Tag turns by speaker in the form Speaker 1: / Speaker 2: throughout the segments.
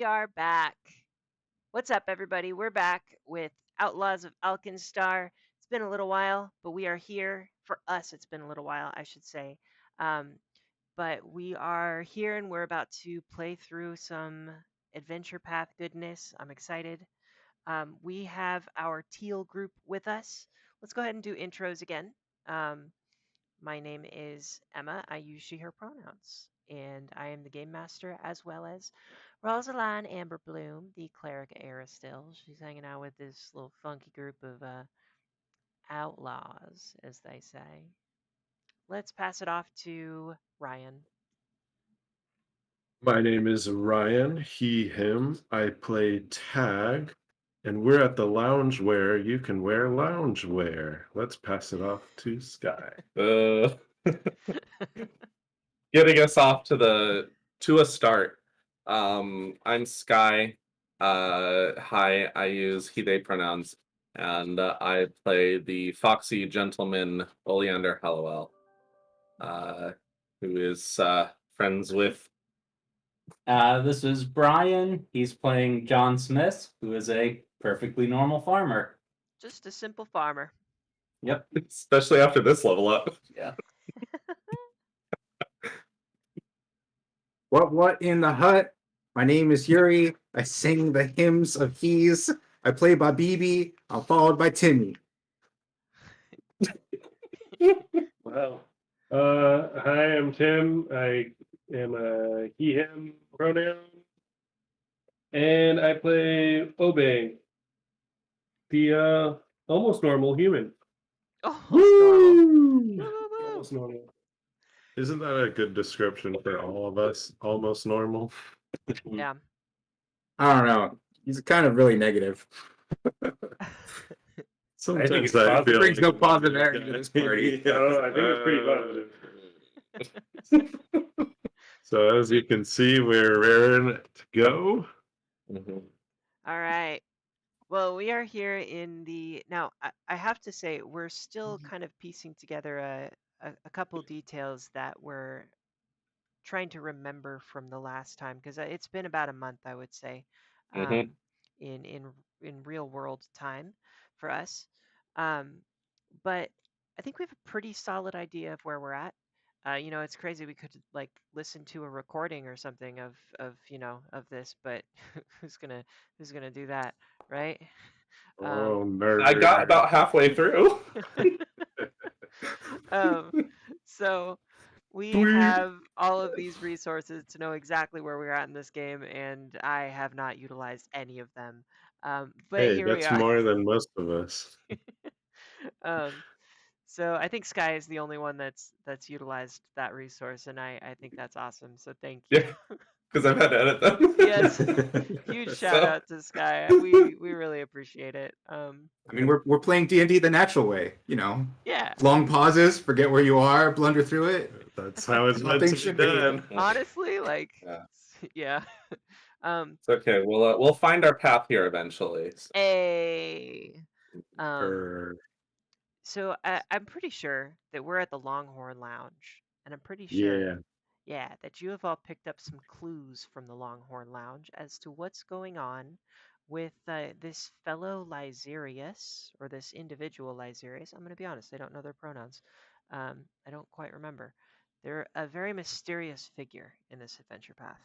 Speaker 1: We are back. What's up, everybody? We're back with Outlaws of Alkenstar. It's been a little while, but we are here. For us, it's been a little while, I should say. Um, but we are here and we're about to play through some adventure path goodness. I'm excited. We have our teal group with us. Let's go ahead and do intros again. Um, my name is Emma. I use she, her pronouns. And I am the game master as well as Rosaline Amber Bloom, the cleric Aristil. She's hanging out with this little funky group of outlaws, as they say. Let's pass it off to Ryan.
Speaker 2: My name is Ryan, he, him. I play tag, and we're at the lounge where you can wear loungewear. Let's pass it off to Sky.
Speaker 3: Uh, Getting us off to a start. I'm Sky. Hi, I use he they pronouns, and I play the foxy gentleman Oleander Hallowell, uh, who is friends with.
Speaker 4: This is Brian. He's playing John Smith, who is a perfectly normal farmer.
Speaker 1: Just a simple farmer.
Speaker 4: Yep.
Speaker 3: Especially after this level up.
Speaker 4: Yeah.
Speaker 5: What in the hut? My name is Yuri. I sing the hymns of he's. I play by BB. I'm followed by Timmy.
Speaker 2: Wow. Hi, I'm Tim. I am a he, him pronoun, and I play Obey, the almost normal human.
Speaker 1: Almost normal. Woo, woo, woo.
Speaker 2: Almost normal. Isn't that a good description for all of us? Almost normal.
Speaker 1: Yeah.
Speaker 5: I don't know. He's kind of really negative.
Speaker 2: Sometimes
Speaker 3: it's
Speaker 2: I
Speaker 3: positive.
Speaker 2: feel
Speaker 5: Brings no
Speaker 2: like
Speaker 5: positive energy to this party.
Speaker 2: Yeah, I think it's pretty positive. So as you can see, we're raring to go.
Speaker 3: Mhm.
Speaker 1: All right. Well, we are here in the now. I have to say we're still kind of piecing together a couple details that we're trying to remember from the last time because it's been about a month, I would say, um,
Speaker 3: Mhm.
Speaker 1: in real world time for us. Um, but I think we have a pretty solid idea of where we're at. It's crazy. We could like listen to a recording or something of this, but who's gonna do that, right?
Speaker 2: Oh,
Speaker 1: Um,
Speaker 3: I got
Speaker 2: nerd.
Speaker 3: about halfway through.
Speaker 1: um, so we
Speaker 2: Sweet.
Speaker 1: have all of these resources to know exactly where we're at in this game, and I have not utilized any of them. But
Speaker 2: Hey,
Speaker 1: here we
Speaker 2: that's
Speaker 1: are.
Speaker 2: more than most of us.
Speaker 1: um, so I think Sky is the only one that's utilized that resource, and I think that's awesome. So thank you.
Speaker 3: Yeah, because I've had to edit them.
Speaker 1: Yes, huge shout
Speaker 3: So
Speaker 1: out to Sky. We really appreciate it.
Speaker 5: I mean, we're playing D&D the natural way. You know,
Speaker 1: Yeah.
Speaker 5: long pauses, forget where you are, blunder through it.
Speaker 2: That's how it's
Speaker 5: That's how
Speaker 2: meant
Speaker 5: things
Speaker 2: to be
Speaker 5: should be.
Speaker 2: done.
Speaker 1: Honestly, like,
Speaker 3: yeah,
Speaker 1: yeah. Um,
Speaker 3: it's okay. We'll find our path here eventually. So.
Speaker 1: a um.
Speaker 2: Er,
Speaker 1: So I'm pretty sure that we're at the Longhorn Lounge, and I'm pretty sure,
Speaker 2: yeah.
Speaker 1: yeah, that you have all picked up some clues from the Longhorn Lounge as to what's going on with this fellow Lyserius, or this individual Lyserius. I'm going to be honest, I don't know their pronouns. I don't quite remember. They're a very mysterious figure in this adventure path.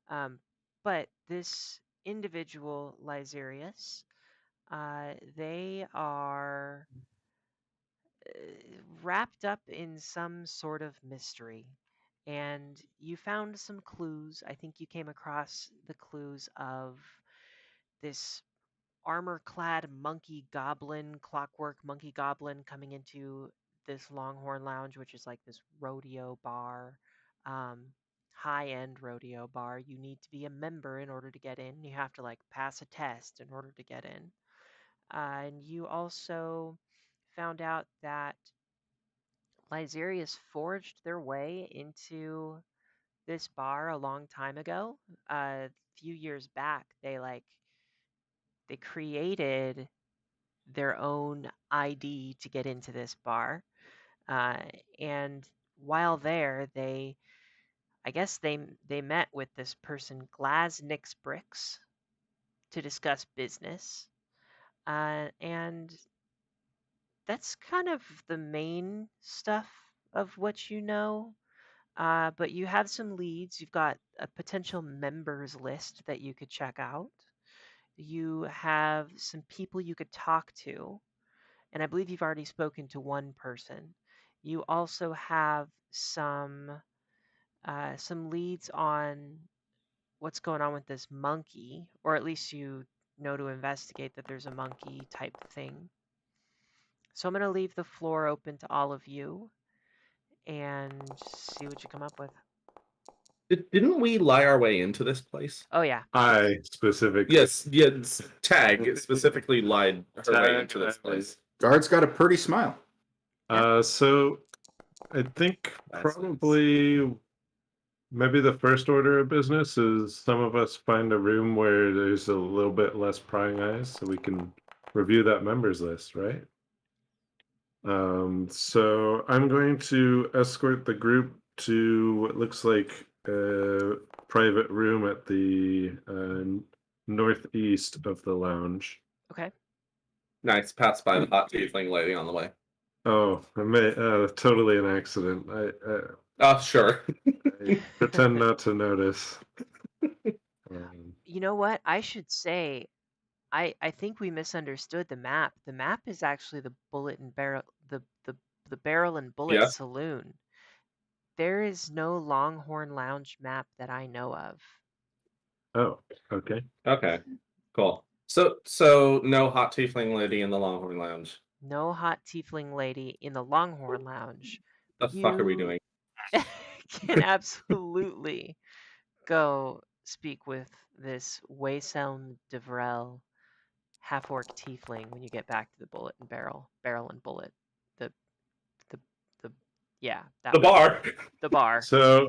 Speaker 1: Um, but this individual Lyserius, they are wrapped up in some sort of mystery. And you found some clues. I think you came across the clues of this armor clad monkey goblin, clockwork monkey goblin coming into this Longhorn Lounge, which is like this rodeo bar, um, high end rodeo bar. You need to be a member in order to get in. You have to like pass a test in order to get in. And you also found out that Lyserius forged their way into this bar a long time ago. A few years back, they created their own ID to get into this bar, uh, and while there, they I guess they met with this person Glasnix Bricks to discuss business, and that's kind of the main stuff of what you know. But you have some leads. You've got a potential members list that you could check out. You have some people you could talk to, and I believe you've already spoken to one person. You also have some leads on what's going on with this monkey, or at least you know to investigate that there's a monkey type thing. So I'm going to leave the floor open to all of you and see what you come up with.
Speaker 3: Didn't we lie our way into this place?
Speaker 1: Oh, yeah.
Speaker 2: I specifically.
Speaker 3: Yes. Tag specifically lied her way
Speaker 2: Tag,
Speaker 3: into this place.
Speaker 5: Guard's got a pretty smile.
Speaker 2: So I think probably maybe the first order of business is some of us find a room where there's a little bit less prying eyes so we can review that members list, right? So I'm going to escort the group to what looks like a private room at the northeast of the lounge.
Speaker 1: Okay.
Speaker 3: Nice. Pass by the hot tiefling lady on the way.
Speaker 2: Oh, totally an accident.
Speaker 3: Oh, sure.
Speaker 2: I pretend not to notice.
Speaker 1: You know what? I should say, I think we misunderstood the map. The map is actually the bullet and barrel, the barrel and bullet
Speaker 3: Yeah.
Speaker 1: saloon. There is no Longhorn Lounge map that I know of.
Speaker 2: Oh, okay.
Speaker 3: Okay. Cool. So no hot tiefling lady in the Longhorn Lounge.
Speaker 1: No hot tiefling lady in the Longhorn Lounge.
Speaker 3: The fuck are we
Speaker 1: You
Speaker 3: doing?
Speaker 1: can absolutely go speak with this Wayselm Devrel half-orc tiefling when you get back to the bullet and barrel and bullet. The the the yeah, that
Speaker 3: The
Speaker 1: one.
Speaker 3: bar.
Speaker 1: The bar.
Speaker 2: So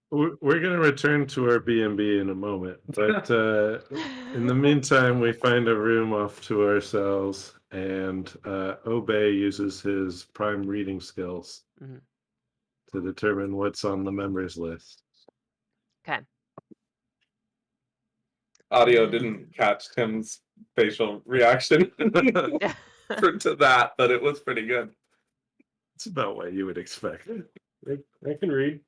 Speaker 2: we're going to return to our B&B in a moment, but in the meantime, we find a room off to ourselves, and Obey uses his prime reading skills
Speaker 1: Mhm.
Speaker 2: to determine what's on the members list.
Speaker 1: Okay.
Speaker 3: Audio didn't catch Tim's facial reaction to that, but it was pretty good.
Speaker 2: It's about what you would expect. I can read.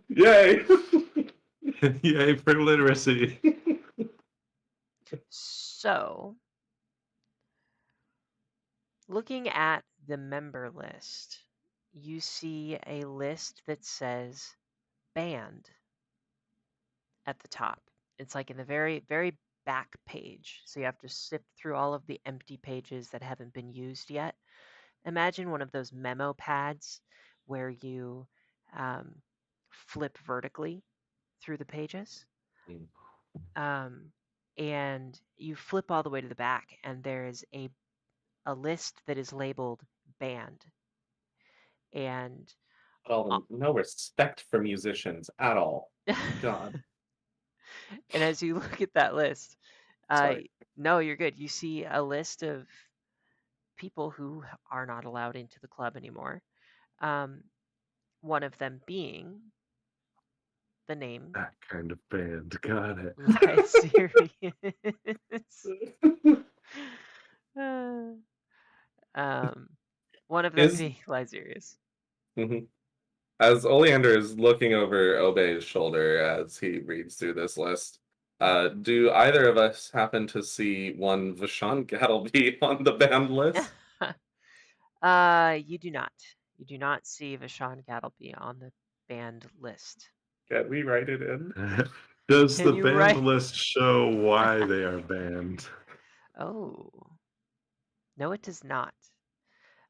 Speaker 3: Yay!
Speaker 2: Yay for literacy.
Speaker 1: So, looking at the member list, you see a list that says band at the top. It's like in the very, very back page. So you have to sift through all of the empty pages that haven't been used yet. Imagine one of those memo pads where you flip vertically through the pages. And you flip all the way to the back, and there is a list that is labeled band. And
Speaker 3: No respect for musicians at all. God.
Speaker 1: and as you look at that list,
Speaker 3: Sorry.
Speaker 1: no, you're good. You see a list of people who are not allowed into the club anymore. One of them being the name
Speaker 2: That kind of band. Got it.
Speaker 1: Live Serious. One of them
Speaker 3: Is
Speaker 1: being Live Serious.
Speaker 3: Mhm. As Oleander is looking over Obey's shoulder as he reads through this list, do either of us happen to see one Vashon Gattleby on the band list?
Speaker 1: You do not. You do not see Vashon Gattleby on the band list.
Speaker 3: Can we write it in?
Speaker 2: Does
Speaker 1: Can
Speaker 2: the
Speaker 1: you
Speaker 2: band
Speaker 1: write?
Speaker 2: list show why they are banned?
Speaker 1: Oh, no, it does not.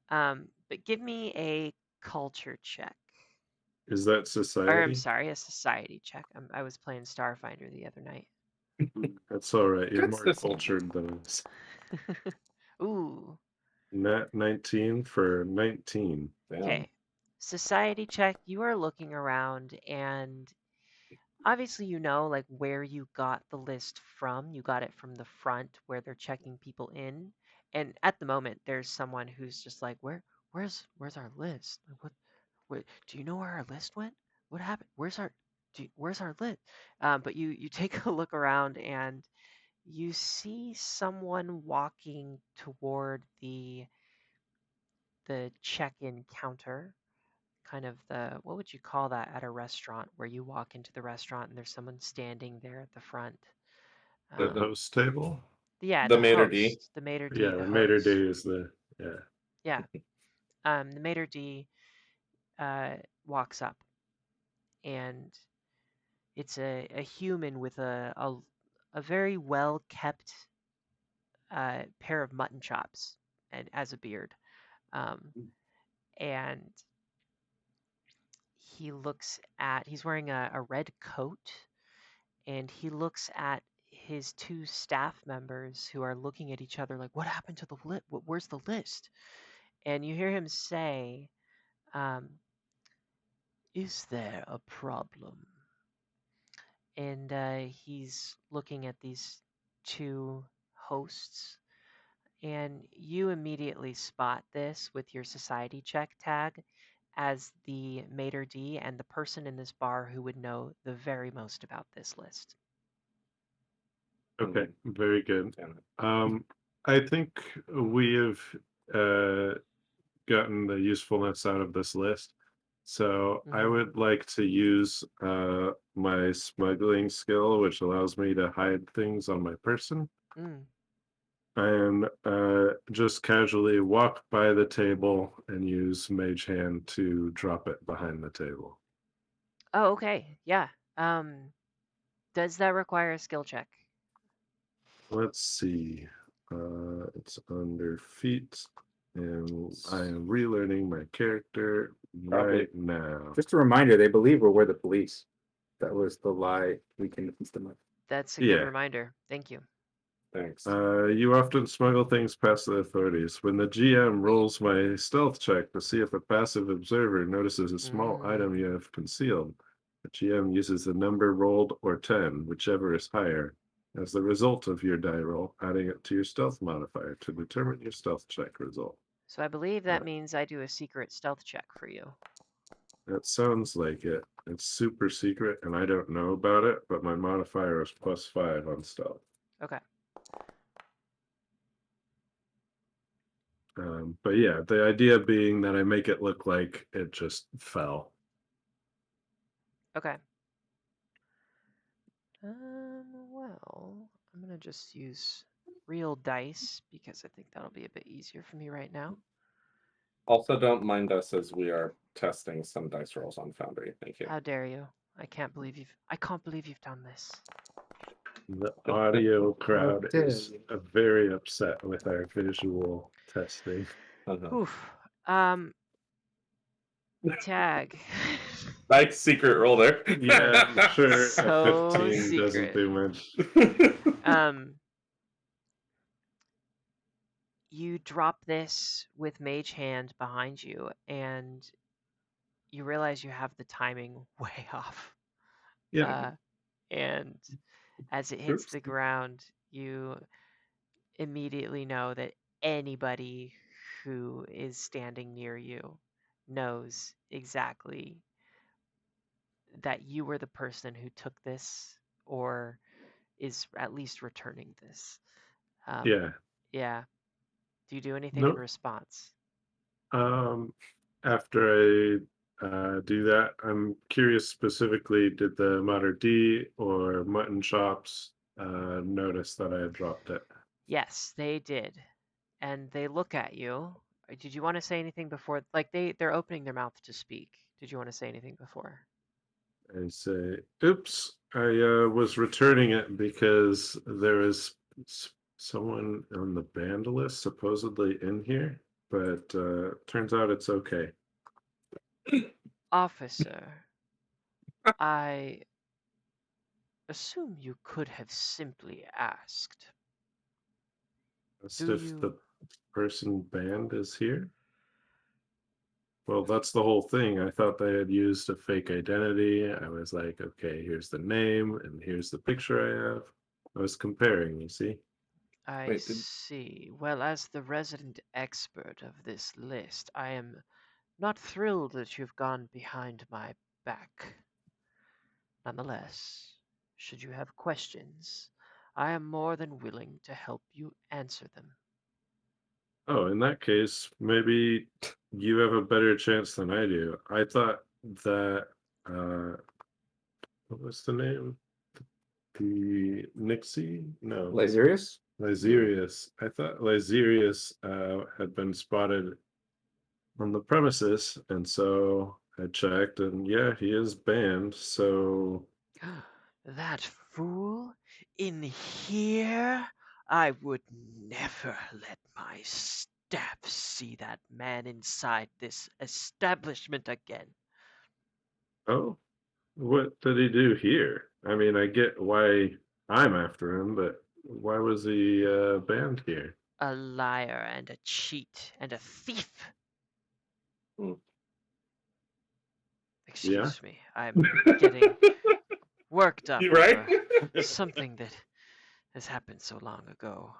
Speaker 1: But give me a culture check.
Speaker 2: Is that
Speaker 1: Or I'm
Speaker 2: society?
Speaker 1: sorry, a society check. I was playing Starfinder the other night.
Speaker 2: That's all right. You're
Speaker 3: That's
Speaker 2: more
Speaker 3: this
Speaker 2: cultured than us.
Speaker 1: Ooh.
Speaker 2: Nat 19 for 19.
Speaker 3: Damn.
Speaker 1: Okay. Society check. You are looking around, and obviously you know like where you got the list from. You got it from the front where they're checking people in. And at the moment there's someone who's just like, where's our list? Like, what do you know where our list went? What happened? where's our list? But you take a look around and you see someone walking toward the check-in counter, kind of the what would you call that at a restaurant where you walk into the restaurant and there's someone standing there at the front.
Speaker 2: The
Speaker 1: Um,
Speaker 2: host table.
Speaker 1: yeah,
Speaker 3: The
Speaker 1: the
Speaker 3: maitre d.
Speaker 1: host, the maitre d,
Speaker 2: Yeah,
Speaker 1: the
Speaker 2: the maitre
Speaker 1: host.
Speaker 2: d is the yeah.
Speaker 1: Yeah, the maitre d walks up, and it's a human with a very well kept pair of mutton chops and as a beard. Um, and he's wearing a red coat, and he looks at his two staff members who are looking at each other like, what happened to the list? Where's the list? And you hear him say, um, is there a problem? And he's looking at these two hosts, and you immediately spot this with your society check tag as the maitre d and the person in this bar who would know the very most about this list.
Speaker 2: Okay, very good.
Speaker 3: Damn it.
Speaker 2: I think we have gotten the usefulness out of this list. So I
Speaker 1: Mhm.
Speaker 2: would like to use my smuggling skill, which allows me to hide things on my person,
Speaker 1: Mm.
Speaker 2: and just casually walk by the table and use Mage Hand to drop it behind the table.
Speaker 1: Oh, okay. Yeah. Does that require a skill check?
Speaker 2: Let's see. It's under feet, and I am relearning my character
Speaker 3: Probably.
Speaker 2: right now.
Speaker 5: Just a reminder, they believe we're the police. That was the lie we convinced them of.
Speaker 1: That's a good
Speaker 2: Yeah.
Speaker 1: reminder. Thank you.
Speaker 3: Thanks.
Speaker 2: You often smuggle things past the authorities. When the GM rolls my stealth check to see if a passive observer notices a small item you have concealed, the GM uses the number rolled or 10, whichever is higher, as the result of your die roll, adding it to your stealth modifier to determine your stealth check result.
Speaker 1: So I believe
Speaker 2: Uh,
Speaker 1: that means I do a secret stealth check for you.
Speaker 2: That sounds like it. It's super secret, and I don't know about it, but my modifier is +5 on stealth.
Speaker 1: Okay.
Speaker 2: But yeah, the idea being that I make it look like it just fell.
Speaker 1: Okay. Well, I'm gonna just use real dice because I think that'll be a bit easier for me right now.
Speaker 3: Also, don't mind us as we are testing some dice rolls on Foundry. Thank you.
Speaker 1: How dare you? I can't believe you've done this.
Speaker 2: The audio crowd
Speaker 5: dare
Speaker 2: is
Speaker 5: you.
Speaker 2: very upset with our visual testing.
Speaker 1: Oof. Tag.
Speaker 3: Nice secret roll there.
Speaker 2: Yeah, I'm sure
Speaker 1: So
Speaker 2: a 15 doesn't
Speaker 1: secret.
Speaker 2: do much.
Speaker 1: You drop this with Mage Hand behind you, and you realize you have the timing way off.
Speaker 2: Yeah.
Speaker 1: And as it hits
Speaker 2: Oops.
Speaker 1: the ground, you immediately know that anybody who is standing near you knows exactly that you were the person who took this or is at least returning this.
Speaker 2: Yeah.
Speaker 1: Yeah. Do you do anything in
Speaker 2: No.
Speaker 1: response?
Speaker 2: After I do that, I'm curious specifically, did the Mater D or mutton chops notice that I had dropped it?
Speaker 1: Yes, they did. And they look at you. Did you want to say anything before? Like they're opening their mouth to speak. Did you want to say anything before?
Speaker 2: I say, oops, I was returning it because there is someone on the band list supposedly in here, but turns out it's okay.
Speaker 1: Officer, I assume you could have simply asked.
Speaker 2: As
Speaker 1: Do
Speaker 2: if the
Speaker 1: you?
Speaker 2: person banned is here. Well, that's the whole thing. I thought they had used a fake identity. I was like, okay, here's the name and here's the picture I have. I was comparing, you see?
Speaker 1: I
Speaker 3: Wait, did
Speaker 1: see. Well, as the resident expert of this list, I am not thrilled that you've gone behind my back. Nonetheless, should you have questions, I am more than willing to help you answer them.
Speaker 2: Oh, in that case, maybe you have a better chance than I do. I thought that what was the name? The Nixie? No,
Speaker 5: Laserius?
Speaker 2: Laserius. I thought Laserius had been spotted on the premises, and so I checked, and yeah, he is banned. So
Speaker 1: That fool? In here? I would never let my staff see that man inside this establishment again.
Speaker 2: oh, what did he do here? I mean, I get why I'm after him, but why was he banned here?
Speaker 1: A liar and a cheat and a thief.
Speaker 3: Hmm.
Speaker 2: Yeah.
Speaker 1: Excuse me, I'm getting worked up
Speaker 3: You right?
Speaker 1: over something that has happened so long ago.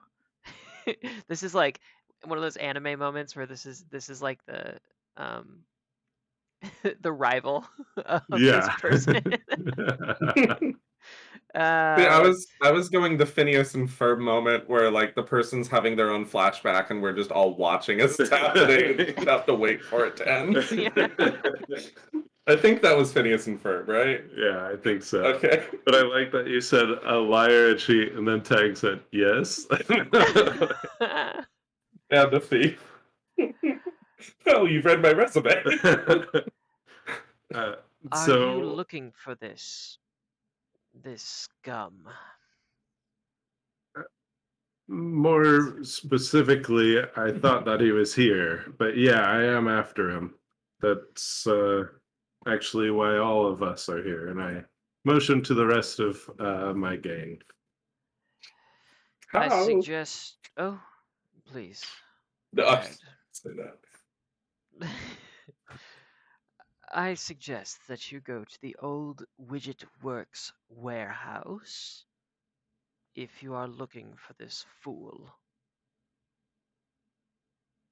Speaker 1: This is like one of those anime moments where this is like the um the rival of this
Speaker 2: Yeah.
Speaker 1: person.
Speaker 3: See, I
Speaker 1: uh
Speaker 3: was I was going the Phineas and Ferb moment where like the person's having their own flashback and we're just all watching as it's happening and have to wait for it to end. I think that was Phineas and Ferb, right?
Speaker 2: Yeah, I think so.
Speaker 3: Okay.
Speaker 2: But I like that you said a liar, a cheat, and then Tag said yes.
Speaker 3: Yeah, the thief. Oh, you've read my resume.
Speaker 2: uh,
Speaker 1: Are you
Speaker 2: so
Speaker 1: looking for this scum?
Speaker 2: more specifically, I thought that he was here, but yeah, I am after him. That's actually why all of us are here, and I motion to the rest of my gang.
Speaker 1: I
Speaker 3: How?
Speaker 1: suggest. Oh, please
Speaker 3: No,
Speaker 1: go
Speaker 3: I
Speaker 1: ahead.
Speaker 3: say that.
Speaker 1: I suggest that you go to the old Widget Works warehouse if you are looking for this fool.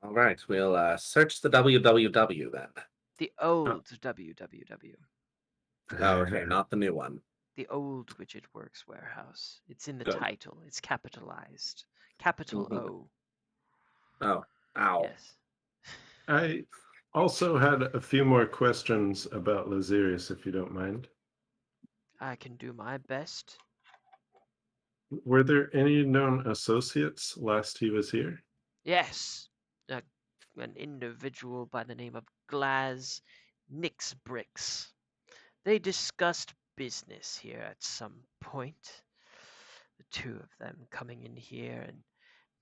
Speaker 3: All right, we'll search the www then.
Speaker 1: The
Speaker 2: Oh.
Speaker 1: old www.
Speaker 3: Oh, okay, not the new one.
Speaker 1: The old Widget Works warehouse. It's in the
Speaker 3: Good.
Speaker 1: title. It's capitalized. Capital
Speaker 3: Mhm.
Speaker 1: O.
Speaker 3: Oh, ow.
Speaker 1: Yes.
Speaker 2: I also had a few more questions about Lazarius, if you don't mind.
Speaker 1: I can do my best.
Speaker 2: Were there any known associates last he was here?
Speaker 1: Yes. An individual by the name of Glaz Nixbricks. They discussed business here at some point. The two of them coming in here and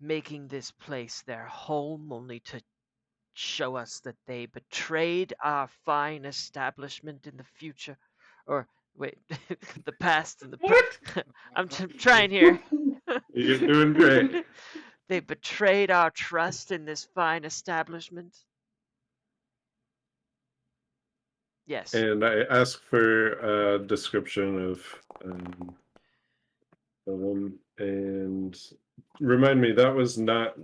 Speaker 1: making this place their home only to show us that they betrayed our fine establishment in the future. Or, wait, the past and the
Speaker 3: What?
Speaker 1: I'm trying here.
Speaker 2: You're doing great.
Speaker 1: They betrayed our trust in this fine establishment. Yes.
Speaker 2: And I asked for a description of them. And remind me, that was not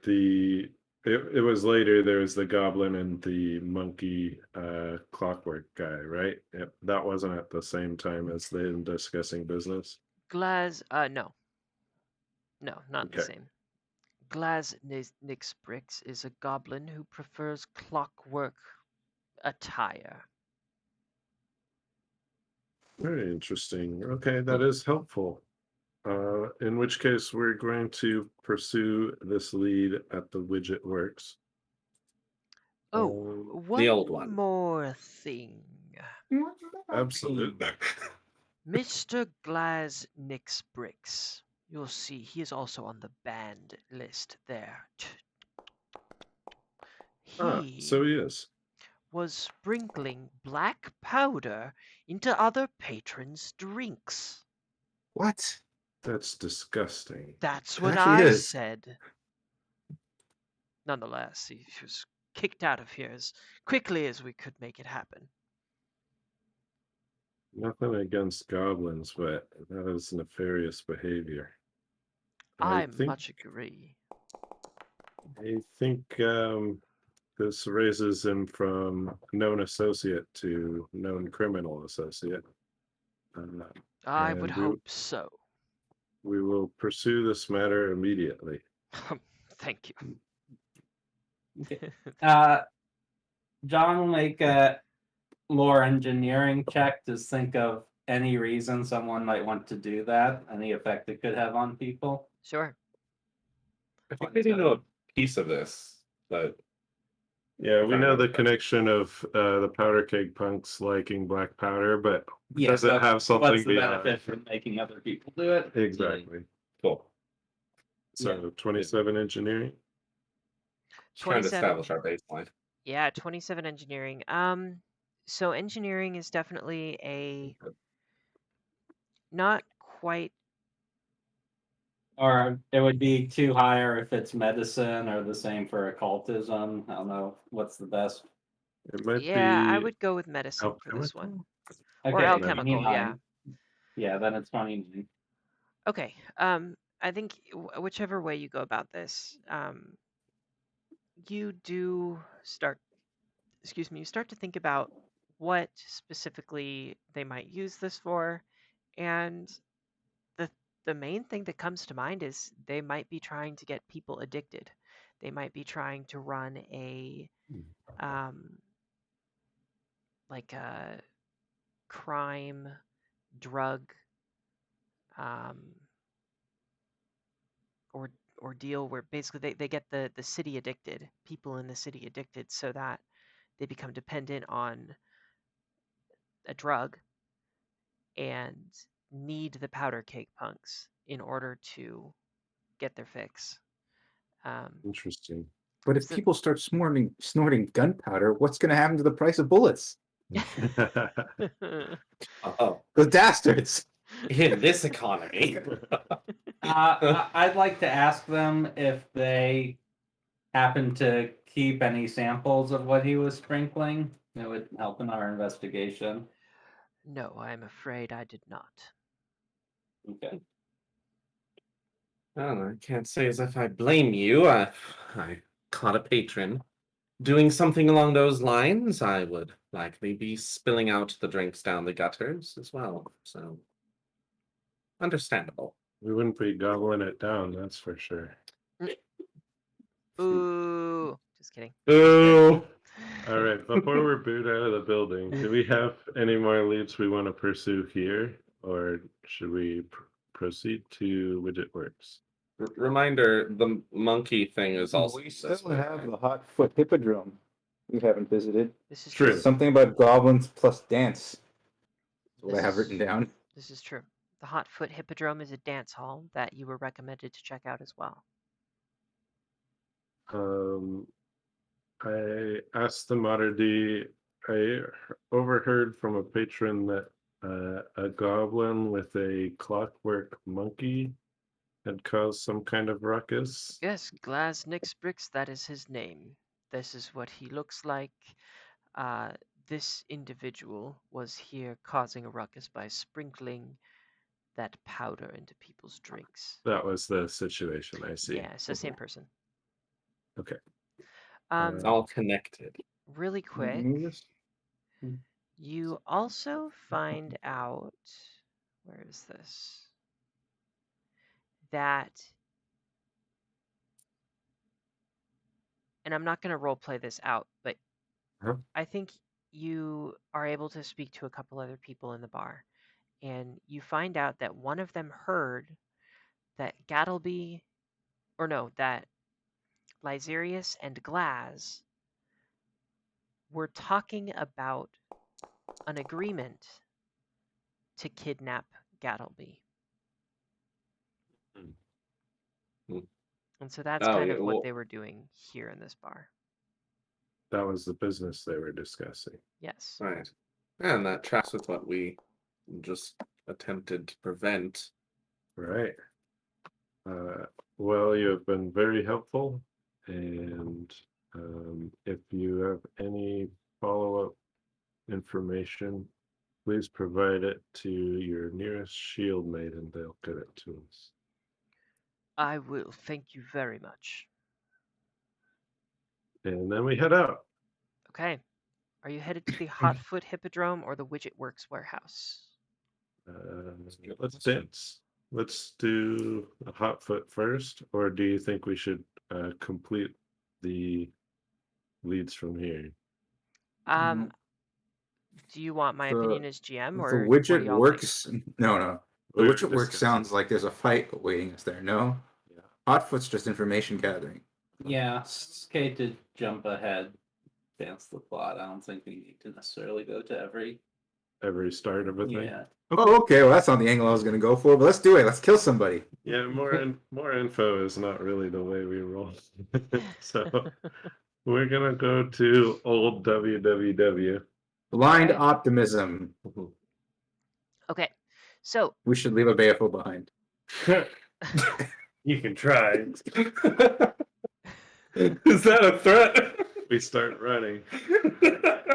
Speaker 2: the. It was later. There was the goblin and the monkey clockwork guy, right? Yep, that wasn't at the same time as them discussing business.
Speaker 1: Glaz, no. No, not the
Speaker 2: Okay.
Speaker 1: same. Glaz Nixbricks is a goblin who prefers clockwork attire.
Speaker 2: Very interesting. Okay, that is helpful. In which case, we're going to pursue this lead at the Widget Works.
Speaker 1: Oh,
Speaker 3: The old
Speaker 1: one
Speaker 3: one.
Speaker 1: more thing.
Speaker 2: Absolutely.
Speaker 1: Mr. Glaz Nixbricks. You'll see he is also on the banned list there.
Speaker 2: So
Speaker 1: He
Speaker 2: he is.
Speaker 1: was sprinkling black powder into other patrons' drinks.
Speaker 5: What?
Speaker 2: That's disgusting.
Speaker 1: That's
Speaker 5: It
Speaker 1: what
Speaker 5: actually
Speaker 1: I
Speaker 5: is.
Speaker 1: said. Nonetheless, he was kicked out of here as quickly as we could make it happen.
Speaker 2: Nothing against goblins, but that is nefarious behavior. I
Speaker 1: I
Speaker 2: think
Speaker 1: much agree.
Speaker 2: I think this raises him from known associate to known criminal associate.
Speaker 1: I would
Speaker 2: And
Speaker 1: hope so.
Speaker 2: we will pursue this matter immediately.
Speaker 1: Thank you.
Speaker 4: Okay. John will make a lore engineering check to think of any reason someone might want to do that, any effect it could have on people.
Speaker 1: Sure.
Speaker 3: I think they do know a piece of this, but
Speaker 2: Yeah, we
Speaker 3: Trying
Speaker 2: know
Speaker 3: to
Speaker 2: the
Speaker 3: remember.
Speaker 2: connection of the powder keg punks liking black powder, but
Speaker 4: Yeah,
Speaker 2: does it
Speaker 4: but
Speaker 2: have something
Speaker 4: what's the
Speaker 2: beyond?
Speaker 4: benefit from making other people do it?
Speaker 2: Exactly.
Speaker 3: cool.
Speaker 2: So
Speaker 4: Yeah.
Speaker 2: 27 engineering.
Speaker 3: Just trying to
Speaker 1: 27.
Speaker 3: establish our baseline.
Speaker 1: Yeah, 27 engineering. So engineering is definitely a not quite.
Speaker 4: Or it would be too higher if it's medicine, or the same for occultism. I don't know what's the best.
Speaker 2: It might
Speaker 1: Yeah, I
Speaker 2: be
Speaker 1: would go with medicine for this one.
Speaker 2: alchemical.
Speaker 1: Or
Speaker 4: Okay,
Speaker 1: alchemical, yeah.
Speaker 4: 29. Yeah, then it's 29.
Speaker 1: Okay. I think whichever way you go about this, you do start, excuse me, you start to think about what specifically they might use this for, and the the main thing that comes to mind is they might be trying to get people addicted. They might be trying to run a um, like a crime drug um, or deal where basically they get the city addicted, people in the city addicted, so that they become dependent on a drug and need the powder cake punks in order to get their fix.
Speaker 2: Interesting.
Speaker 5: But if
Speaker 1: So
Speaker 5: people start snorting gunpowder, what's going to happen to the price of bullets?
Speaker 3: Oh,
Speaker 5: The dastards.
Speaker 3: in this economy.
Speaker 4: I'd like to ask them if they happen to keep any samples of what he was sprinkling. It would help in our investigation.
Speaker 1: no, I'm afraid I did not.
Speaker 4: Okay.
Speaker 3: Well, I can't say as if I blame you. I caught a patron doing something along those lines. I would likely be spilling out the drinks down the gutters as well. So, understandable.
Speaker 2: We wouldn't be gobbling it down, that's for sure.
Speaker 1: Ooh, just kidding.
Speaker 2: Oh, all right. Before we're booed out of the building, do we have any more leads we want to pursue here, or should we proceed to Widget Works?
Speaker 3: Reminder: the monkey thing is also.
Speaker 5: We still have the hot foot hippodrome we haven't visited.
Speaker 1: This is
Speaker 2: True.
Speaker 1: true.
Speaker 5: Something about goblins plus dance. That's what
Speaker 1: This
Speaker 5: I have
Speaker 1: is-
Speaker 5: written down.
Speaker 1: This is true. The Hot Foot Hippodrome is a dance hall that you were recommended to check out as well.
Speaker 2: I asked the Mater D. I overheard from a patron that a goblin with a clockwork monkey had caused some kind of ruckus.
Speaker 1: Yes, Glasnixbrix, that is his name. This is what he looks like. Uh, this individual was here causing a ruckus by sprinkling that powder into people's drinks.
Speaker 2: That was the situation, I see.
Speaker 1: Yeah, so same person.
Speaker 2: Okay.
Speaker 1: Um,
Speaker 3: It's all connected.
Speaker 1: really quick, you also find out, where is this? That, and I'm not going to role play this out, but
Speaker 2: Huh?
Speaker 1: I think you are able to speak to a couple other people in the bar, and you find out that one of them heard that Gattleby, or no, that Lyserius and Glaz were talking about an agreement to kidnap Gattleby.
Speaker 3: Hmm.
Speaker 1: And so that's
Speaker 3: Oh,
Speaker 1: kind
Speaker 3: yeah,
Speaker 1: of what
Speaker 3: well,
Speaker 1: they were doing here in this bar.
Speaker 2: That was the business they were discussing.
Speaker 1: Yes.
Speaker 3: right. And that tracks with what we just attempted to prevent.
Speaker 2: Right. Well, you have been very helpful. And if you have any follow-up information, please provide it to your nearest shield mate and they'll get it to us.
Speaker 1: I will. Thank you very much.
Speaker 2: And then we head out.
Speaker 1: Okay. Are you headed to the Hotfoot Hippodrome or the Widget Works warehouse?
Speaker 2: Let's dance. Let's do a hot foot first, or do you think we should complete the leads from here?
Speaker 1: Um, do you want my
Speaker 5: The
Speaker 1: opinion as GM,
Speaker 5: the
Speaker 1: or what do
Speaker 5: widget
Speaker 1: y'all think?
Speaker 5: works. No, no. The
Speaker 2: We were
Speaker 5: widget work
Speaker 2: discussing.
Speaker 5: sounds like there's a fight awaiting us there. No,
Speaker 2: Yeah.
Speaker 5: Hotfoot's just information gathering.
Speaker 4: Yeah, it's okay to jump ahead, dance the plot. I don't think we need to necessarily go to every.
Speaker 2: Every start of a thing.
Speaker 4: Yeah.
Speaker 5: Oh, okay. Well, that's not the angle I was going to go for, but let's do it. Let's kill somebody.
Speaker 2: Yeah, more info is not really the way we roll. So we're gonna go to old WWW.
Speaker 5: Blind
Speaker 1: Okay.
Speaker 5: optimism.
Speaker 1: Okay. So,
Speaker 5: We should leave a Bayful behind.
Speaker 2: You can try.
Speaker 3: Is that a threat?
Speaker 2: We start running.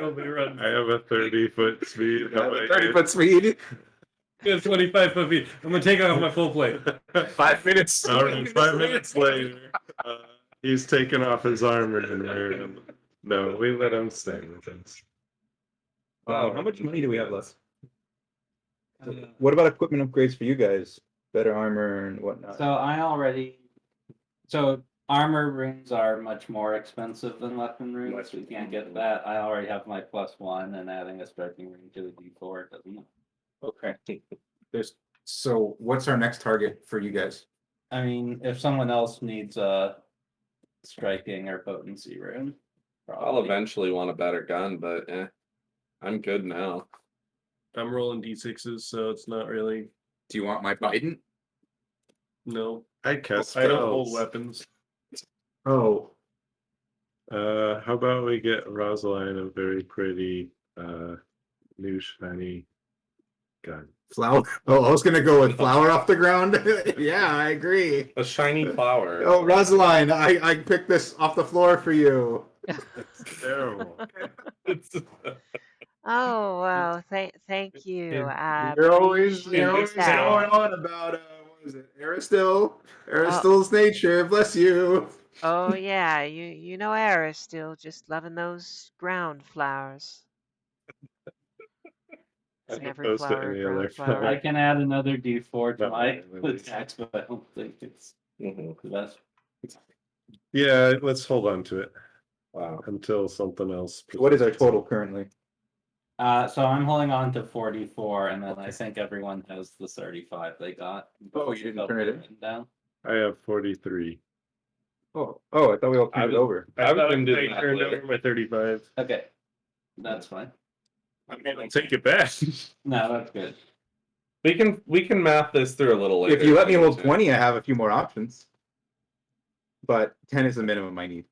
Speaker 3: Nobody runs.
Speaker 2: I have a 30-foot speed. How about
Speaker 5: 30-foot speed.
Speaker 3: You have 25 foot feet. I'm gonna take off my full plate.
Speaker 2: you?
Speaker 5: 5 minutes.
Speaker 2: All right, 5 minutes later, he's taken off his armor and we're no, we let him stay with us.
Speaker 5: How much money do we have left? What about equipment upgrades for you guys? Better armor and whatnot.
Speaker 4: So I already. So armor runes are much more expensive than weapon runes. We can't get that. I already have my +1, and adding a striking rune to a D4 doesn't.
Speaker 5: Okay. So what's our next target for you guys?
Speaker 4: I mean, if someone else needs a striking or potency rune,
Speaker 3: I'll
Speaker 4: probably.
Speaker 3: eventually want a better gun, but I'm good now.
Speaker 6: I'm rolling d6s, so it's not really.
Speaker 5: Do you want my Biden?
Speaker 6: No,
Speaker 2: I cast
Speaker 6: I don't hold
Speaker 2: spells.
Speaker 6: weapons.
Speaker 5: Oh,
Speaker 2: How about we get Rosaline a very pretty new shiny gun?
Speaker 5: flower. Oh, I was gonna go with flower off the ground. Yeah, I agree.
Speaker 3: A shiny flower.
Speaker 5: Oh, Rosaline, I picked this off the floor for you.
Speaker 2: It's terrible.
Speaker 1: oh well, thank you. I
Speaker 5: You're always
Speaker 1: appreciate
Speaker 5: going
Speaker 1: that.
Speaker 5: on about what is it? Aristotle's nature. Bless you.
Speaker 1: Oh yeah, you know Eris still just loving those ground flowers.
Speaker 2: As
Speaker 1: Isn't every
Speaker 2: opposed to
Speaker 1: flower a
Speaker 2: any
Speaker 1: ground
Speaker 2: other
Speaker 1: flower?
Speaker 2: flower.
Speaker 4: I can add another D4 to
Speaker 2: Not
Speaker 4: my
Speaker 2: really.
Speaker 4: attacks, but I don't think it's the best.
Speaker 2: Yeah, let's hold on to it
Speaker 3: Wow.
Speaker 2: until something else.
Speaker 5: What is our total currently?
Speaker 4: So I'm holding on to 44, and then I think everyone has the 35 they got.
Speaker 5: Oh, you didn't turn it in?
Speaker 4: Written down.
Speaker 2: I have 43.
Speaker 5: Oh, I thought we all turned it over.
Speaker 6: I thought
Speaker 3: can do
Speaker 6: I
Speaker 3: that
Speaker 6: turned
Speaker 3: later.
Speaker 6: over my 35.
Speaker 4: Okay, that's fine.
Speaker 6: I'll take it back.
Speaker 4: No, that's good.
Speaker 3: We can math this through a little later.
Speaker 5: If you let me hold 20, I have a few more options. But 10 is the minimum I need.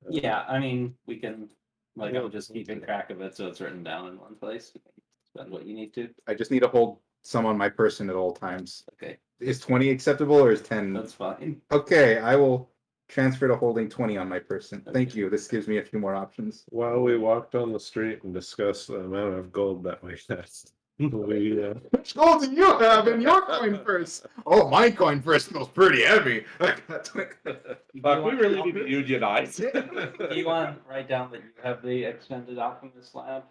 Speaker 4: Yeah, I mean, we can, like, I'm just keeping track of it so it's written down in one place. You can spend what you need to.
Speaker 5: I just need to hold some on my person at all times.
Speaker 4: Okay,
Speaker 5: Is 20 acceptable or is 10?
Speaker 4: that's fine.
Speaker 5: Okay, I will transfer to holding 20 on my person. Thank
Speaker 4: Okay.
Speaker 5: you. This gives me a few more options.
Speaker 2: While we walked on the street and discussed the amount of gold that we had, we
Speaker 5: Which gold do you have in your coin purse? Oh, my coin purse feels pretty heavy.
Speaker 3: Fuck, we really need to unionize.
Speaker 4: Do you want to write down that you have the extended alchemist lab?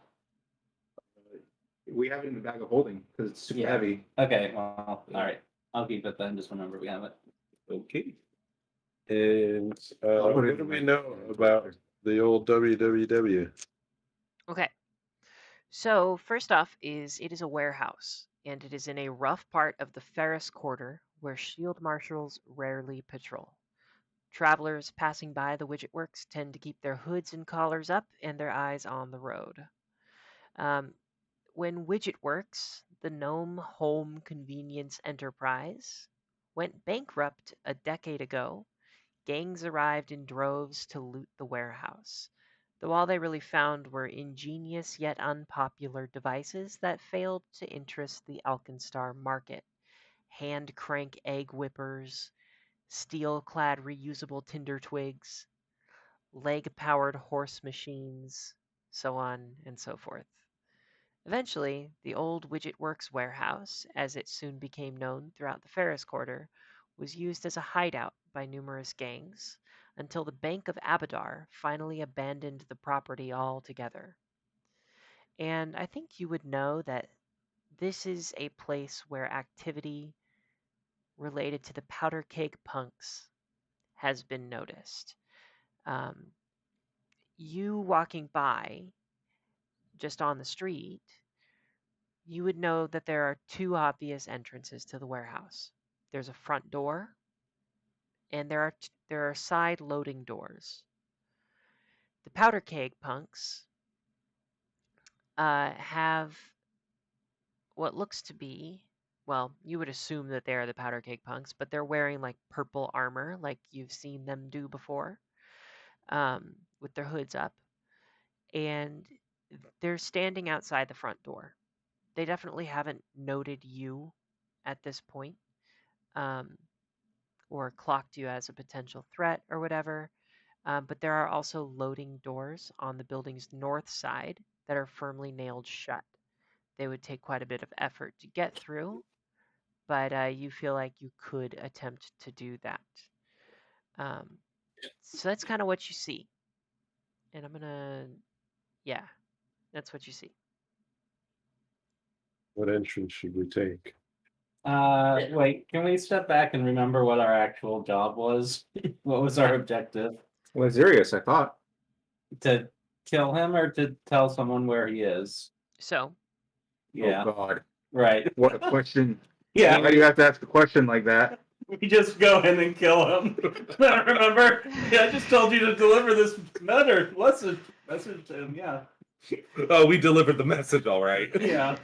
Speaker 5: We have it in the bag of holding because it's super
Speaker 4: Yeah.
Speaker 5: heavy.
Speaker 4: Okay, well, all right. I'll keep it then. Just remember we have it.
Speaker 3: Okay.
Speaker 2: and
Speaker 5: I'll put it
Speaker 2: what do
Speaker 5: in
Speaker 2: we
Speaker 5: my-
Speaker 2: know about the old WWW?
Speaker 1: Okay. So first off it is a warehouse, and it is in a rough part of the Ferris Quarter where shield marshals rarely patrol. Travelers passing by the widget works tend to keep their hoods and collars up and their eyes on the road. Um, when Widget Works, the Gnome Home Convenience Enterprise, went bankrupt a decade ago, gangs arrived in droves to loot the warehouse, though all they really found were ingenious yet unpopular devices that failed to interest the Alkenstar market. Hand crank egg whippers, steel clad reusable tinder twigs, leg powered horse machines, so on and so forth. Eventually, the old Widget Works warehouse, as it soon became known throughout the Ferris Quarter, was used as a hideout by numerous gangs until the Bank of Abadar finally abandoned the property altogether. And I think you would know that this is a place where activity related to the powder keg punks has been noticed. Um, you walking by just on the street, you would know that there are two obvious entrances to the warehouse. There's a front door, and there are side loading doors. The powder keg punks have what looks to be, well, you would assume that they are the powder keg punks, but they're wearing like purple armor, like you've seen them do before, with their hoods up, and they're standing outside the front door. They definitely haven't noted you at this point, um, or clocked you as a potential threat or whatever. But there are also loading doors on the building's north side that are firmly nailed shut. They would take quite a bit of effort to get through, but you feel like you could attempt to do that. Um, so that's kind of what you see. And yeah, that's what you see.
Speaker 2: What entrance should we take?
Speaker 4: Wait, can we step back and remember what our actual job was? What was our objective?
Speaker 5: Laserius, I thought.
Speaker 4: To kill him or to tell someone where he is?
Speaker 1: So,
Speaker 4: Yeah,
Speaker 5: Oh God.
Speaker 4: right.
Speaker 5: What a question.
Speaker 4: Yeah,
Speaker 5: Why do you have to ask a question like that?
Speaker 4: we just go in and kill him. Remember? Yeah, I just told you to deliver this message to him. Yeah.
Speaker 3: Oh, we delivered the message all right.
Speaker 4: Yeah.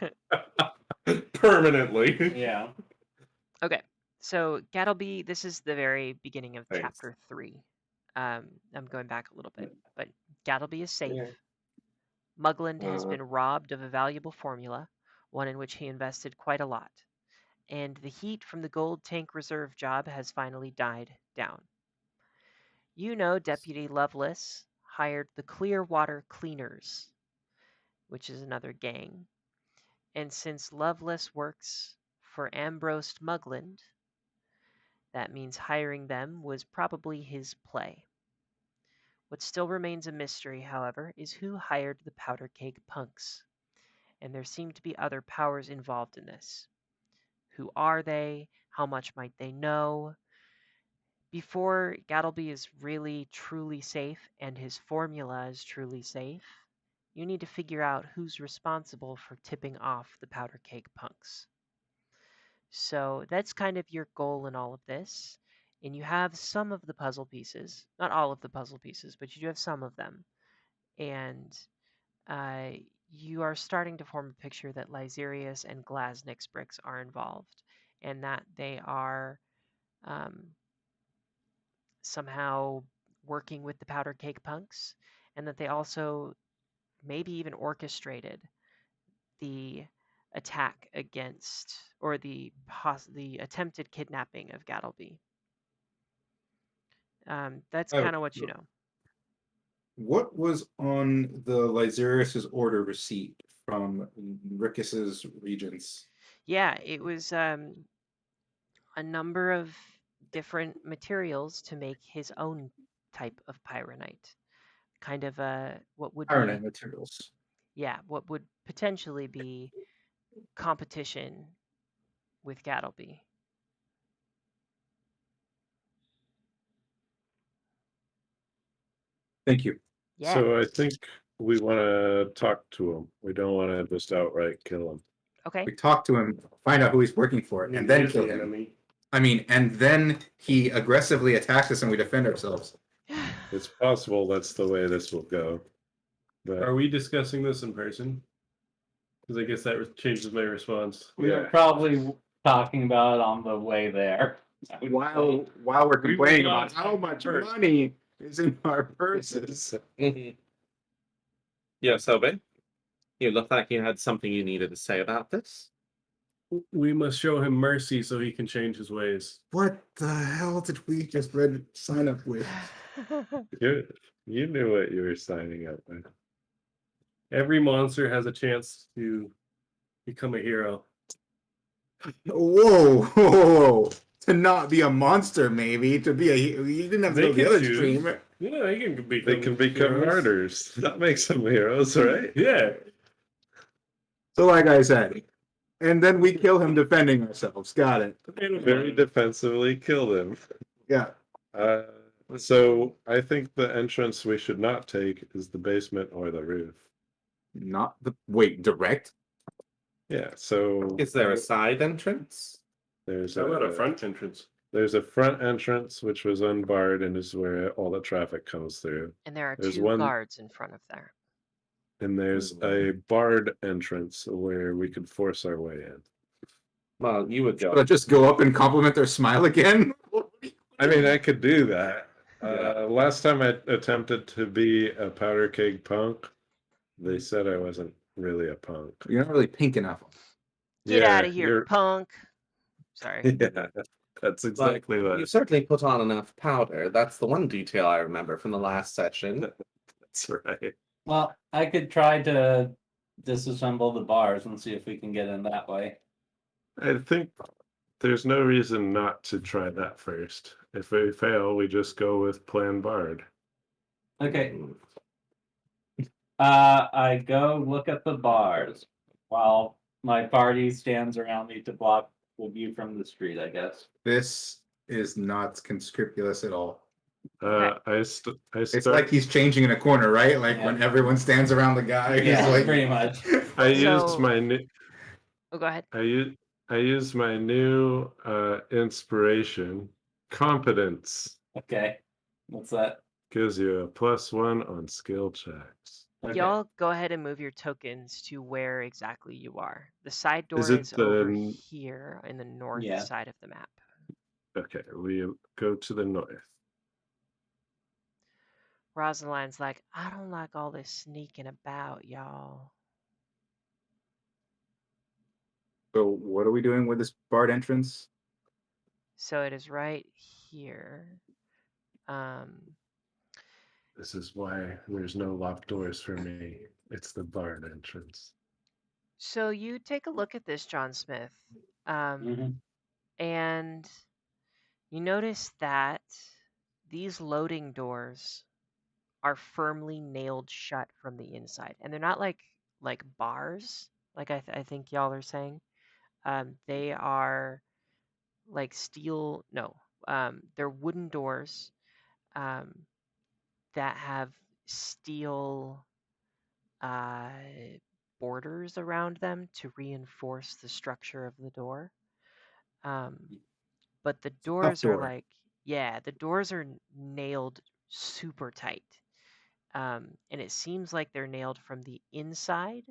Speaker 3: Permanently.
Speaker 4: Yeah.
Speaker 1: okay. So Gattleby, this is the very beginning of
Speaker 3: Thanks.
Speaker 1: chapter 3. I'm going back a little bit, but Gattleby is safe.
Speaker 3: Yeah.
Speaker 1: Mugland has been robbed of a valuable formula, one in which he invested quite a lot, and the heat from the gold tank reserve job has finally died down. You know Deputy Lovelace hired the Clearwater Cleaners, which is another gang, and since Lovelace works for Ambrose Mugland, that means hiring them was probably his play. What still remains a mystery, however, is who hired the powder keg punks, and there seem to be other powers involved in this. Who are they? How much might they know? Before Gattleby is really truly safe and his formula is truly safe, you need to figure out who's responsible for tipping off the powder keg punks. So that's kind of your goal in all of this. And you have some of the puzzle pieces, not all of the puzzle pieces, but you do have some of them. And uh, you are starting to form a picture that Lyserius and Glasnix bricks are involved, and that they are somehow working with the powder cake punks, and that they also maybe even orchestrated the attack against, or the attempted kidnapping of Gattleby. That's
Speaker 5: Oh,
Speaker 1: kind of what you know.
Speaker 5: What was on the Lyserius's order receipt from Rickus's regents?
Speaker 1: Yeah, it was a number of different materials to make his own type of pyronite. Kind of what would
Speaker 5: Ironite
Speaker 1: be,
Speaker 5: materials.
Speaker 1: yeah, what would potentially be competition with Gattleby.
Speaker 5: Thank you.
Speaker 1: Yeah.
Speaker 2: So I think we want to talk to him. We don't want to just outright kill him.
Speaker 1: Okay.
Speaker 5: We talk to him, find out who he's working for, and then
Speaker 6: He's
Speaker 5: kill
Speaker 6: the
Speaker 5: him.
Speaker 6: enemy.
Speaker 5: I mean, and then he aggressively attacks us and we defend ourselves.
Speaker 2: It's possible that's the way this will go. But
Speaker 6: Are we discussing this in person? Because I guess that changes my response.
Speaker 4: We were probably talking about it on the way there.
Speaker 5: While we're complaining about how much money is in our purses.
Speaker 3: Yes, Obi. You look like you had something you needed to say about this.
Speaker 6: We must show him mercy so he can change his ways.
Speaker 5: What the hell did we just sign up with?
Speaker 2: you knew what you were signing up with.
Speaker 6: Every monster has a chance to become a hero.
Speaker 5: Whoa. To not be a monster, maybe. To be you didn't have to
Speaker 6: They
Speaker 5: go the
Speaker 6: can
Speaker 5: other
Speaker 6: choose.
Speaker 5: extreme.
Speaker 6: Yeah,
Speaker 2: They can become
Speaker 6: heroes.
Speaker 2: martyrs. That makes them heroes, right?
Speaker 6: Yeah.
Speaker 5: So like I said, And then we kill him defending ourselves. Got it.
Speaker 2: Very defensively kill them.
Speaker 5: Yeah.
Speaker 2: So I think the entrance we should not take is the basement or the roof.
Speaker 5: Not the wait, direct?
Speaker 2: Yeah, so
Speaker 3: Is there a side entrance?
Speaker 2: there's
Speaker 6: How about a front entrance?
Speaker 2: There's a front entrance which was unbarred and is where all the traffic comes through.
Speaker 1: And there are
Speaker 2: There's
Speaker 1: 2
Speaker 2: one-
Speaker 1: guards in front of there.
Speaker 2: And there's a barred entrance where we could force our way in.
Speaker 3: Well, you would
Speaker 5: Should I
Speaker 3: go.
Speaker 5: just go up and compliment their smile again?
Speaker 2: I mean, I could do that.
Speaker 3: Yeah.
Speaker 2: Last time I attempted to be a powder keg punk, they said I wasn't really a punk.
Speaker 5: You're not really pink enough.
Speaker 1: Get
Speaker 2: Yeah,
Speaker 1: out of here,
Speaker 2: you're-
Speaker 1: punk. Sorry.
Speaker 2: Yeah, that's exactly
Speaker 3: But
Speaker 2: what.
Speaker 3: you certainly put on enough powder. That's the one detail I remember from the last session.
Speaker 2: That's right.
Speaker 4: Well, I could try to disassemble the bars and see if we can get in that way.
Speaker 2: I think there's no reason not to try that first. If we fail, we just go with plan barred.
Speaker 4: Okay. I go look at the bars while my party stands around me to block the view from the street, I guess.
Speaker 5: This is not conspicuous at all.
Speaker 2: I
Speaker 5: It's
Speaker 2: start.
Speaker 5: like he's changing in a corner, right? Like
Speaker 4: Yeah.
Speaker 5: when everyone stands around the guy. He's
Speaker 4: Yeah,
Speaker 5: like,
Speaker 4: pretty much.
Speaker 2: I use
Speaker 1: So-
Speaker 2: my new.
Speaker 1: Oh, go ahead.
Speaker 2: I use my new inspiration. Competence
Speaker 4: Okay. What's that?
Speaker 2: gives you a +1 on skill checks.
Speaker 4: Okay.
Speaker 1: Y'all go ahead and move your tokens to where exactly you are. The side door
Speaker 2: Is
Speaker 1: is,
Speaker 2: it
Speaker 1: over
Speaker 2: the-
Speaker 1: here in the north
Speaker 4: Yeah.
Speaker 1: side of the map.
Speaker 2: Okay, we go to the north.
Speaker 1: Rosalind's like, I don't like all this sneaking about, y'all.
Speaker 5: so what are we doing with this barred entrance?
Speaker 1: So it is right here.
Speaker 2: This is why there's no locked doors for me. It's the barred entrance.
Speaker 1: So you take a look at this, John Smith,
Speaker 4: Mhm.
Speaker 1: and you notice that these loading doors are firmly nailed shut from the inside, and they're not like bars, like I think y'all are saying. They are like steel. No, they're wooden doors that have steel borders around them to reinforce the structure of the door. But the doors are
Speaker 5: door.
Speaker 1: like, yeah, the doors are nailed super tight. And it seems like they're nailed from the inside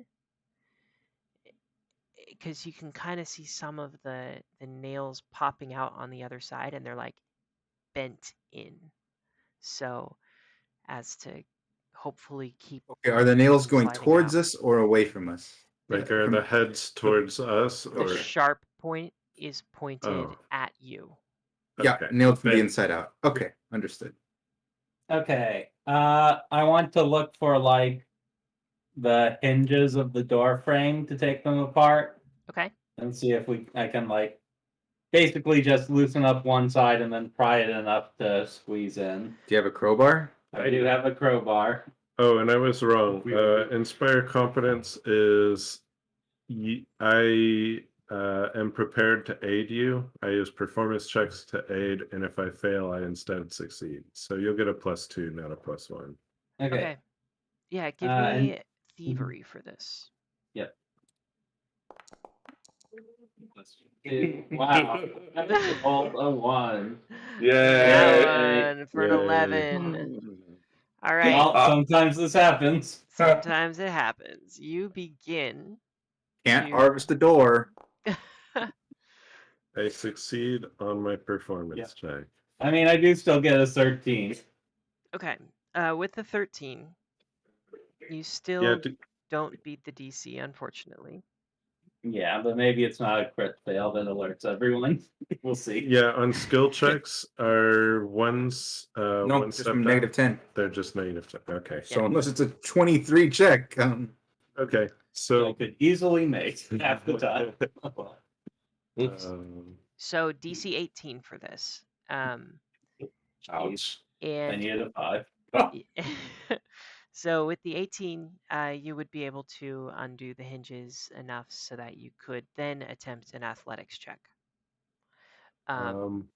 Speaker 1: because you can kind of see some of the nails popping out on the other side, and they're like bent in. So as to hopefully keep
Speaker 5: Okay, are the nails
Speaker 1: from
Speaker 5: going
Speaker 1: sliding
Speaker 5: towards
Speaker 1: out.
Speaker 5: us or away from us?
Speaker 2: Like, are the heads towards us
Speaker 1: The
Speaker 2: or?
Speaker 1: sharp point is pointed
Speaker 2: Oh.
Speaker 1: at you.
Speaker 5: Yeah,
Speaker 2: Okay.
Speaker 5: nailed from the
Speaker 2: Then-
Speaker 5: inside out. Okay, understood.
Speaker 4: Okay. I want to look for like the hinges of the door frame to take them apart
Speaker 1: Okay.
Speaker 4: and see if I can like basically just loosen up one side and then pry it enough to squeeze in.
Speaker 5: Do you have a crowbar?
Speaker 4: I do have a crowbar.
Speaker 2: Oh, and I was wrong. Inspire competence is I am prepared to aid you. I use performance checks to aid, and if I fail, I instead succeed. So you'll get a +2, not a +1.
Speaker 4: Okay.
Speaker 1: Okay. Yeah, give
Speaker 4: and-
Speaker 1: me thievery for this.
Speaker 4: Wow. I rolled a 1.
Speaker 2: Yeah.
Speaker 1: That one for an 11. All right.
Speaker 4: Well, sometimes this happens.
Speaker 1: Sometimes it happens. You begin.
Speaker 5: Can't
Speaker 1: You-
Speaker 5: harvest the door.
Speaker 2: I succeed on my performance check.
Speaker 4: I mean, I do still get a 13.
Speaker 1: Okay. With the 13, you still
Speaker 2: Yeah,
Speaker 1: don't beat the DC, unfortunately.
Speaker 4: Yeah, but maybe it's not a crit fail that alerts everyone. We'll see.
Speaker 2: yeah. On skill checks, are ones
Speaker 5: No,
Speaker 2: one
Speaker 5: just
Speaker 2: step
Speaker 5: from
Speaker 2: down?
Speaker 5: -10.
Speaker 2: They're just -10. Okay.
Speaker 5: So unless it's a 23 check,
Speaker 2: Okay.
Speaker 4: I
Speaker 2: So
Speaker 4: could easily make half the time.
Speaker 3: Oops.
Speaker 1: So DC 18 for this.
Speaker 3: Ouch.
Speaker 4: I
Speaker 1: And
Speaker 4: needed a 5.
Speaker 1: So with the 18, you would be able to undo the hinges enough so that you could then attempt an athletics check.
Speaker 2: I don't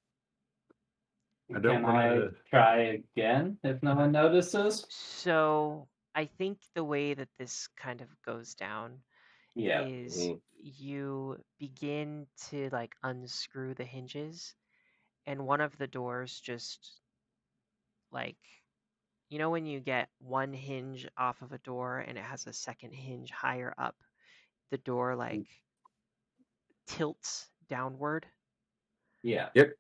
Speaker 4: Can
Speaker 2: want
Speaker 4: I
Speaker 2: to.
Speaker 4: try again if no one notices?
Speaker 1: So I think the way that this kind of goes down
Speaker 4: Yeah.
Speaker 1: is you begin to like unscrew the hinges, and one of the doors just like, you know, when you get one hinge off of a door and it has a second hinge higher up, the door like tilts downward.
Speaker 4: Yeah.
Speaker 5: Yep.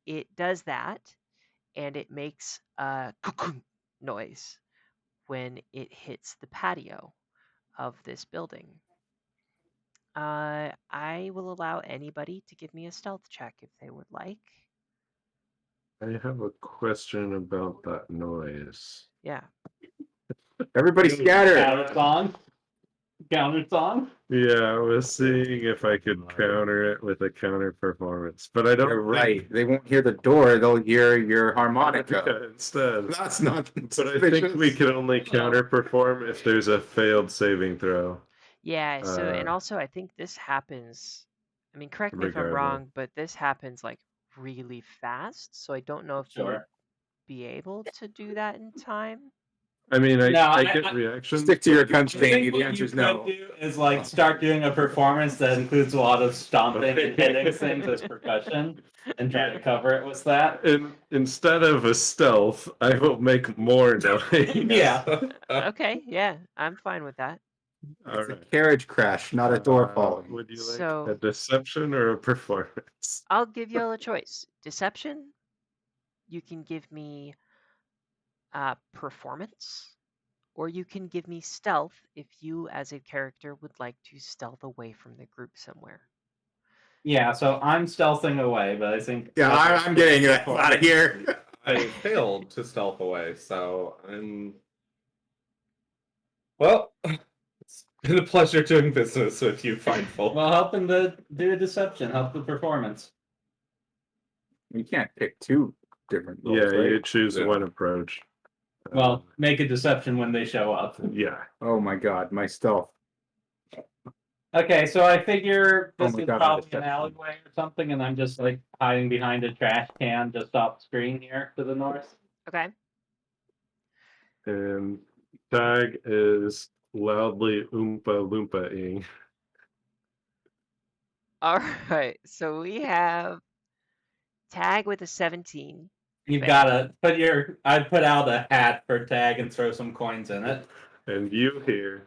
Speaker 1: It does that, and it makes a noise when it hits the patio of this building. I will allow anybody to give me a stealth check if they would like.
Speaker 2: I have a question about that noise.
Speaker 1: Yeah.
Speaker 5: Everybody scatter.
Speaker 4: Counter song. Counter song.
Speaker 2: Yeah, I was seeing if I could counter it with a counter performance, but I don't.
Speaker 5: You're right. They won't hear the door. They'll hear your harmonica.
Speaker 2: Harmonica instead.
Speaker 5: That's not.
Speaker 2: But I think we can only counter perform if there's a failed saving throw.
Speaker 1: Yeah, so and also I think this happens, I mean, correct me if I'm
Speaker 2: Regardless.
Speaker 1: wrong, but this happens like really fast, so I don't know if you would
Speaker 4: Sure.
Speaker 1: be able to do that in time.
Speaker 2: I mean,
Speaker 4: No,
Speaker 2: I
Speaker 4: I-
Speaker 2: get reactions.
Speaker 5: Stick to your
Speaker 2: but-
Speaker 5: guns,
Speaker 4: I think
Speaker 5: Danny.
Speaker 4: what
Speaker 5: The
Speaker 4: you
Speaker 5: answer's
Speaker 4: could
Speaker 5: no.
Speaker 4: do is like start doing a performance that includes a lot of stomping and hitting things as percussion, and try to cover it with that.
Speaker 2: And instead of a stealth, I will make more noise.
Speaker 4: Yeah.
Speaker 1: Okay, yeah, I'm fine with that.
Speaker 2: All
Speaker 5: It's a
Speaker 2: right.
Speaker 5: carriage crash, not a door falling.
Speaker 2: Would you like
Speaker 1: So-
Speaker 2: a deception or a performance?
Speaker 1: I'll give you all a choice. Deception, you can give me performance, or you can give me stealth if you as a character would like to stealth away from the group somewhere.
Speaker 4: Yeah, so I'm stealthing away, but I think
Speaker 5: Yeah, I'm getting it out of here.
Speaker 3: I failed to stealth away, so I'm. Well, it's been a pleasure doing business with you, fine folk.
Speaker 4: Well, helping to do a deception, help the performance.
Speaker 5: You can't pick two different roles,
Speaker 2: Yeah,
Speaker 5: right?
Speaker 2: you choose
Speaker 3: Yeah.
Speaker 2: one approach.
Speaker 4: Well, make a deception when they show up.
Speaker 2: Yeah.
Speaker 5: Oh my god, my stealth.
Speaker 4: Okay, so I figure
Speaker 5: Oh
Speaker 4: this
Speaker 5: my
Speaker 4: is
Speaker 5: God,
Speaker 4: probably an
Speaker 5: deception.
Speaker 4: alleyway or something, and I'm just like hiding behind a trash can just off screen here to the north.
Speaker 1: Okay.
Speaker 2: And Tag is loudly oompa loompa-ing.
Speaker 1: All right. So we have Tag with a 17.
Speaker 4: You've
Speaker 1: Fair.
Speaker 4: gotta put your. I'd put out a hat for Tag and throw some coins in it.
Speaker 2: And you here.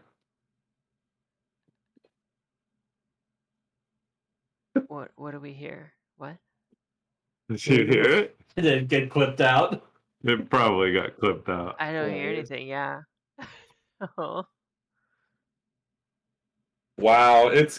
Speaker 1: What do we hear? What?
Speaker 2: Did you hear it?
Speaker 4: It didn't get clipped out.
Speaker 2: It probably got clipped out.
Speaker 1: I don't hear anything. Yeah. Oh.
Speaker 3: Wow, it's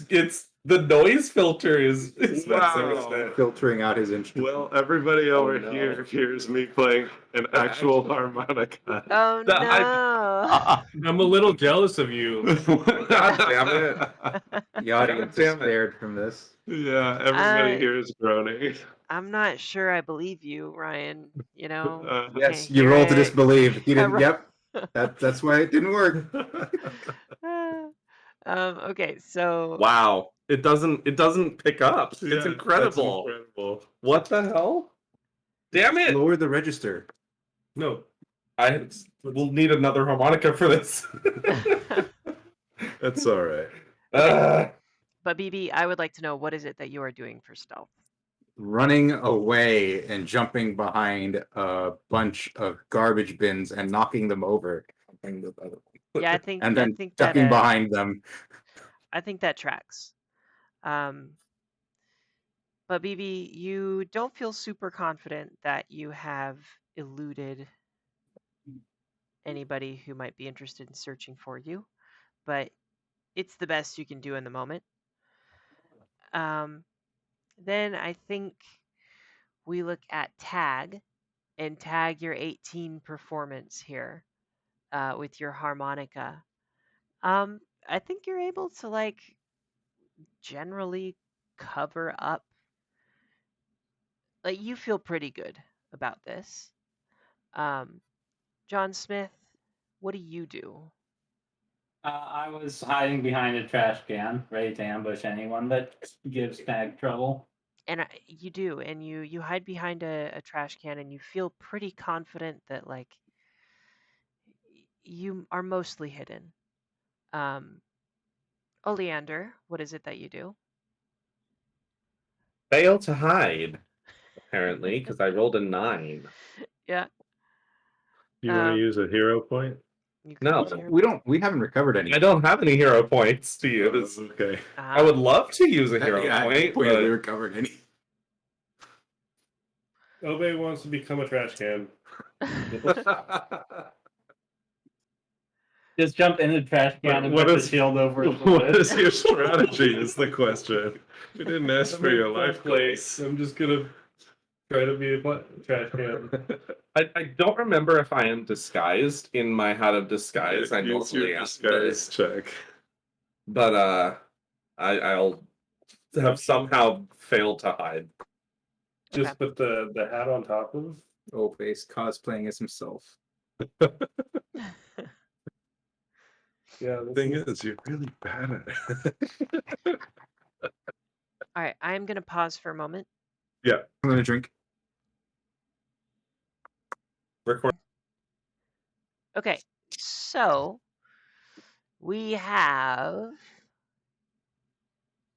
Speaker 3: the noise filter is
Speaker 2: Wow.
Speaker 3: messing with it.
Speaker 5: Filtering out his instrument.
Speaker 2: Well, everybody over
Speaker 3: no.
Speaker 2: here hears me playing an actual harmonica.
Speaker 1: Oh
Speaker 3: The-
Speaker 1: no.
Speaker 6: I'm a little jealous of you.
Speaker 3: God damn it.
Speaker 5: The audience is
Speaker 3: Damn it.
Speaker 5: spared from this.
Speaker 2: Yeah, everybody
Speaker 1: I-
Speaker 2: here is groaning.
Speaker 1: I'm not sure I believe you, Ryan. You know.
Speaker 5: Yes,
Speaker 1: Okay,
Speaker 5: you
Speaker 1: here
Speaker 5: roll to
Speaker 1: I-
Speaker 5: disbelieve. He didn't.
Speaker 1: Right.
Speaker 5: Yep. That's why it didn't work.
Speaker 1: Okay, so
Speaker 3: Wow. It doesn't pick up.
Speaker 2: Yeah,
Speaker 3: It's
Speaker 2: that's
Speaker 3: incredible.
Speaker 2: incredible.
Speaker 3: What the hell? Damn it.
Speaker 5: Lower the register.
Speaker 6: No,
Speaker 3: I will need another harmonica for this.
Speaker 2: That's all right.
Speaker 1: But BB, I would like to know, what is it that you are doing for stealth?
Speaker 5: Running away and jumping behind a bunch of garbage bins and knocking them over.
Speaker 1: Yeah, I think
Speaker 5: And
Speaker 1: I
Speaker 5: then
Speaker 1: think that
Speaker 5: ducking behind them.
Speaker 1: I think that tracks. But BB, you don't feel super confident that you have eluded anybody who might be interested in searching for you, but it's the best you can do in the moment. Then I think we look at Tag, and Tag your 18 performance here with your harmonica. I think you're able to like generally cover up. Like, you feel pretty good about this. John Smith, what do you do?
Speaker 4: I was hiding behind a trash can, ready to ambush anyone that gives Tag trouble.
Speaker 1: And you do, and you hide behind a trash can, and you feel pretty confident that like you are mostly hidden. Oleander, what is it that you do?
Speaker 3: Fail to hide, apparently, because I rolled a 9.
Speaker 1: Yeah.
Speaker 2: You want to
Speaker 1: Um,
Speaker 2: use a hero point?
Speaker 1: you could
Speaker 3: No.
Speaker 1: use your
Speaker 5: We haven't recovered any.
Speaker 3: I don't have any hero points to use.
Speaker 2: Okay.
Speaker 3: I would love to use a hero
Speaker 5: Yeah,
Speaker 3: point,
Speaker 5: we
Speaker 3: but
Speaker 5: recovered any.
Speaker 6: Obey wants to become a trash can.
Speaker 4: Just jump in the trash can and
Speaker 2: what
Speaker 4: put the
Speaker 2: is-
Speaker 4: shield over his
Speaker 2: What
Speaker 4: lid.
Speaker 2: is your strategy? Is the question. We didn't ask for
Speaker 6: I'm
Speaker 2: your
Speaker 6: in
Speaker 2: life
Speaker 6: full place.
Speaker 2: goals.
Speaker 6: I'm just gonna try to be a trash can.
Speaker 3: I don't remember if I am disguised in my how to disguise. I
Speaker 2: Use
Speaker 3: normally
Speaker 2: your
Speaker 3: am,
Speaker 2: disguise check.
Speaker 3: but I'll have somehow failed to hide.
Speaker 6: Just put the hat on top of.
Speaker 5: Face cosplaying as himself.
Speaker 6: Yeah,
Speaker 2: The thing is, you're really bad at it.
Speaker 1: All right, I'm gonna pause for a moment.
Speaker 2: Yeah.
Speaker 5: I'm gonna drink.
Speaker 3: Record.
Speaker 1: Okay, so we have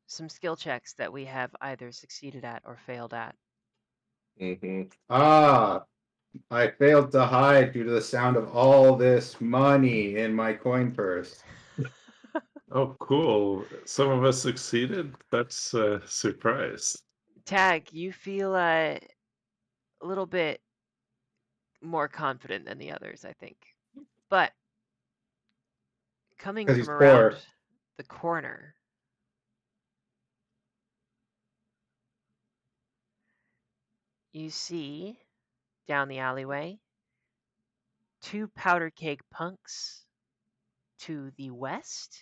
Speaker 1: some skill checks that we have either succeeded at or failed at.
Speaker 5: Ah, I failed to hide due to the sound of all this money in my coin purse.
Speaker 2: Oh, cool. Some of us succeeded. That's a surprise.
Speaker 1: Tag, you feel a little bit more confident than the others, I think. But coming
Speaker 5: 'Cause
Speaker 1: from
Speaker 5: he's
Speaker 1: around
Speaker 5: poor.
Speaker 1: the corner, you see down the alleyway 2 powder keg punks to the west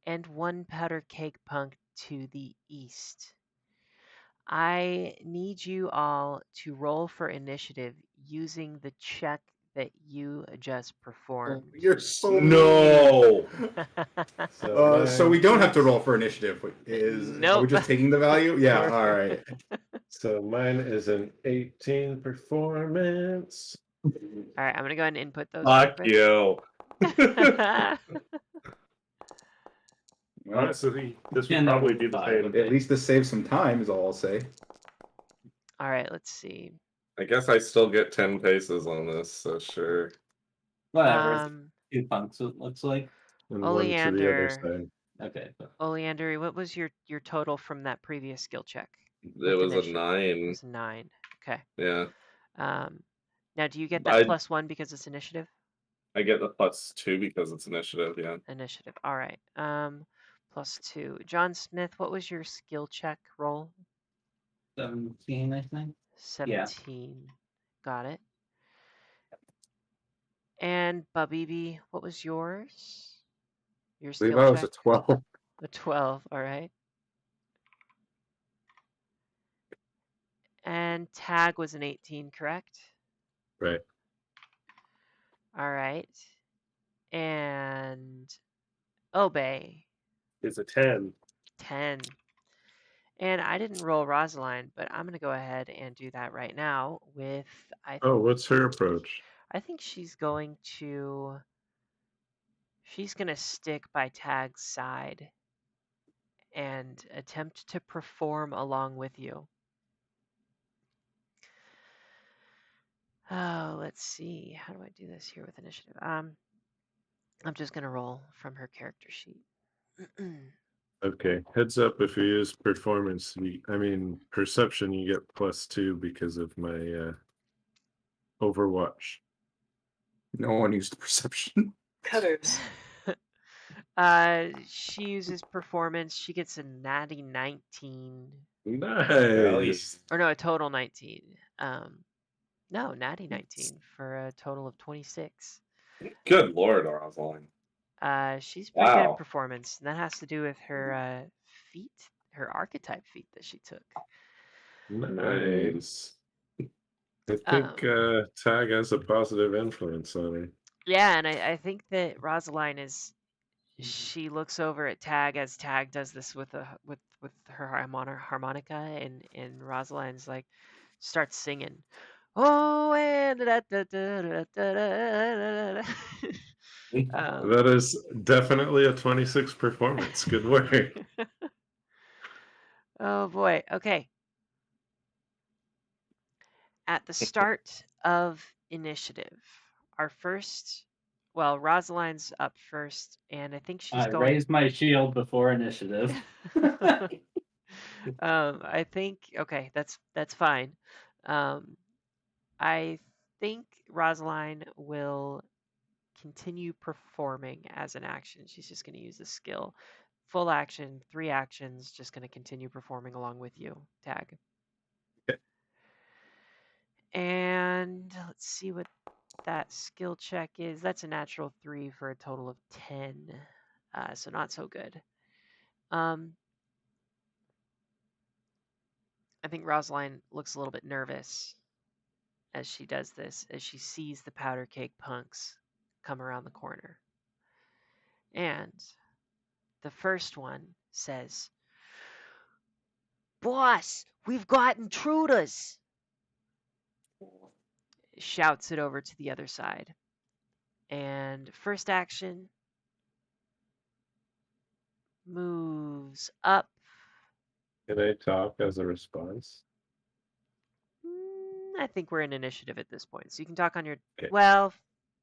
Speaker 1: and 1 powder keg punk to the east. I need you all to roll for initiative using the check that you just performed.
Speaker 5: You're so
Speaker 3: No.
Speaker 5: So we don't have to roll for initiative. Are we
Speaker 1: Nope.
Speaker 5: just taking the value? Yeah. All right.
Speaker 2: So mine is an 18 performance.
Speaker 1: All right, I'm gonna go ahead and input those.
Speaker 3: Fuck you.
Speaker 5: Well,
Speaker 6: Honestly, this would
Speaker 4: And
Speaker 6: probably
Speaker 4: then
Speaker 6: be the
Speaker 4: 5
Speaker 6: same.
Speaker 4: would
Speaker 5: at least this saves some time, is all I'll say.
Speaker 1: All right, let's see.
Speaker 3: I guess I still get 10 paces on this, so sure.
Speaker 4: Whatever.
Speaker 1: Um,
Speaker 4: 2 punks, it looks like.
Speaker 2: And one to the other
Speaker 1: Oleander.
Speaker 2: side.
Speaker 4: Okay.
Speaker 1: Oleander, what was your total from that previous skill check?
Speaker 3: It
Speaker 1: With
Speaker 3: was a
Speaker 1: initiative? It
Speaker 3: 9.
Speaker 1: was 9. Okay.
Speaker 3: Yeah.
Speaker 1: Now, do you get that
Speaker 3: I
Speaker 1: +1 because it's initiative?
Speaker 3: I get the +2 because it's initiative, yeah.
Speaker 1: Initiative. All right. +2. John Smith, what was your skill check roll?
Speaker 4: 17, I think.
Speaker 1: 17. Got it. And Babibi, what was yours? Your
Speaker 5: I believe
Speaker 1: skill
Speaker 5: I was a
Speaker 1: check?
Speaker 5: 12.
Speaker 1: A 12. All right. And Tag was an 18, correct?
Speaker 2: Right.
Speaker 1: All right. And Obey,
Speaker 6: It's a 10.
Speaker 1: 10. And I didn't roll Rosaline, but I'm going to go ahead and do that right now with,
Speaker 2: Oh, what's her approach?
Speaker 1: I think she's going to stick by Tag's side and attempt to perform along with you. Oh, let's see. How do I do this here with initiative? I'm just going to roll from her character sheet.
Speaker 2: Okay. Heads up, if you use performance, perception, you get +2 because of my Overwatch.
Speaker 5: No one used perception.
Speaker 7: Cutters.
Speaker 1: She uses performance. She gets a natty 19.
Speaker 2: Nice.
Speaker 1: Or no, a total 19. No, natty 19 for a total of 26.
Speaker 3: Good lord, Rosaline.
Speaker 1: She's pretty good at
Speaker 3: Wow.
Speaker 1: performance. And that has to do with her feat, her archetype feat that she took.
Speaker 2: Nice. I think Tag has a positive influence on her.
Speaker 1: Yeah, and I think that Rosaline is she looks over at Tag as Tag does this with her harmonica, and Rosaline's like starts singing. Oh, and da, da, da, da, da, da, da, da.
Speaker 2: That is definitely a 26 performance. Good work.
Speaker 1: Oh boy. Okay. At the start of initiative, our first, well, Rosaline's up first, and I think she's
Speaker 4: I
Speaker 1: going.
Speaker 4: raised my shield before initiative.
Speaker 1: I think okay, that's fine. I think Rosaline will continue performing as an action. She's just going to use the skill. Full action, 3 actions, just going to continue performing along with you. Tag.
Speaker 2: Okay.
Speaker 1: And let's see what that skill check is. That's a natural 3 for a total of 10. So not so good. I think Rosaline looks a little bit nervous as she does this, as she sees the powder cake punks come around the corner. And the first one says, "Boss, we've got intruders!" Shouts it over to the other side. And first action moves up.
Speaker 2: Can I talk as a response?
Speaker 1: I think we're in initiative at this point. So you can talk on your.
Speaker 2: Okay.
Speaker 1: Well,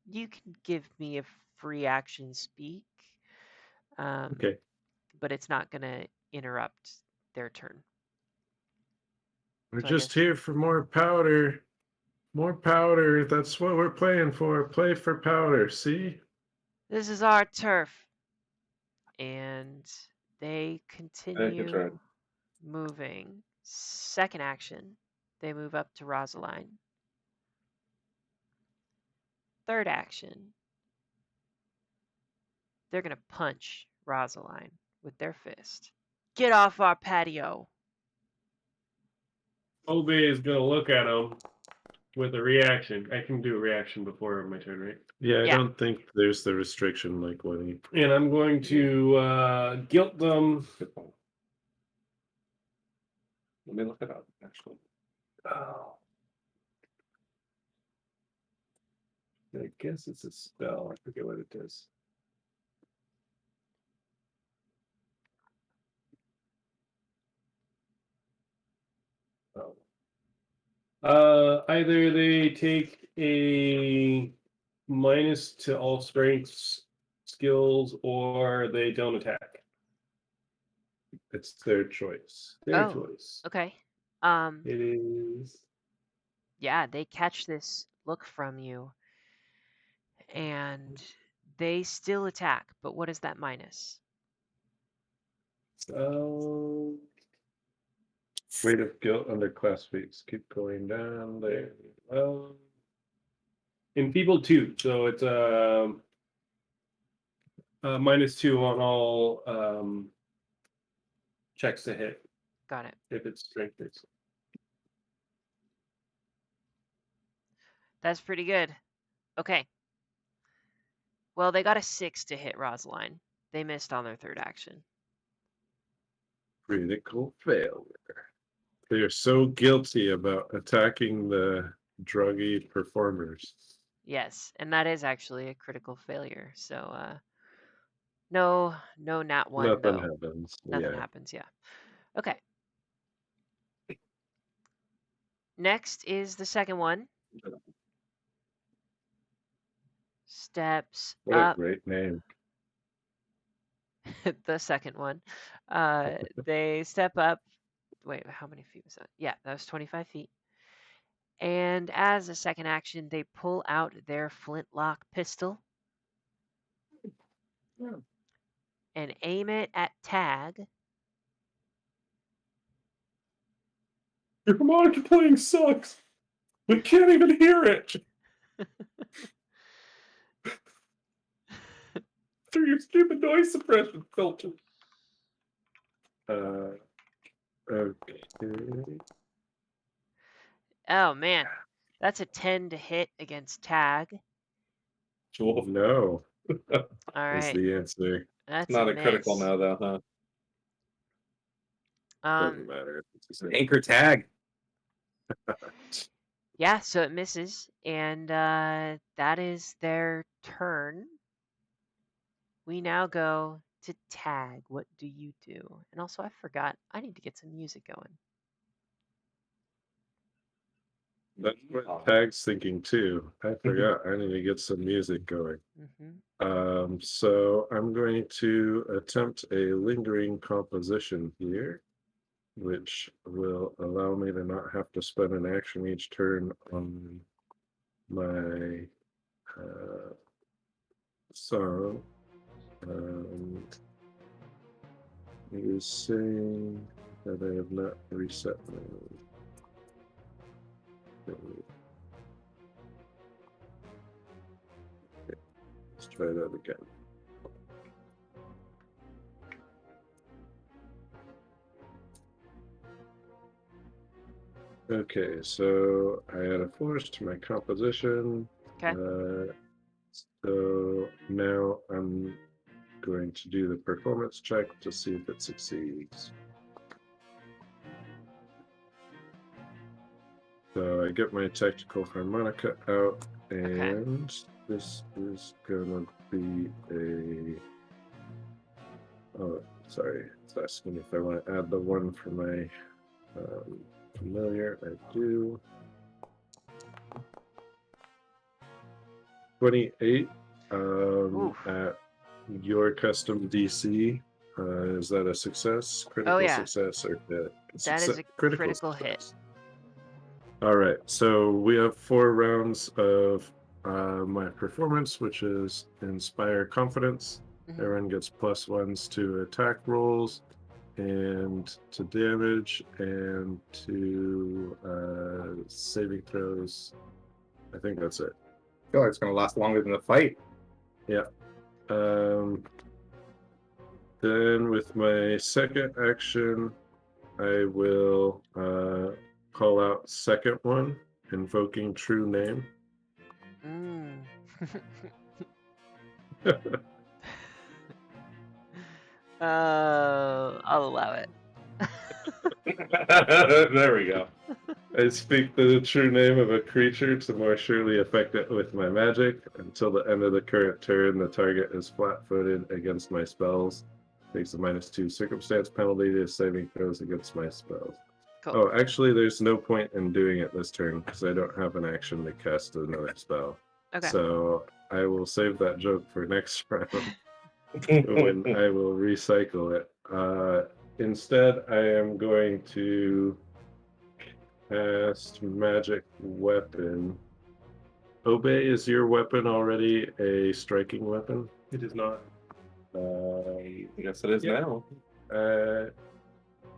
Speaker 1: you can give me a free action speak.
Speaker 2: Okay.
Speaker 1: But it's not going to interrupt their turn.
Speaker 2: We're
Speaker 1: So I
Speaker 2: just
Speaker 1: guess
Speaker 2: here for more powder. More powder. That's what we're playing for. Play for powder. See?
Speaker 1: this is our turf. And they
Speaker 3: Good
Speaker 1: continue
Speaker 3: turn.
Speaker 1: moving. Second action, they move up to Rosaline. Third action, they're going to punch Rosaline with their fist. Get off our patio.
Speaker 6: Obe is gonna look at him with a reaction. I can do a reaction before my turn, right?
Speaker 2: Yeah, I
Speaker 1: Yeah.
Speaker 2: don't think there's the restriction like what he.
Speaker 6: And I'm going to guilt them.
Speaker 3: Let me look it up, actually.
Speaker 6: Oh. I guess it's a spell. I forget what it does. Oh. Either they take a minus to all strengths skills, or they don't attack.
Speaker 2: It's their choice.
Speaker 6: Their
Speaker 1: Oh.
Speaker 6: choice.
Speaker 1: Okay.
Speaker 6: It is.
Speaker 1: Yeah, they catch this look from you and they still attack, but what is that minus?
Speaker 2: Weight of guilt under class feats. Keep going down there.
Speaker 6: In people 2, so it's -2 on all checks to hit
Speaker 1: Got it.
Speaker 6: if it's strength based.
Speaker 1: That's pretty good. Okay. Well, they got a 6 to hit Rosaline. They missed on their third action.
Speaker 2: Critical failure. They are so guilty about attacking the druggy performers.
Speaker 1: Yes, and that is actually a critical failure. So no nat 1
Speaker 2: Nothing
Speaker 1: though.
Speaker 2: happens.
Speaker 1: Nothing
Speaker 2: Yeah.
Speaker 1: happens, yeah. Okay. Next is the second one. Steps
Speaker 2: What a
Speaker 1: up.
Speaker 2: great name.
Speaker 1: The second one. They step up. Wait, how many feet was that? Yeah, that was 25 feet. And as a second action, they pull out their flintlock pistol and aim it at Tag.
Speaker 6: Your harmonica playing sucks. We can't even hear it through your stupid noise suppression filter.
Speaker 2: Okay.
Speaker 1: Oh man, that's a 10 to hit against Tag.
Speaker 3: Jewel.
Speaker 2: No,
Speaker 1: All
Speaker 2: is
Speaker 1: right.
Speaker 2: the answer.
Speaker 1: That's
Speaker 3: Not a
Speaker 1: miss.
Speaker 3: critical no, though, huh?
Speaker 2: Doesn't matter. It's a
Speaker 5: Anchor tag.
Speaker 1: Yeah, so it misses, and that is their turn. We now go to tag. What do you do? And also, I forgot. I need to get some music going.
Speaker 2: That's what Tag's thinking too. I forgot. I need to get some music going. So I'm going to attempt a lingering composition here, which will allow me to not have to spend an action each turn on my song. It is saying that I have not reset my. Okay, let's try that again. Okay, so I add a force to my composition.
Speaker 1: Okay.
Speaker 2: So now I'm going to do the performance check to see if it succeeds. So I get my tactical harmonica out, and this is gonna be a. Oh, sorry. It's asking if I want to add the one for my familiar. I do. 28 at your custom DC. Is that a success, critical
Speaker 1: yeah.
Speaker 2: success, or
Speaker 1: That is a critical
Speaker 2: success?
Speaker 1: hit.
Speaker 2: All right, so we have 4 rounds of my performance, which is Inspire Confidence. Everyone gets +1s to attack rolls and to damage and to saving throws. I think that's it.
Speaker 5: I feel like it's going to last longer than the fight.
Speaker 2: Yeah. Then with my second action, I will call out second one, invoking true name.
Speaker 1: I'll allow it.
Speaker 2: There we go. I speak the true name of a creature to more surely affect it with my magic. Until the end of the current turn, the target is flat-footed against my spells. Takes a -2 circumstance penalty to saving throws against my spells.
Speaker 1: Cool.
Speaker 2: Oh, actually, there's no point in doing it this turn because I don't have an action to cast another spell.
Speaker 1: Okay.
Speaker 2: So I will save that joke for next round when I will recycle it. Instead, I am going to cast Magic Weapon. Obey, is your weapon already a striking weapon?
Speaker 6: It is not.
Speaker 3: I guess it is now.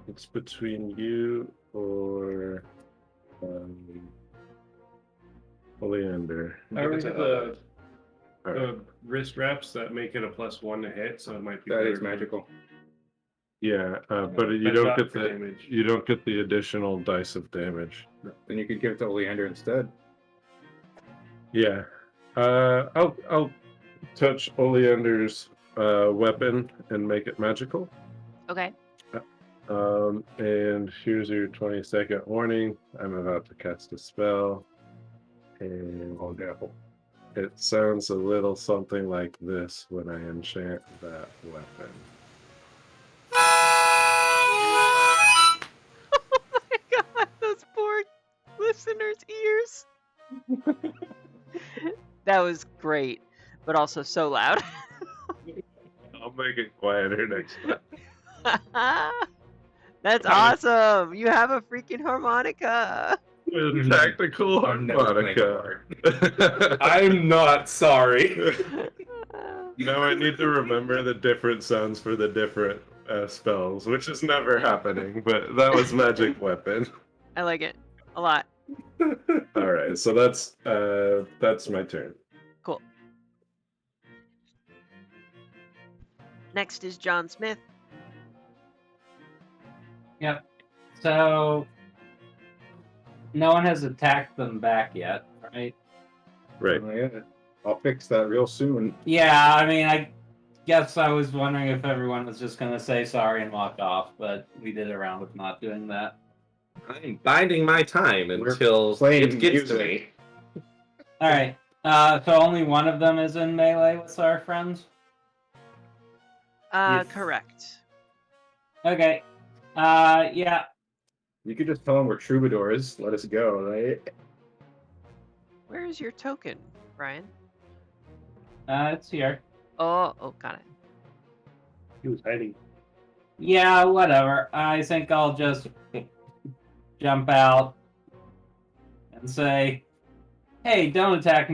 Speaker 2: It's between you or Oleander.
Speaker 6: I already have the
Speaker 2: Alright.
Speaker 6: wrist wraps that make it a +1 to hit, so it might be.
Speaker 5: That
Speaker 6: better
Speaker 5: is
Speaker 6: to-
Speaker 5: magical.
Speaker 2: Yeah, but you
Speaker 6: But
Speaker 2: don't
Speaker 6: not
Speaker 2: get
Speaker 6: for
Speaker 2: the
Speaker 6: damage.
Speaker 2: you don't get the additional dice of damage.
Speaker 5: Then you could give it to Oleander instead.
Speaker 2: Yeah, I'll touch Oleander's weapon and make it magical.
Speaker 1: Okay.
Speaker 2: And here's your 20-second warning. I'm about to cast a spell, and it sounds a little something like this when I enchant that weapon.
Speaker 1: Oh my god, those poor listeners' ears. That was great, but also so loud.
Speaker 2: I'll make it quieter next time.
Speaker 1: That's awesome. You have a freaking harmonica.
Speaker 2: With tactical harmonica.
Speaker 3: I'm not sorry.
Speaker 2: Now I need to remember the different sounds for the different spells, which is never happening, but that was Magic Weapon.
Speaker 1: I like it a lot.
Speaker 2: All right, so that's my turn.
Speaker 1: Cool. Next is John Smith.
Speaker 4: Yep. So no one has attacked them back yet, right?
Speaker 2: Right.
Speaker 5: Oh, yeah. I'll fix that real soon.
Speaker 4: Yeah, I mean, I guess I was wondering if everyone was just gonna say sorry and walk off, but we did a round of not doing that.
Speaker 3: I'm biding my time
Speaker 5: We're
Speaker 3: until
Speaker 5: playing
Speaker 3: it gets to
Speaker 5: music.
Speaker 3: me.
Speaker 4: All right. So only one of them is in melee with our friends. Yes.
Speaker 1: Correct.
Speaker 4: Okay. Yeah.
Speaker 5: You could just tell them we're troubadours. Let us go, right?
Speaker 1: Where is your token, Brian?
Speaker 4: It's here.
Speaker 1: Oh, got it.
Speaker 6: He was hiding.
Speaker 4: Yeah, whatever. I think I'll just jump out and say, "Hey, don't attack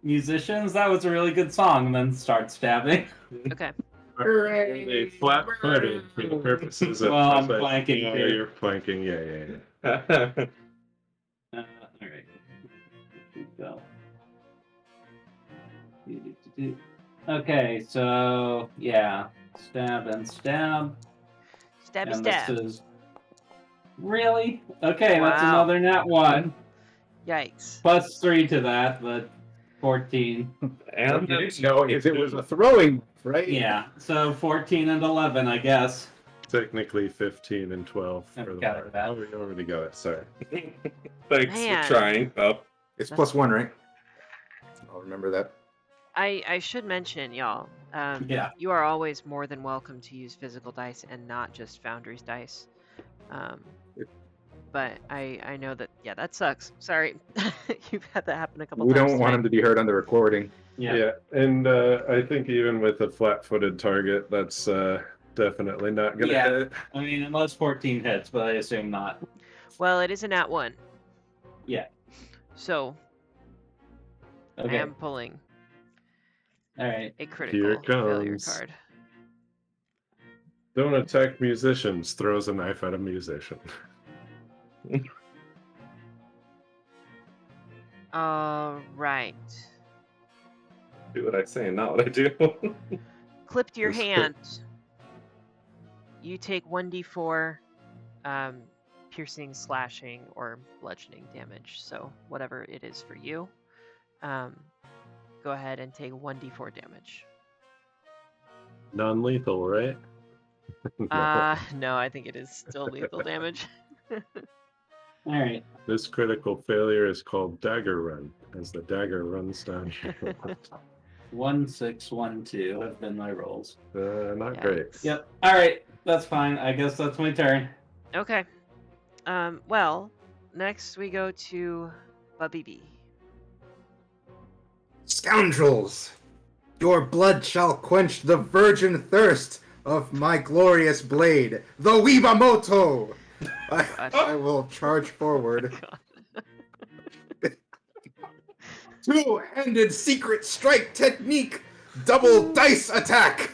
Speaker 4: musicians. That was a really good song," and then start stabbing.
Speaker 1: Okay.
Speaker 2: Are they flat-footed for the purposes of...
Speaker 4: Well, I'm flanking
Speaker 2: Yeah,
Speaker 4: too.
Speaker 2: you're flanking. Yeah.
Speaker 4: All right. Go. Okay, so yeah, stab and stab.
Speaker 1: Stabby
Speaker 4: And
Speaker 1: stab.
Speaker 4: this is really okay. That's
Speaker 1: Wow.
Speaker 4: another nat 1
Speaker 1: Yikes.
Speaker 4: plus 3 to that, but 14.
Speaker 3: And
Speaker 5: You didn't know if it was a throwing, right?
Speaker 4: Yeah, so 14 and 11, I guess.
Speaker 2: Technically 15 and 12
Speaker 4: I've
Speaker 2: for the
Speaker 4: got it
Speaker 2: bar.
Speaker 4: back.
Speaker 2: Oh, we already got it. Sorry.
Speaker 3: thanks
Speaker 1: Man.
Speaker 3: for trying. Oh,
Speaker 5: It's +1, right? I'll remember that.
Speaker 1: I should mention, y'all.
Speaker 4: Yeah.
Speaker 1: You are always more than welcome to use physical dice and not just Foundry's dice. But I know that that sucks. Sorry, you've had that happen a couple
Speaker 5: We
Speaker 1: times.
Speaker 5: don't want
Speaker 1: tonight.
Speaker 5: him to be heard on the recording.
Speaker 4: Yeah.
Speaker 2: And I think even with a flat-footed target, that's definitely not going to
Speaker 4: Yeah.
Speaker 2: hit.
Speaker 4: I mean, unless 14 hits, but I assume not.
Speaker 1: Well, it is a nat 1.
Speaker 4: Yeah.
Speaker 1: So I
Speaker 4: Okay.
Speaker 1: am pulling
Speaker 4: All right.
Speaker 1: a critical failure
Speaker 2: comes.
Speaker 1: card.
Speaker 2: Don't attack musicians. Throws a knife at a musician.
Speaker 1: All right.
Speaker 3: do what I say and not what I do.
Speaker 1: Clip to your
Speaker 2: That's
Speaker 1: hand. You take 1d4 piercing, slashing, or bludgeoning damage. So whatever it is for you. Go ahead and take 1d4 damage.
Speaker 2: Non-lethal, right?
Speaker 1: No, I think it is still lethal damage.
Speaker 4: All right.
Speaker 2: This critical failure is called Dagger Run, as the dagger runs down.
Speaker 4: 1, 6, 1, 2 have been my rolls.
Speaker 2: Not great.
Speaker 1: Yikes.
Speaker 4: Yep. All right. That's fine. I guess that's my turn.
Speaker 1: Okay. Well, next we go to Babibi.
Speaker 5: Scoundrels! Your blood shall quench the virgin thirst of my glorious blade, the Wibamoto! I will charge forward. Two-handed secret strike technique, double dice attack!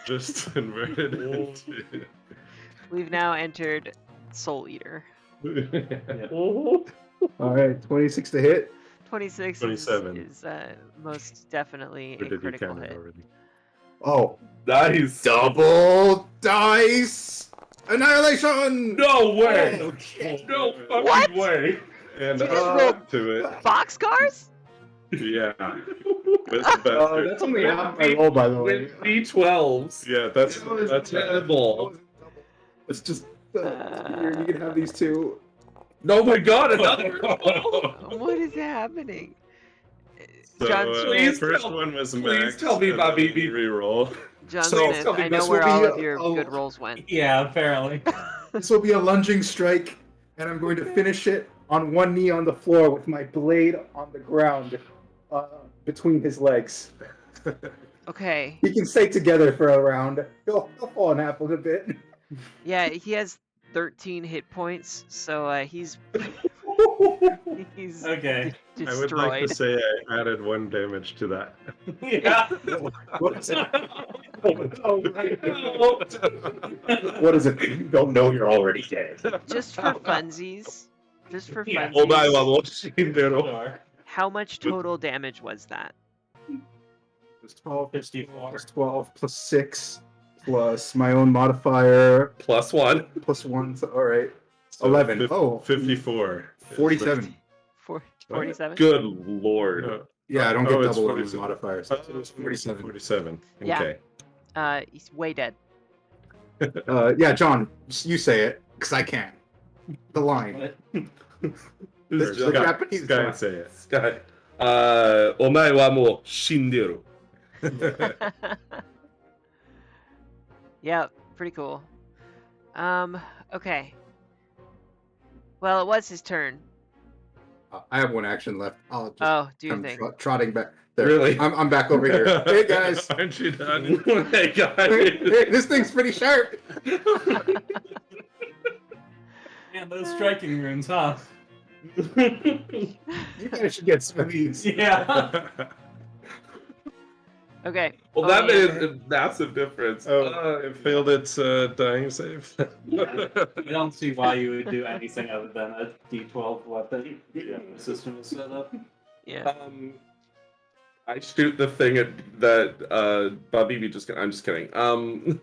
Speaker 2: Just converted into...
Speaker 1: We've now entered Soul Eater.
Speaker 5: Alright, 26 to hit.
Speaker 1: 26
Speaker 2: 27.
Speaker 1: is most definitely
Speaker 2: Or
Speaker 1: a
Speaker 2: did you
Speaker 1: critical
Speaker 2: count it
Speaker 1: hit.
Speaker 2: already?
Speaker 5: Oh,
Speaker 3: Nice.
Speaker 5: double dice annihilation!
Speaker 3: No way. No fucking
Speaker 1: What?
Speaker 3: way.
Speaker 2: And
Speaker 1: You just rolled
Speaker 2: to it.
Speaker 1: Boxcars?
Speaker 2: Yeah. Wastebusters.
Speaker 5: That's only half my roll, by the way.
Speaker 3: With D12s.
Speaker 2: Yeah, that's
Speaker 3: terrible.
Speaker 5: It's just, here, you can have these two.
Speaker 3: Oh my god, another.
Speaker 1: What is happening?
Speaker 2: So,
Speaker 1: John
Speaker 3: please
Speaker 1: Smith,
Speaker 2: first
Speaker 3: tell-
Speaker 2: one was
Speaker 3: please
Speaker 2: max.
Speaker 3: tell me
Speaker 2: and
Speaker 3: about
Speaker 2: then
Speaker 3: BB.
Speaker 2: Reroll.
Speaker 1: John
Speaker 5: So,
Speaker 1: Smith,
Speaker 5: tell me,
Speaker 1: I know
Speaker 5: this
Speaker 1: where
Speaker 5: will be
Speaker 1: all of
Speaker 5: a-
Speaker 1: your
Speaker 5: a-
Speaker 1: good rolls went.
Speaker 4: Yeah, apparently.
Speaker 5: This will be a lunging strike, and I'm going to finish it on one knee on the floor with my blade on the ground between his legs.
Speaker 1: Okay.
Speaker 5: He can stay together for a round. He'll fall in half a little bit.
Speaker 1: Yeah, he has 13 hit points, so he's
Speaker 4: Okay.
Speaker 2: I would like
Speaker 1: destroyed.
Speaker 2: to say I added 1 damage to that.
Speaker 4: Yeah.
Speaker 5: What is it? What is it? You don't know you're already dead.
Speaker 1: Just for funsies. Just for
Speaker 4: Yeah.
Speaker 1: funsies. How much total damage was that?
Speaker 5: It's 12,
Speaker 4: 54.
Speaker 5: plus 12 plus 6 plus my own modifier
Speaker 3: +1.
Speaker 5: plus 1. So, all right.
Speaker 2: So
Speaker 5: 11. Oh.
Speaker 2: 54.
Speaker 5: 47.
Speaker 1: 47?
Speaker 3: Good lord.
Speaker 5: Yeah, I don't get
Speaker 2: it's
Speaker 5: double on
Speaker 2: 47.
Speaker 5: modifiers. So it's 47.
Speaker 2: 47.
Speaker 1: Yeah.
Speaker 2: Okay.
Speaker 1: He's way dead.
Speaker 5: Yeah, John, you say it, because I can't. The line.
Speaker 3: Who's
Speaker 5: The
Speaker 3: John?
Speaker 5: Japanese
Speaker 2: Sky
Speaker 5: line.
Speaker 2: say it.
Speaker 3: Sky. お前はもう死んでる。
Speaker 1: Yeah, pretty cool. Okay. Well, it was his turn.
Speaker 5: I have one action left. I'll just
Speaker 1: Oh, do your
Speaker 5: come
Speaker 1: thing.
Speaker 5: trotting back. There.
Speaker 3: Really?
Speaker 5: I'm back over here. Hey, guys.
Speaker 2: Aren't you done?
Speaker 3: Hey guys.
Speaker 5: Hey, this thing's pretty sharp.
Speaker 4: Man, those striking runes, huh?
Speaker 5: You guys should get some of these.
Speaker 4: Yeah.
Speaker 1: Okay.
Speaker 3: Well, that made
Speaker 1: Oleander.
Speaker 3: a massive difference.
Speaker 2: Oh, it failed its dying save.
Speaker 4: I don't see why you would do anything other than a D12 weapon. Yeah, the system is set up.
Speaker 1: Yeah.
Speaker 3: I shoot the thing at that Bobby just. I'm just kidding.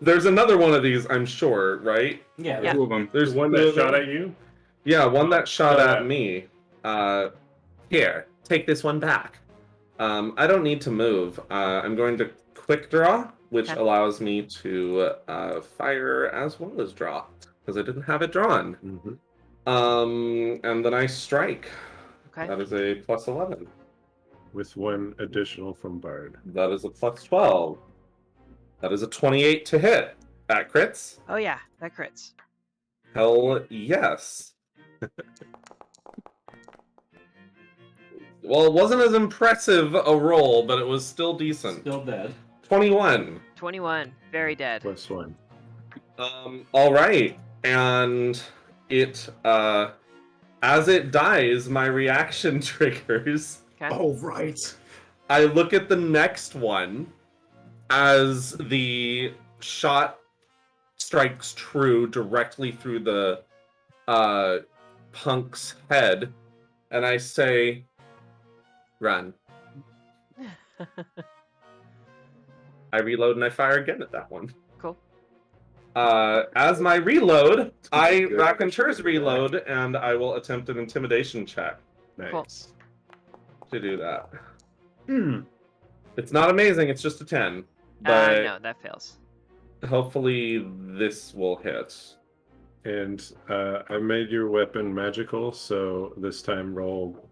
Speaker 3: There's another one of these, I'm sure, right?
Speaker 4: Yeah.
Speaker 1: Yeah.
Speaker 5: Two of them.
Speaker 3: There's
Speaker 6: One that shot at you?
Speaker 3: Yeah, one that shot
Speaker 6: Yeah.
Speaker 3: at me. Here, take this one back. I don't need to move. I'm going to quick draw, which
Speaker 1: Okay.
Speaker 3: allows me to fire as well as draw because I didn't have it drawn.
Speaker 2: Mhm.
Speaker 3: And then I strike.
Speaker 1: Okay.
Speaker 3: That is a plus 11.
Speaker 2: With one additional from Bard.
Speaker 3: That is a plus 12. That is a 28 to hit. That crits.
Speaker 1: Oh yeah, that crits.
Speaker 3: Hell yes. Well, it wasn't as impressive a roll, but it was still decent.
Speaker 4: Still dead.
Speaker 3: 21.
Speaker 1: 21. Very dead.
Speaker 2: Plus one.
Speaker 3: All right. And it, as it dies, my reaction triggers.
Speaker 1: Okay.
Speaker 5: Oh, right.
Speaker 3: I look at the next one as the shot strikes true directly through the punk's head, and I say, run. I reload and I fire again at that one.
Speaker 1: Cool.
Speaker 3: As my reload, I
Speaker 5: Good.
Speaker 3: raconteur's reload, and I will attempt an intimidation check
Speaker 2: Nice.
Speaker 3: to do that.
Speaker 2: Hmm.
Speaker 3: It's not amazing, it's just a 10. But
Speaker 1: No, that fails.
Speaker 3: hopefully this will hit.
Speaker 2: And I made your weapon magical, so this time roll.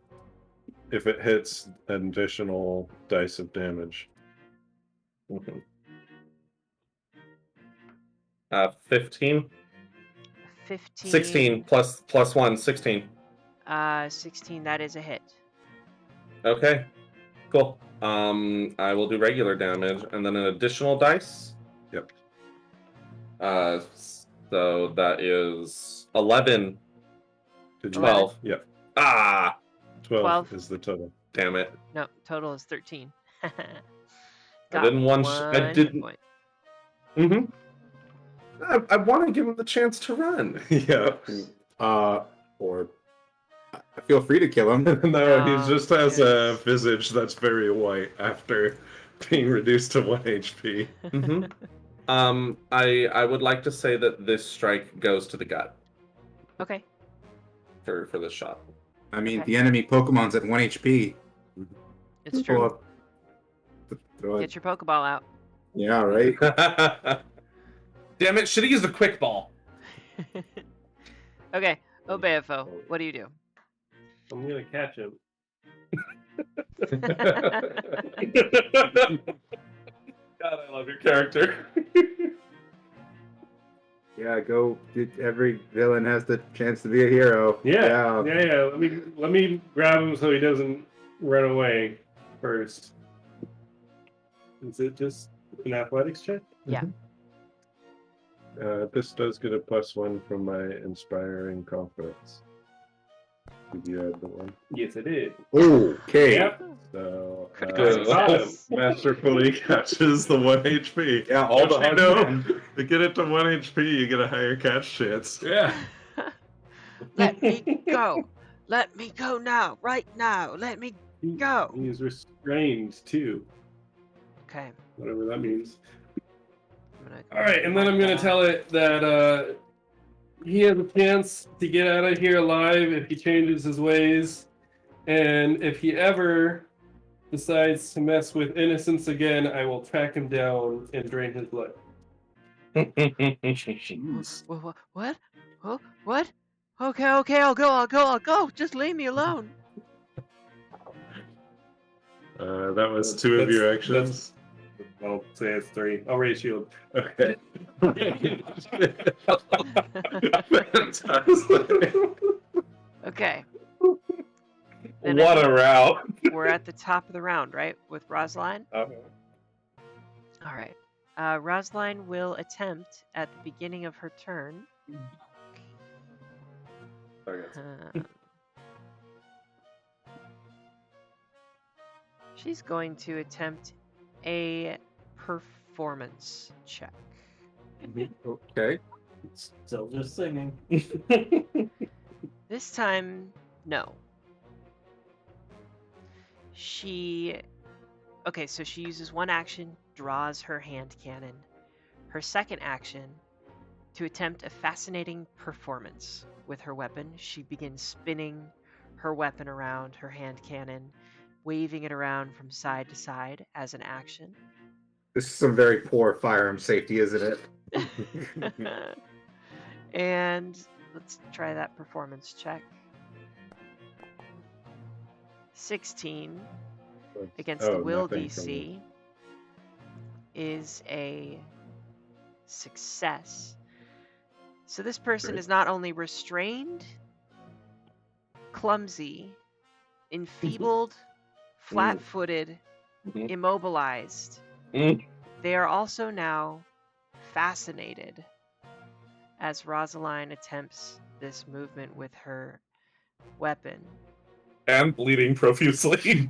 Speaker 2: If it hits, an additional dice of damage.
Speaker 3: 15?
Speaker 1: 15.
Speaker 3: 16 plus 1, 16.
Speaker 1: 16. That is a hit.
Speaker 3: Okay, cool. I will do regular damage and then an additional dice.
Speaker 2: Yep.
Speaker 3: So that is 11.
Speaker 2: Did you?
Speaker 3: 12.
Speaker 2: Yep.
Speaker 3: Ah,
Speaker 2: 12
Speaker 1: 12.
Speaker 2: is the total.
Speaker 3: damn it.
Speaker 1: No, total is 13.
Speaker 3: I
Speaker 1: Got
Speaker 3: didn't I
Speaker 1: one
Speaker 3: didn't.
Speaker 1: point.
Speaker 3: I want to give him the chance to run.
Speaker 2: Yeah.
Speaker 5: Or feel free to kill him.
Speaker 2: No, he
Speaker 1: Oh,
Speaker 2: just has a
Speaker 1: goodness.
Speaker 2: visage that's very white after being reduced to 1 HP.
Speaker 3: I would like to say that this strike goes to the gut
Speaker 1: Okay.
Speaker 3: for this shot.
Speaker 5: I mean,
Speaker 1: Okay.
Speaker 5: the enemy Pokemon's at 1 HP.
Speaker 1: It's
Speaker 5: Throw
Speaker 1: true.
Speaker 5: up- throw
Speaker 1: Get
Speaker 5: it-
Speaker 1: your Pokeball out.
Speaker 5: Yeah, right.
Speaker 3: Damn it! Should have used a quick ball.
Speaker 1: Okay. Obeafo, what do you do?
Speaker 6: I'm gonna catch him.
Speaker 3: God, I love your character.
Speaker 5: Yeah, go. Every villain has the chance to be a hero.
Speaker 6: Yeah. Let me grab him so he doesn't run away first. Is it just an athletics check?
Speaker 1: Yeah.
Speaker 2: This does get a +1 from my inspiring confidence. Did you add the one?
Speaker 6: Yes, it did.
Speaker 5: Okay.
Speaker 6: Yep.
Speaker 2: So
Speaker 1: Critical
Speaker 6: success.
Speaker 2: masterfully catches the 1 HP.
Speaker 5: Yeah, all the
Speaker 2: Don't you
Speaker 5: hugs,
Speaker 2: know,
Speaker 5: man.
Speaker 2: to get it to 1 HP, you get a higher catch chance.
Speaker 6: Yeah.
Speaker 1: Let me go. Let me go now. Right now. Let me go.
Speaker 6: He's restrained too,
Speaker 1: Okay.
Speaker 6: whatever that means.
Speaker 1: I'm gonna
Speaker 6: All right, and then I'm gonna
Speaker 1: that.
Speaker 6: tell it that he has a chance to get out of here alive if he changes his ways, and if he ever decides to mess with innocence again, I will track him down and drain his blood.
Speaker 1: What? Oh, what? Okay, I'll go. Just leave me alone.
Speaker 2: That was two of your actions.
Speaker 6: I'll say it's 3. I'll raise shield.
Speaker 2: Okay.
Speaker 1: Okay. Then
Speaker 3: What a route.
Speaker 1: we're at the top of the round, right? With Rosaline?
Speaker 3: Okay.
Speaker 1: All right. Rosaline will attempt at the beginning of her turn.
Speaker 3: Sorry, guys.
Speaker 1: She's going to attempt a performance check.
Speaker 3: Okay.
Speaker 4: Still just singing.
Speaker 1: This time, no. Okay, so she uses one action, draws her hand cannon. Her second action, to attempt a fascinating performance with her weapon, she begins spinning her weapon around her hand cannon, waving it around from side to side as an action.
Speaker 5: This is some very poor firearm safety, isn't it?
Speaker 1: And let's try that performance check. 16 against the will
Speaker 2: nothing from
Speaker 1: DC is a success. So this person
Speaker 2: Great.
Speaker 1: is not only restrained, clumsy, enfeebled, flat-footed,
Speaker 3: Mhm.
Speaker 1: immobilized.
Speaker 3: Mm.
Speaker 1: They are also now fascinated as Rosaline attempts this movement with her weapon.
Speaker 3: And bleeding profusely.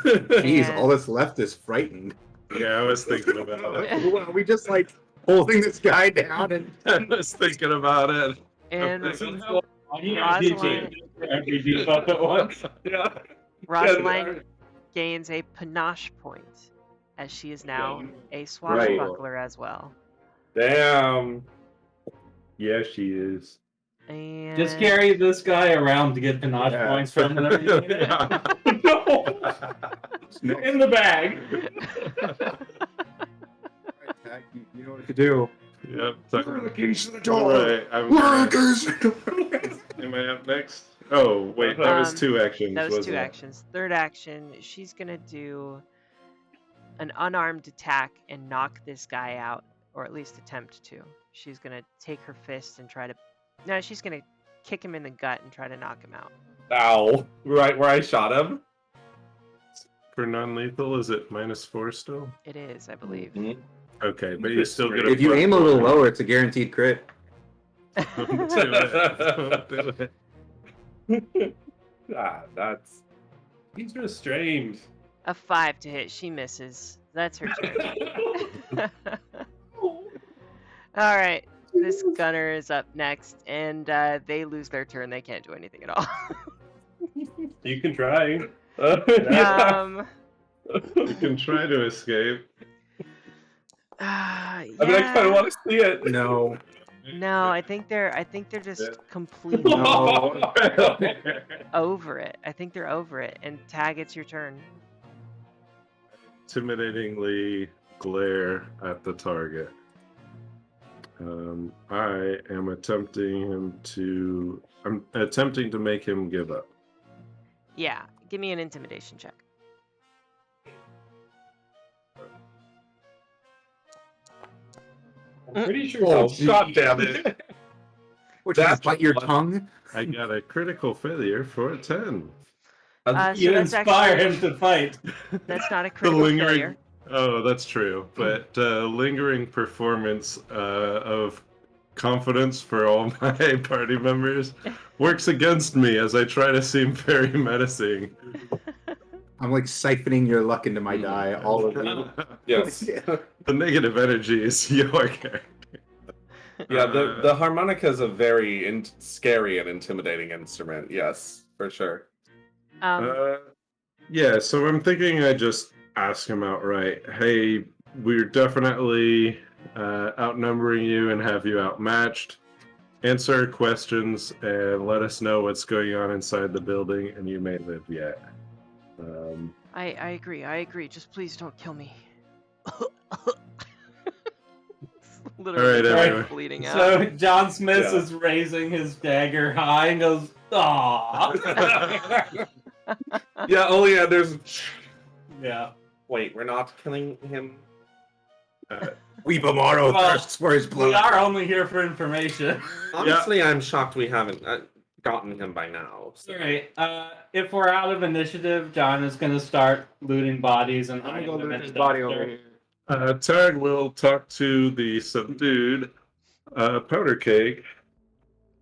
Speaker 5: Jeez, all that's left is frightened.
Speaker 2: Yeah, I was thinking about it.
Speaker 5: Are we just like holding this guy down and
Speaker 2: I was thinking about it.
Speaker 1: And
Speaker 2: Rosalind
Speaker 1: Rosaline,
Speaker 4: Every debuff at once.
Speaker 3: Yeah.
Speaker 1: Rosaline gains a panache point as she is now a swashbuckler as well.
Speaker 3: Damn.
Speaker 2: Yeah, she is.
Speaker 1: And
Speaker 4: Just carry this guy around to get panache
Speaker 5: Yeah.
Speaker 4: points from whenever you need it.
Speaker 3: No. In the bag.
Speaker 5: you know what to do.
Speaker 2: Yep.
Speaker 5: Where are the keys to the
Speaker 2: All
Speaker 5: door?
Speaker 2: right, I'm
Speaker 5: Where are the
Speaker 2: gonna-
Speaker 5: keys to the door?
Speaker 2: Am I up next? Oh, wait, that was 2 actions.
Speaker 1: that was
Speaker 2: wasn't
Speaker 1: 2
Speaker 2: it?
Speaker 1: actions. Third action, she's gonna do an unarmed attack and knock this guy out, or at least attempt to. She's gonna take her fist and try to. No, she's gonna kick him in the gut and try to knock him out.
Speaker 3: Ow. Right where I shot him.
Speaker 2: For non-lethal, is it -4 still?
Speaker 1: It is, I believe.
Speaker 3: Mhm.
Speaker 2: Okay, but you still get a
Speaker 5: If you
Speaker 2: plus
Speaker 5: aim a little
Speaker 2: 1.
Speaker 5: lower, it's a guaranteed crit.
Speaker 2: Don't do it. Don't do it.
Speaker 3: That's.
Speaker 6: He's restrained.
Speaker 1: A 5 to hit, she misses. That's her turn. All right, this gunner is up next, and they lose their turn. They can't do anything at all.
Speaker 6: You can try.
Speaker 3: Yeah.
Speaker 2: You can try to escape.
Speaker 3: I mean, I kind of want to see it.
Speaker 5: No.
Speaker 1: No, I think they're just
Speaker 2: Yeah.
Speaker 1: completely
Speaker 5: No.
Speaker 1: over it. I think they're over it. And Tag, it's your turn.
Speaker 2: Intimidatingly glare at the target. I am attempting to make him give up.
Speaker 1: Yeah, give me an intimidation check.
Speaker 6: I'm pretty sure.
Speaker 5: Oh,
Speaker 3: Oh, God damn it.
Speaker 5: Would you
Speaker 3: That's
Speaker 5: bite your
Speaker 3: what-
Speaker 5: tongue?
Speaker 2: I got a critical failure for a 10.
Speaker 1: So
Speaker 4: You
Speaker 1: that's
Speaker 4: inspire
Speaker 1: actually-
Speaker 4: him to fight.
Speaker 1: That's not a
Speaker 2: The
Speaker 1: critical
Speaker 2: lingering.
Speaker 1: failure.
Speaker 2: Oh, that's true. But lingering performance of confidence for all my party members works against me as I try to seem very menacing.
Speaker 5: I'm like siphoning your luck into my die, all of you.
Speaker 3: Yes.
Speaker 2: The negative energy is your character.
Speaker 3: Yeah, the harmonica is a very scary and intimidating instrument. Yes, for sure.
Speaker 2: Yeah, so I'm thinking I just ask him outright, hey, we're definitely outnumbering you and have you outmatched. Answer our questions and let us know what's going on inside the building, and you may live yet.
Speaker 1: I agree. I agree. Just please don't kill me. Literally
Speaker 2: All right,
Speaker 1: bleeding out.
Speaker 4: So John Smith
Speaker 6: Yeah.
Speaker 4: is raising his dagger high and goes, "Aww."
Speaker 3: Yeah. Oh yeah. There's.
Speaker 4: Yeah.
Speaker 3: Wait, we're not killing him.
Speaker 5: Weebamaro
Speaker 4: Well,
Speaker 5: thirsts for his blood.
Speaker 4: We are only here for information.
Speaker 3: Honestly, I'm shocked we haven't gotten him by now. So.
Speaker 4: All right. If we're out of initiative, John is going to start looting bodies and
Speaker 5: I'm gonna
Speaker 4: hiding
Speaker 5: go
Speaker 4: them
Speaker 5: loot
Speaker 4: in
Speaker 5: this
Speaker 4: a
Speaker 5: body
Speaker 4: dumpster.
Speaker 5: over here.
Speaker 2: Tag will talk to the subdued powder keg.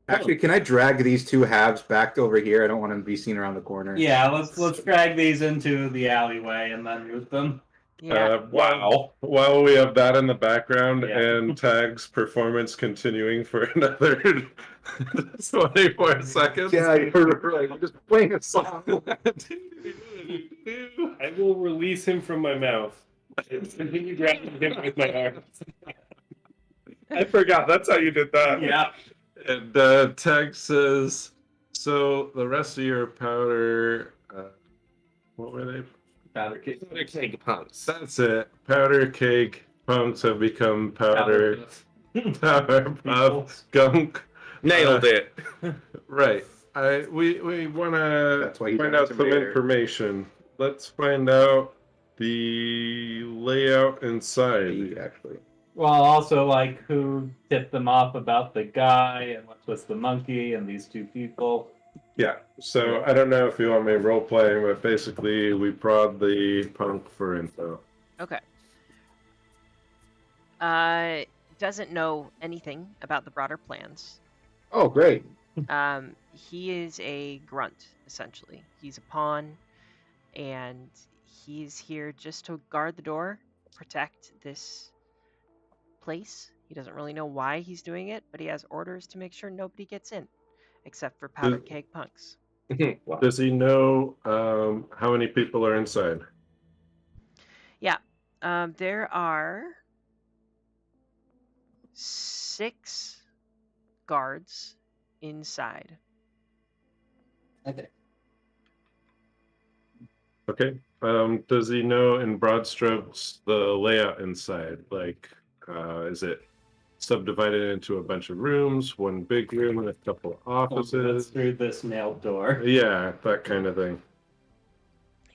Speaker 5: Actually, can I drag these two halves back over here? I don't want them to be seen around the corner.
Speaker 4: Yeah, let's drag these into the alleyway and then loot them.
Speaker 1: Yeah.
Speaker 2: While we have that in the background
Speaker 4: Yeah.
Speaker 2: and Tag's performance continuing for another 24 seconds.
Speaker 5: Yeah, you're right. I'm just playing a song.
Speaker 6: I will release him from my mouth. Continue grabbing him with my arms.
Speaker 3: I forgot. That's how you did that.
Speaker 4: Yeah.
Speaker 2: And Tag says, so the rest of your powder, what were they?
Speaker 4: Powder keg.
Speaker 3: Keg punks.
Speaker 2: That's it. Powder cake punks have become powder puff gunk.
Speaker 3: Nailed it.
Speaker 2: Right. We want to
Speaker 5: That's why he's
Speaker 2: find
Speaker 5: our
Speaker 2: out some
Speaker 5: intimidator.
Speaker 2: information. Let's find out the layout inside.
Speaker 5: Actually.
Speaker 4: Well, also like who tipped them off about the guy and what's with the monkey and these two people.
Speaker 2: Yeah. So I don't know if you want me role playing, but basically we prod the punk for info.
Speaker 1: Okay. Doesn't know anything about the broader plans.
Speaker 5: Oh, great.
Speaker 1: He is a grunt, essentially. He's a pawn, and he's here just to guard the door, protect this place. He doesn't really know why he's doing it, but he has orders to make sure nobody gets in, except for powder keg punks.
Speaker 3: Wow.
Speaker 2: Does he know how many people are inside?
Speaker 1: Yeah. There are 6 guards inside.
Speaker 4: Okay.
Speaker 2: Okay. Does he know in broad strokes the layout inside? Like, is it subdivided into a bunch of rooms, one big room and a couple of
Speaker 4: Let's
Speaker 2: offices?
Speaker 4: through this nailed door.
Speaker 2: Yeah, that kind of thing.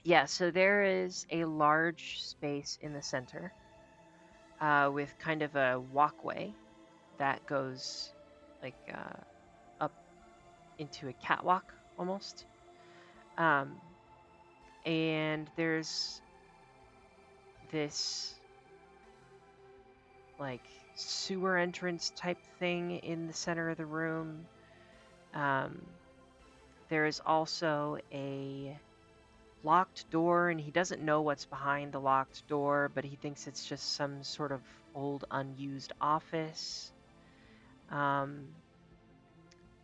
Speaker 1: Yeah, so there is a large space in the center with kind of a walkway that goes like up into a catwalk almost. And there's this like sewer entrance type thing in the center of the room. There is also a locked door, and he doesn't know what's behind the locked door, but he thinks it's just some sort of old unused office.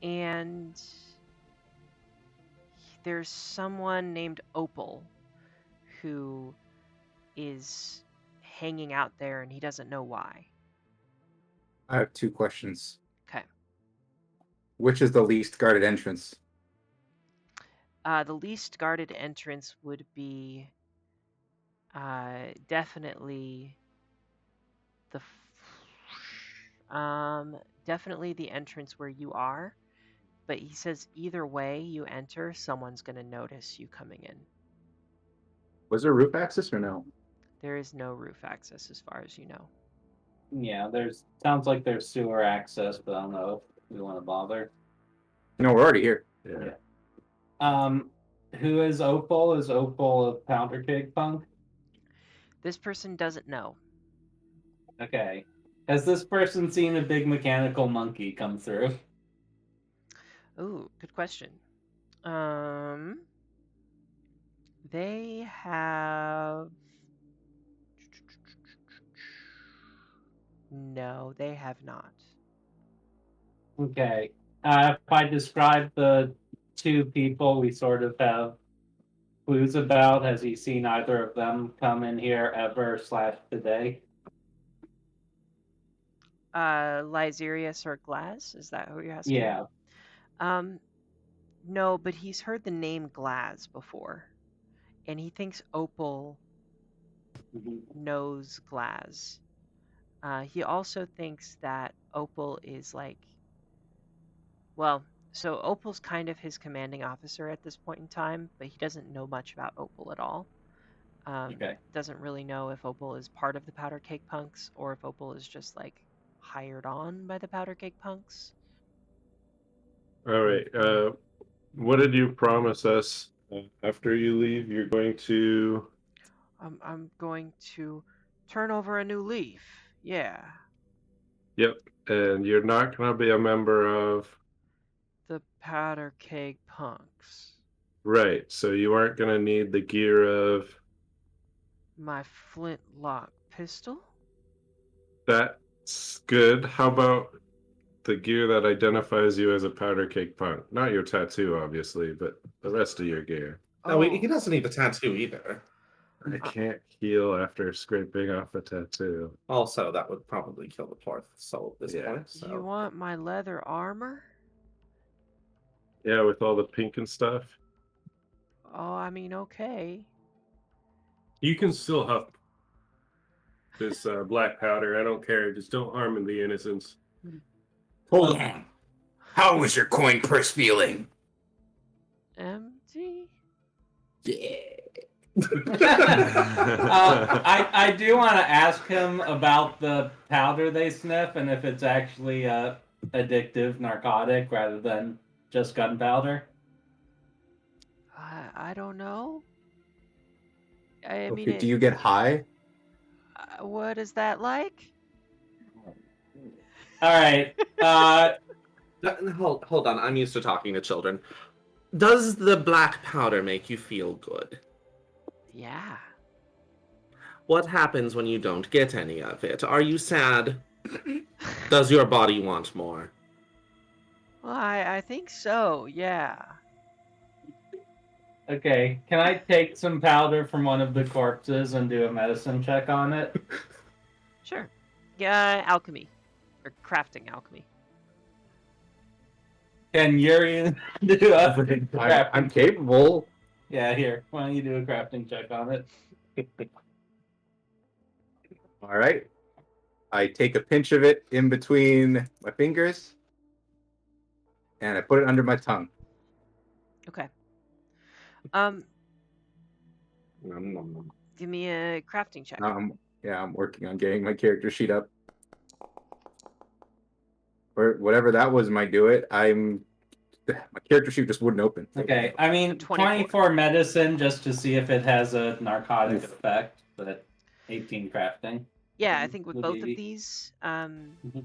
Speaker 1: And there's someone named Opal who is hanging out there, and he doesn't know why.
Speaker 5: I have 2 questions.
Speaker 1: Okay.
Speaker 5: Which is the least guarded entrance?
Speaker 1: The least guarded entrance would be definitely definitely the entrance where you are. But he says either way you enter, someone's going to notice you coming in.
Speaker 5: Was there roof access or no?
Speaker 1: There is no roof access as far as you know.
Speaker 4: Yeah, sounds like there's sewer access, but I don't know if we want to bother.
Speaker 5: No, we're already here.
Speaker 2: Yeah.
Speaker 4: Who is Opal? Is Opal a powder keg punk?
Speaker 1: This person doesn't know.
Speaker 4: Okay. Has this person seen a big mechanical monkey come through?
Speaker 1: Ooh, good question. They have... No, they have not.
Speaker 4: Okay. If I describe the 2 people we sort of have clues about, has he seen either of them come in here ever / today?
Speaker 1: Lyserius or Glass? Is that who you're asking?
Speaker 4: Yeah.
Speaker 1: No, but he's heard the name Glaz before. and he thinks Opal knows Glaz. He also thinks that Opal is like, well, so Opal's kind of his commanding officer at this point in time, but he doesn't know much about Opal at all.
Speaker 4: Okay.
Speaker 1: Doesn't really know if Opal is part of the Powder Cake Punks or if Opal is just like hired on by the Powder Cake Punks.
Speaker 2: All right. What did you promise us? After you leave, you're going to.
Speaker 1: I'm going to turn over a new leaf. Yeah,
Speaker 2: Yep. And you're not going to be a member of.
Speaker 1: the Powder Cake Punks.
Speaker 2: Right. So you aren't going to need the gear of.
Speaker 1: My flintlock pistol?
Speaker 2: That's good. How about the gear that identifies you as a powder cake punk? Not your tattoo, obviously, but the rest of your gear.
Speaker 3: No,
Speaker 1: Oh,
Speaker 3: he doesn't need the tattoo either.
Speaker 2: I can't heal after scraping off a tattoo.
Speaker 3: Also, that would probably kill the fourth soul at this
Speaker 2: Yeah.
Speaker 3: point.
Speaker 1: do you
Speaker 3: So
Speaker 1: want my leather armor?
Speaker 2: Yeah, with all the pink and stuff.
Speaker 1: Oh, I mean, okay.
Speaker 6: You can still huff this black powder. I don't care. Just don't harm the innocents.
Speaker 5: Hold on. How is your coin purse feeling?
Speaker 1: Empty?
Speaker 5: Yeah.
Speaker 4: I do want to ask him about the powder they sniff and if it's actually a addictive narcotic rather than just gunpowder.
Speaker 1: I don't know. I mean,
Speaker 5: Okay, do you get high?
Speaker 1: what is that like?
Speaker 4: All right.
Speaker 3: hold on. I'm used to talking to children. Does the black powder make you feel good?
Speaker 1: Yeah.
Speaker 3: What happens when you don't get any of it? Are you sad? Does your body want more?
Speaker 1: Well, I think so, yeah.
Speaker 4: Okay. Can I take some powder from one of the corpses and do a medicine check on it?
Speaker 1: Sure. Yeah, alchemy. Or crafting alchemy.
Speaker 4: Can Yuri do a crafting?
Speaker 5: I'm capable.
Speaker 4: Yeah, here. Why don't you do a crafting check on it?
Speaker 5: All right. I take a pinch of it in between my fingers, and I put it under my tongue.
Speaker 1: Okay.
Speaker 3: Nom, nom, nom.
Speaker 1: Give me a crafting check.
Speaker 5: Yeah, I'm working on getting my character sheet up. Or whatever that was might do it. My character sheet just wouldn't open.
Speaker 4: Okay, I mean
Speaker 1: 24.
Speaker 4: 24 medicine just to see if it has a narcotic effect, but 18 crafting.
Speaker 1: Yeah, I think with
Speaker 4: Would
Speaker 1: both
Speaker 4: be-
Speaker 1: of these,
Speaker 4: Mhm.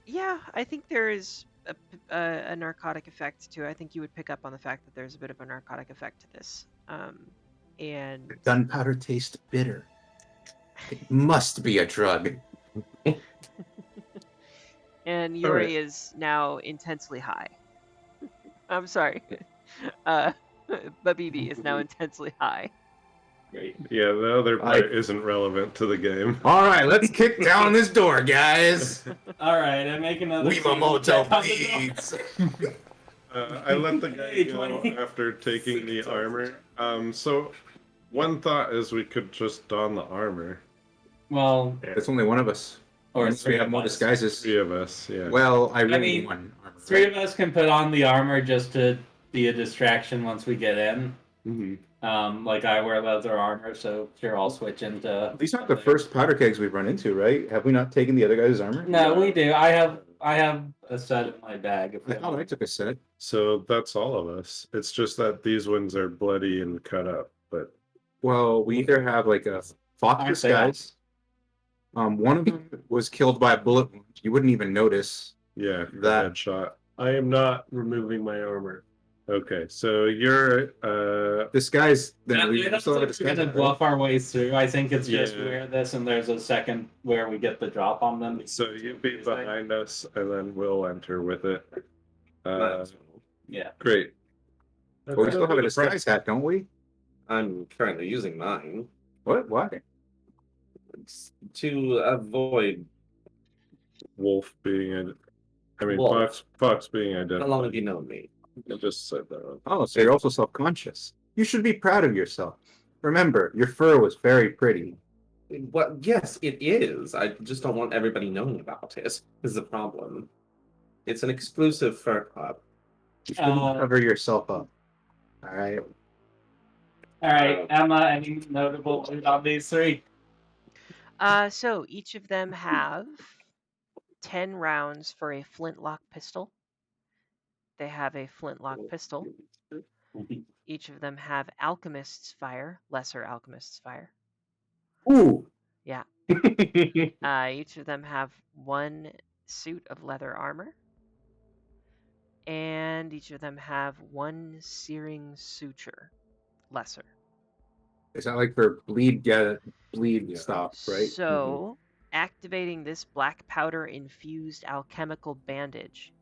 Speaker 1: yeah, I think there is a narcotic effect to it. I think you would pick up on the fact that there's a bit of a narcotic effect to this. And
Speaker 5: Gunpowder tastes bitter. It must be a drug.
Speaker 1: and Yuri is now intensely high. I'm sorry. But BB is now intensely high.
Speaker 4: Great.
Speaker 2: Yeah, the other part isn't relevant to the game.
Speaker 5: All right, let's kick down this door, guys.
Speaker 4: All right, I make another.
Speaker 5: Wimamoto
Speaker 4: check on the door.
Speaker 5: bleeds.
Speaker 2: I let the guy
Speaker 4: Hey,
Speaker 2: go
Speaker 4: 20.
Speaker 2: after taking the armor. So one thought is we could just don the armor.
Speaker 4: Well,
Speaker 5: There's only one of us.
Speaker 4: or
Speaker 5: Unless we have more disguises.
Speaker 2: Three of us, yeah.
Speaker 5: Well, I really
Speaker 4: mean,
Speaker 5: need one. Armor,
Speaker 4: three
Speaker 5: right?
Speaker 4: of us can put on the armor just to be a distraction once we get in.
Speaker 2: Mhm.
Speaker 4: Like I wear leather armor, so sure I'll switch into.
Speaker 5: These aren't the first powder kegs we've run into, right? Have we not taken the other guy's armor?
Speaker 4: No, we do. I have a set in my bag. If
Speaker 5: I thought I took a set.
Speaker 2: So that's all of us. It's just that these ones are bloody and cut up, but
Speaker 5: Well, we either have like a fox
Speaker 4: Aren't they all?
Speaker 5: disguise. One of them was killed by a bullet wound. You wouldn't even notice.
Speaker 2: yeah,
Speaker 5: That-
Speaker 2: headshot.
Speaker 6: I am not removing my armor.
Speaker 2: Okay, so you're
Speaker 5: Disguise. Then
Speaker 4: Yeah,
Speaker 5: we
Speaker 4: we
Speaker 5: still have a
Speaker 4: we're
Speaker 5: disguise.
Speaker 4: gonna bluff our way through. I think it's just
Speaker 2: Yeah.
Speaker 4: wear this, and there's a second where we get the drop on them.
Speaker 2: so you be behind us and then we'll enter with it.
Speaker 4: Yeah.
Speaker 2: Great.
Speaker 5: But we still have a disguise hat, don't we?
Speaker 3: I'm currently using mine
Speaker 5: What? Why?
Speaker 3: to avoid.
Speaker 2: Wolf being
Speaker 3: Wolf.
Speaker 2: Fox being
Speaker 3: How long
Speaker 2: identified.
Speaker 3: have you known me?
Speaker 2: I just said that.
Speaker 5: Oh, so you're also self-conscious. You should be proud of yourself. Remember, your fur was very pretty.
Speaker 3: Well, yes, it is. I just don't want everybody knowing about it. Is the problem? It's an exclusive fur club.
Speaker 5: You shouldn't cover yourself up. All right.
Speaker 4: All right, Emma, any notable about these three?
Speaker 1: So each of them have 10 rounds for a flintlock pistol. They have a flintlock pistol. Each of them have alchemist's fire, lesser alchemist's fire.
Speaker 5: Ooh.
Speaker 1: Yeah. Each of them have 1 suit of leather armor. And each of them have 1 searing suture, lesser.
Speaker 5: Is that like for bleed stop, right?
Speaker 1: So, activating this black powder infused alchemical bandage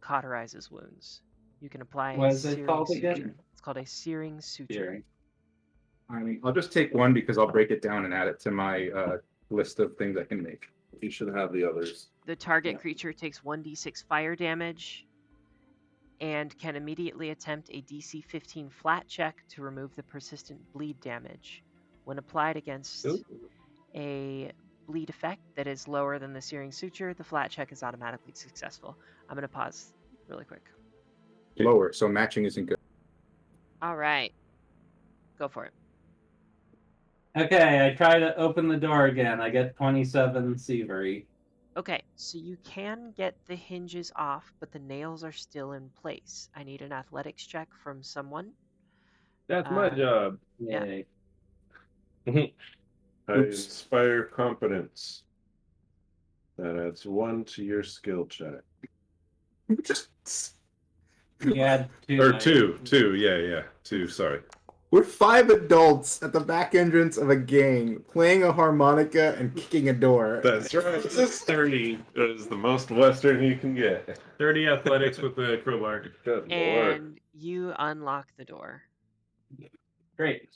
Speaker 1: cauterizes wounds. You can apply
Speaker 4: What
Speaker 1: a
Speaker 4: is it
Speaker 1: searing
Speaker 4: called
Speaker 1: suture.
Speaker 4: again?
Speaker 1: It's called a searing suture.
Speaker 4: Searing.
Speaker 5: I mean, I'll just take one because I'll break it down and add it to my list of things I can make.
Speaker 3: You should have the others.
Speaker 1: The target creature takes 1d6 fire damage and can immediately attempt a DC 15 flat check to remove the persistent bleed damage. When applied against a bleed effect that is lower than the searing suture, the flat check is automatically successful. I'm going to pause really quick.
Speaker 5: Lower, so matching isn't good.
Speaker 1: All right. Go for it.
Speaker 4: Okay, I try to open the door again. I get 27 thievery.
Speaker 1: Okay, so you can get the hinges off, but the nails are still in place. I need an athletics check from someone.
Speaker 6: That's my job.
Speaker 1: Yeah.
Speaker 4: Yay.
Speaker 2: I
Speaker 5: Oops.
Speaker 2: inspire competence. That adds 1 to your skill check.
Speaker 5: Just
Speaker 4: You had 2.
Speaker 2: Or
Speaker 4: right?
Speaker 2: 2, yeah, 2, sorry.
Speaker 5: we're 5 adults at the back entrance of a gang playing a harmonica and kicking a door.
Speaker 2: That's right.
Speaker 6: This is 30.
Speaker 2: That is the most Western you can get.
Speaker 6: 30 athletics with the crowbar.
Speaker 2: Good lord.
Speaker 1: And you unlock the door.
Speaker 4: Great.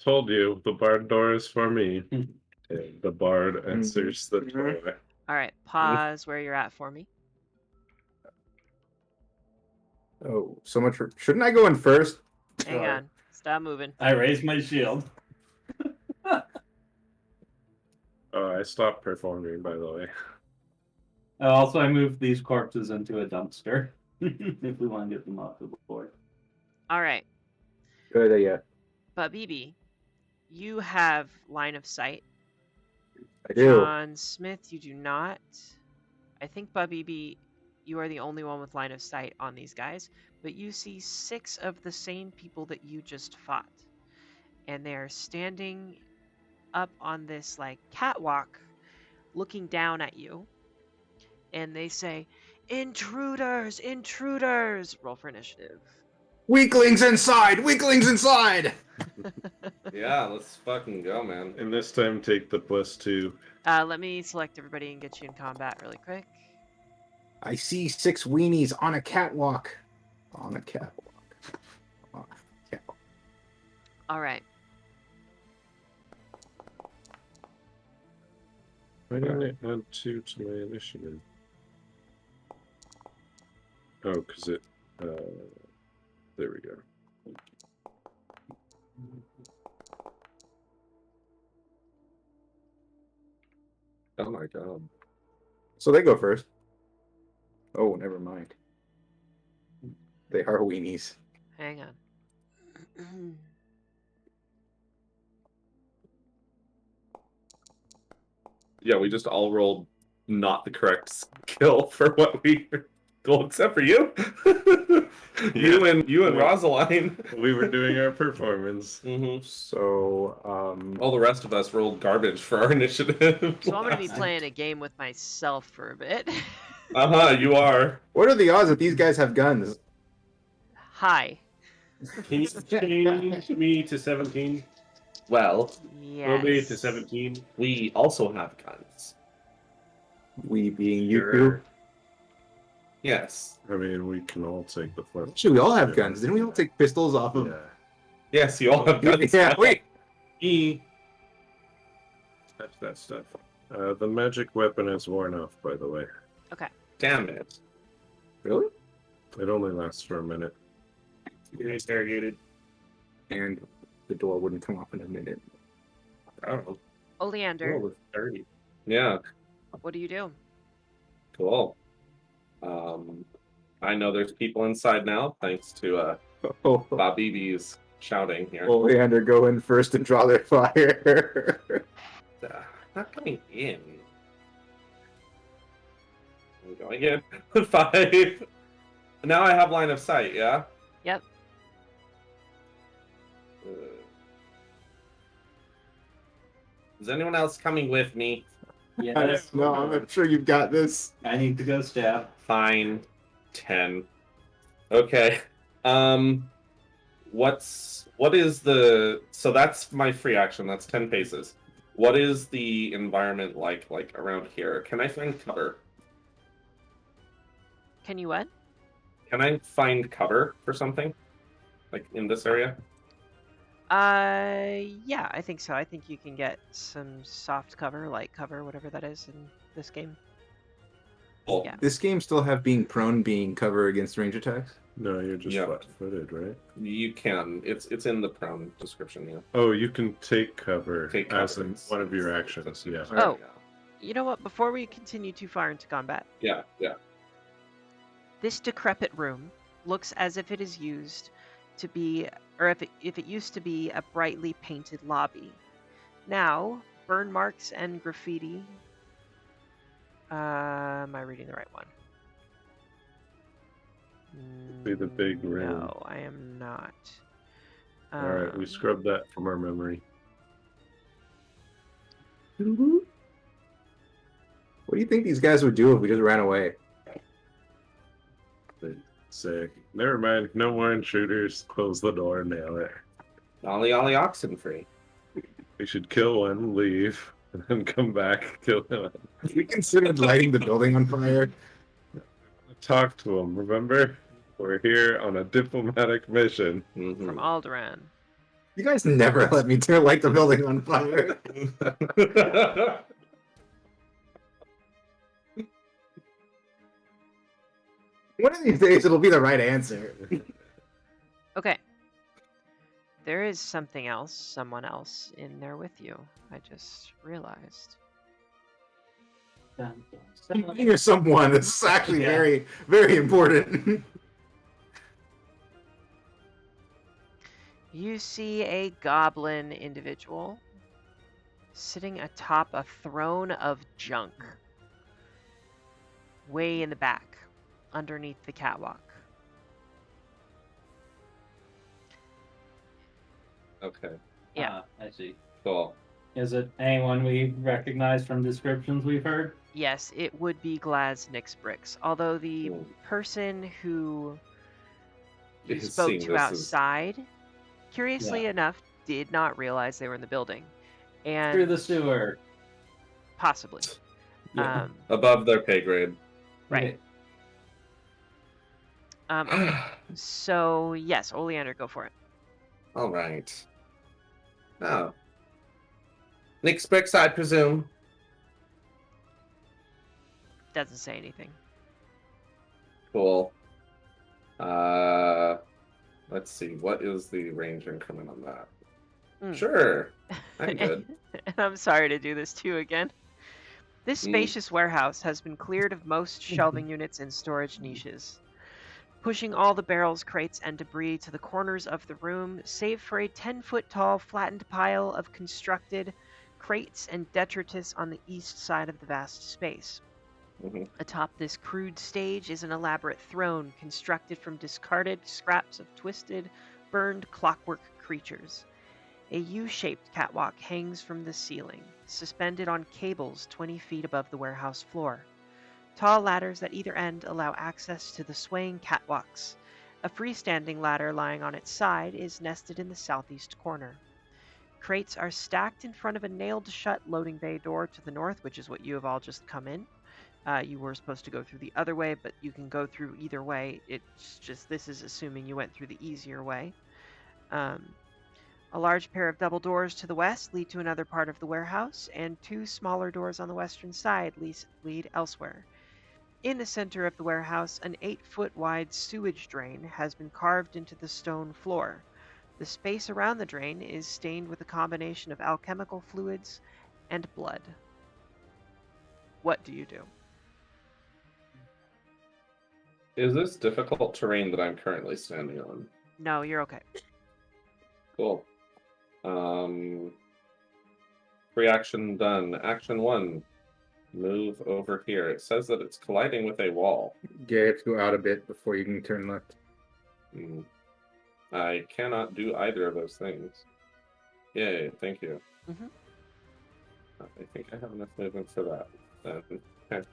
Speaker 2: Told you, the bard door is for me. And the bard answers the door.
Speaker 1: All right, pause where you're at for me.
Speaker 5: Oh, so much for... Shouldn't I go in first?
Speaker 1: Hang on. Stop moving.
Speaker 4: I raised my shield.
Speaker 2: Oh, I stopped performing, by the way.
Speaker 4: Also, I moved these corpses into a dumpster. If we want to get them off the board.
Speaker 1: All right,
Speaker 5: Good idea.
Speaker 1: but BB, you have line of sight.
Speaker 5: I do.
Speaker 1: John Smith, you do not. I think, BB, you are the only one with line of sight on these guys, but you see 6 of the same people that you just fought. And they are standing up on this, like, catwalk, looking down at you. And they say, "Intruders! Intruders!" Roll for initiative.
Speaker 5: Weaklings inside! Weaklings inside!
Speaker 3: Yeah, let's fucking go, man.
Speaker 2: And this time, take the +2.
Speaker 1: Let me select everybody and get you in combat really quick.
Speaker 5: I see 6 weenies on a catwalk. On a catwalk. On a catwalk.
Speaker 1: All right.
Speaker 2: Why didn't it add 2 to my initiative? Oh, because it... there we go.
Speaker 3: Oh my god.
Speaker 5: So they go first. Oh, never mind. They are weenies.
Speaker 1: Hang on.
Speaker 3: Yeah, we just all rolled not the correct skill for what we well, except for you. you and Rosaline.
Speaker 2: We were doing our performance.
Speaker 5: So,
Speaker 3: All the rest of us rolled garbage for our initiative.
Speaker 1: So I'm going to be playing a game with myself for a bit.
Speaker 3: You are.
Speaker 5: what are the odds that these guys have guns?
Speaker 1: Hi.
Speaker 6: Can you change me to 17?
Speaker 3: Well,
Speaker 6: Roll me
Speaker 1: Yes.
Speaker 6: to 17.
Speaker 3: we also have guns.
Speaker 5: We being you
Speaker 6: Sure.
Speaker 5: two.
Speaker 3: Yes.
Speaker 2: I mean, we can all take the flip.
Speaker 5: Actually, we all have guns. Didn't we all take pistols off of?
Speaker 2: Yeah.
Speaker 3: Yes, you all have guns.
Speaker 5: Yeah, wait.
Speaker 2: Touch that stuff. The magic weapon is worn off, by the way.
Speaker 3: Damn it.
Speaker 5: Really?
Speaker 2: It only lasts for a minute.
Speaker 6: You're interrogated.
Speaker 5: And the door wouldn't come up in a minute.
Speaker 6: Oh,
Speaker 1: Oleander,
Speaker 6: was 30.
Speaker 3: Yeah,
Speaker 1: what do you do?
Speaker 3: cool. I know there's people inside now, thanks to
Speaker 5: Oh,
Speaker 3: Bob shouting here.
Speaker 5: Oleander, go in first and draw their fire.
Speaker 3: Not coming in. I'm going in. 5. Now I have line of sight, yeah?
Speaker 1: Yep.
Speaker 3: Is anyone else coming with me?
Speaker 4: Yes.
Speaker 5: No, I'm sure you've got this.
Speaker 4: I need to go stab.
Speaker 3: Fine. 10. Okay. What is the so that's my free action, that's 10 paces. What is the environment like around here? Can I find cover?
Speaker 1: Can you what?
Speaker 3: Can I find cover for something? Like in this area?
Speaker 1: Yeah, I think so. I think you can get some soft cover, light cover, whatever that is in this game.
Speaker 3: Cool.
Speaker 1: Yeah.
Speaker 5: This game still have being prone being cover against range attacks?
Speaker 2: No, you're just
Speaker 3: Yeah.
Speaker 2: flat-footed, right?
Speaker 3: You can. It's in the prone description, yeah.
Speaker 2: Oh, you can take cover
Speaker 3: Take
Speaker 2: as
Speaker 3: cover.
Speaker 2: in one of your actions. Yeah.
Speaker 1: Oh. You know what? Before we continue too far into combat,
Speaker 3: Yeah, yeah.
Speaker 1: this decrepit room looks as if it is used to be, or if it used to be a brightly painted lobby. Now, burn marks and graffiti. Am I reading the right one?
Speaker 2: Be the big room.
Speaker 1: No, I am not.
Speaker 2: All right, we
Speaker 1: Um,
Speaker 2: scrubbed that from our memory.
Speaker 5: What do you think these guys would do if we just ran away?
Speaker 2: Sick. Never mind. No more intruders. Close the door. Nail it.
Speaker 3: Ollie oxen free.
Speaker 2: We should kill one, leave, and then come back, kill one.
Speaker 5: We considered lighting the building on fire.
Speaker 2: Talk to him. Remember, we're here on a diplomatic mission.
Speaker 3: Mhm.
Speaker 1: from Alderaan.
Speaker 5: You guys never let me light the building on fire. One of these days it'll be the right answer.
Speaker 1: Okay. There is something else, someone else in there with you. I just realized.
Speaker 4: Dun, dun, dun.
Speaker 5: You're someone. This is actually
Speaker 4: Yeah.
Speaker 5: very, very important.
Speaker 1: You see a goblin individual sitting atop a throne of junk, way in the back, underneath the catwalk.
Speaker 3: Okay,
Speaker 1: Yeah.
Speaker 4: I see.
Speaker 3: cool.
Speaker 4: Is it anyone we recognize from descriptions we've heard?
Speaker 1: Yes, it would be Glaz Nixbricks, although the
Speaker 3: Cool.
Speaker 1: person who you
Speaker 3: Is
Speaker 1: spoke
Speaker 3: seeing
Speaker 1: to
Speaker 3: this as-
Speaker 1: outside, curiously
Speaker 4: Yeah.
Speaker 1: enough, did not realize they were in the building. And
Speaker 4: Through the sewer.
Speaker 1: possibly.
Speaker 4: Yeah.
Speaker 3: Above their pay grade.
Speaker 1: Right. Okay. So, yes, Oleander, go for it.
Speaker 3: All right. Oh. Nick Spricks, I presume.
Speaker 1: Doesn't say anything.
Speaker 3: Cool. Let's see. What is the range increment on that?
Speaker 1: Mm.
Speaker 3: Sure. I'm good.
Speaker 1: And I'm sorry to do this to you again. This
Speaker 3: Mm.
Speaker 1: spacious warehouse has been cleared of most shelving units and storage niches, pushing all the barrels, crates, and debris to the corners of the room, save for a 10-foot tall flattened pile of constructed crates and detritus on the east side of the vast space.
Speaker 3: Mhm.
Speaker 1: Atop this crude stage is an elaborate throne constructed from discarded scraps of twisted, burned clockwork creatures. A U-shaped catwalk hangs from the ceiling, suspended on cables 20 feet above the warehouse floor. Tall ladders at either end allow access to the swaying catwalks. A freestanding ladder lying on its side is nested in the southeast corner. Crates are stacked in front of a nailed-shut loading bay door to the north, which is what you have all just come in. You were supposed to go through the other way, but you can go through either way. It's just, this is assuming you went through the easier way. A large pair of double doors to the west lead to another part of the warehouse, and two smaller doors on the western side lead elsewhere. In the center of the warehouse, an 8-foot wide sewage drain has been carved into the stone floor. The space around the drain is stained with a combination of alchemical fluids and blood. What do you do?
Speaker 3: Is this difficult terrain that I'm currently standing on?
Speaker 1: No, you're okay.
Speaker 3: Cool. Reaction done. Action 1. Move over here. It says that it's colliding with a wall.
Speaker 5: Yeah, you have to go out a bit before you can turn left.
Speaker 3: I cannot do either of those things. Yay, thank you.
Speaker 1: Mhm.
Speaker 3: I think I have enough movement for that. Okay.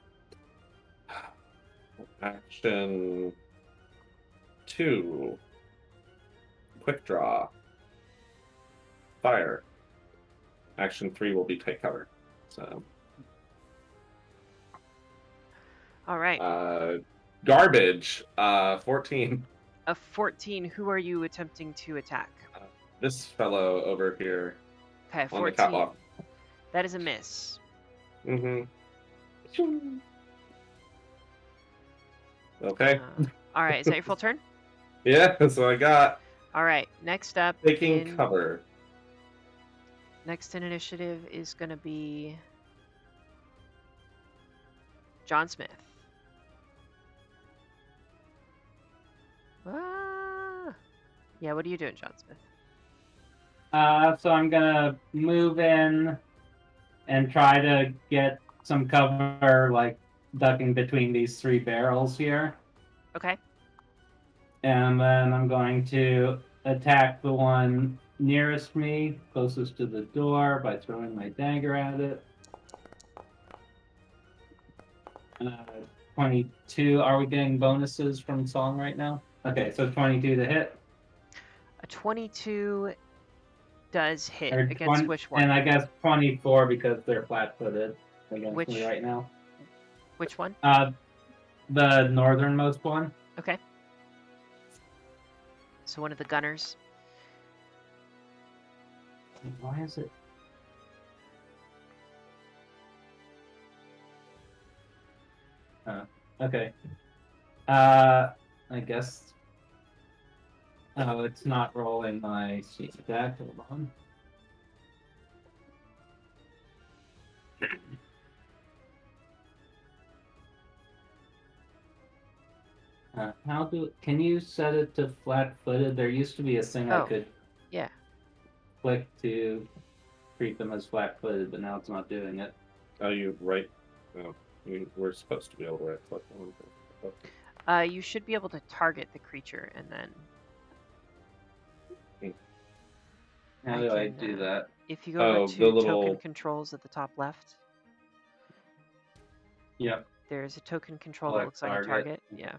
Speaker 3: Action 2. Quick draw. Fire. Action 3 will be take cover. So.
Speaker 1: All right.
Speaker 3: Garbage. 14.
Speaker 1: A 14. Who are you attempting to attack?
Speaker 3: This fellow over here
Speaker 1: Okay,
Speaker 3: on the
Speaker 1: 14.
Speaker 3: catwalk.
Speaker 1: That is a miss.
Speaker 3: Mm-hmm. Okay.
Speaker 1: All right. Is that your full turn?
Speaker 3: Yeah, that's what I got.
Speaker 1: All right. Next up,
Speaker 3: Taking cover.
Speaker 1: next in initiative is going to be John Smith. Yeah, what are you doing, John Smith?
Speaker 4: So I'm gonna move in and try to get some cover, like ducking between these 3 barrels here.
Speaker 1: Okay.
Speaker 4: And then I'm going to attack the one nearest me, closest to the door, by throwing my dagger at it. 22. Are we getting bonuses from song right now? Okay, so 22 to hit.
Speaker 1: A 22 does hit
Speaker 4: Or
Speaker 1: against
Speaker 4: 20,
Speaker 1: which one?
Speaker 4: and I guess 24 because they're flat-footed against
Speaker 1: Which-
Speaker 4: me right now.
Speaker 1: Which one?
Speaker 4: The northernmost one.
Speaker 1: Okay. So one of the gunners.
Speaker 4: Why is it? Okay. I guess. Oh, it's not rolling my sheet stack. Hold on. Can you set it to flat-footed? There used to be a thing I
Speaker 1: Oh,
Speaker 4: could
Speaker 1: yeah.
Speaker 4: click to treat them as flat-footed, but now it's not doing it.
Speaker 3: Oh, you right? No, we're supposed to be able to right click on them.
Speaker 1: You should be able to target the creature and then.
Speaker 4: How
Speaker 1: I
Speaker 4: do I
Speaker 1: can,
Speaker 4: do that?
Speaker 1: If you go over
Speaker 3: Oh,
Speaker 1: to
Speaker 3: the little-
Speaker 1: token controls at the top left,
Speaker 4: Yep.
Speaker 1: there's a token control that
Speaker 4: Select
Speaker 1: looks like a
Speaker 4: target.
Speaker 1: target. Yeah.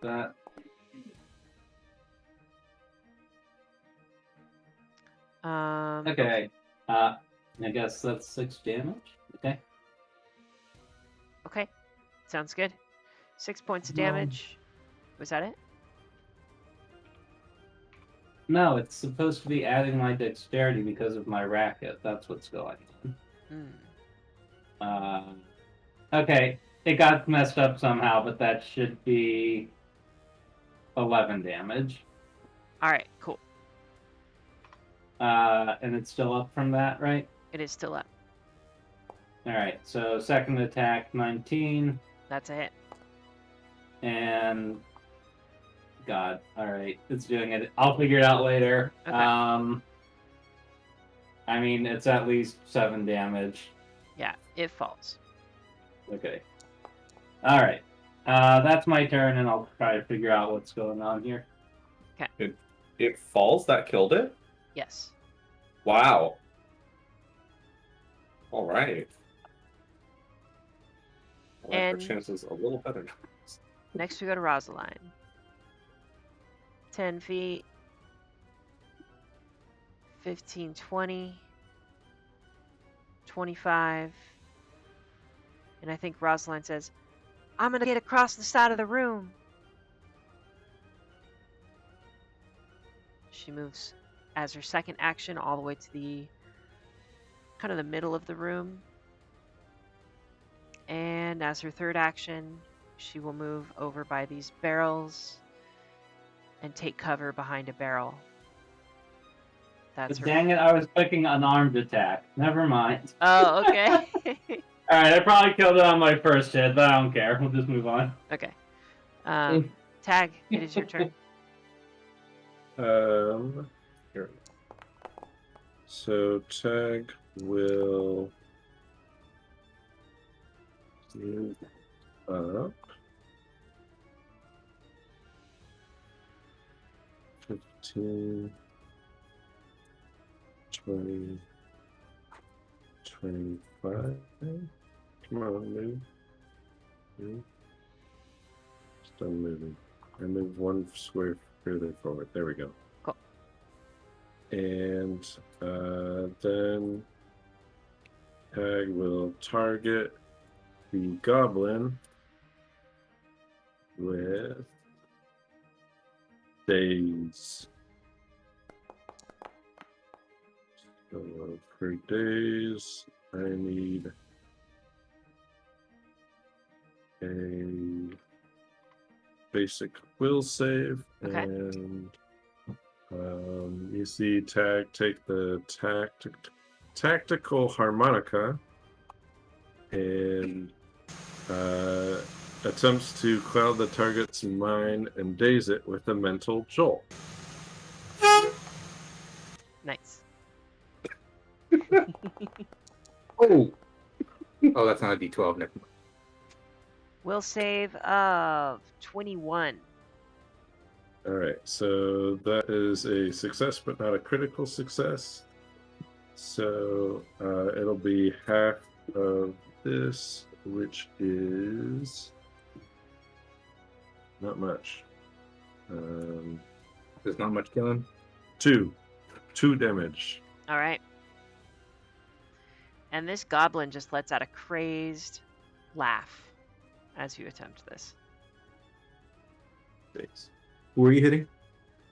Speaker 4: That. Okay. I guess that's 6 damage. Okay.
Speaker 1: Okay. Sounds good. 6 points of
Speaker 4: No.
Speaker 1: damage. Was that it?
Speaker 4: No, it's supposed to be adding my dexterity because of my racket. That's what's going on. Okay, it got messed up somehow, but that should be 11 damage.
Speaker 1: All right. Cool.
Speaker 4: And it's still up from that, right?
Speaker 1: It is still up.
Speaker 4: All right. So second attack, 19,
Speaker 1: That's a hit.
Speaker 4: and God. All right, it's doing it. I'll figure it out later.
Speaker 1: Okay.
Speaker 4: I mean, it's at least 7 damage.
Speaker 1: Yeah, it falls.
Speaker 4: Okay. All right. That's my turn, and I'll try to figure out what's going on here.
Speaker 3: It falls. That killed it.
Speaker 1: Yes.
Speaker 3: Wow. All right. I like our
Speaker 1: And-
Speaker 3: chances a little better now.
Speaker 1: Next we go to Rosaline. 10 feet. 15, 20. 25. And I think Rosaline says, I'm going to get across the side of the room. She moves as her second action all the way to the kind of the middle of the room. And as her third action, she will move over by these barrels and take cover behind a barrel. That's her.
Speaker 4: Dang it, I was clicking unarmed attack. Never mind.
Speaker 1: Oh, okay.
Speaker 4: Alright, I probably killed it on my first hit, but I don't care. We'll just move on.
Speaker 1: Okay. Tag, it is your turn.
Speaker 2: Here. So Tag will move up 15, 20, 25. Come on, move. Move. Still moving. I move one square further forward. There we go.
Speaker 1: Cool.
Speaker 2: And then Tag will target the goblin with days. So for days, I need a basic will save,
Speaker 1: Okay.
Speaker 2: and you see Tag take the tactical harmonica and attempts to cloud the target's mind and daze it with a mental jolt.
Speaker 1: Nice.
Speaker 5: Oh! Oh, that's not a D12. Never mind.
Speaker 1: Will save of 21.
Speaker 2: All right, so that is a success, but not a critical success. So it'll be half of this, which is not much.
Speaker 5: There's not much killing.
Speaker 2: 2 damage.
Speaker 1: All right. And this goblin just lets out a crazed laugh as you attempt this.
Speaker 2: Thanks.
Speaker 5: Who are you hitting?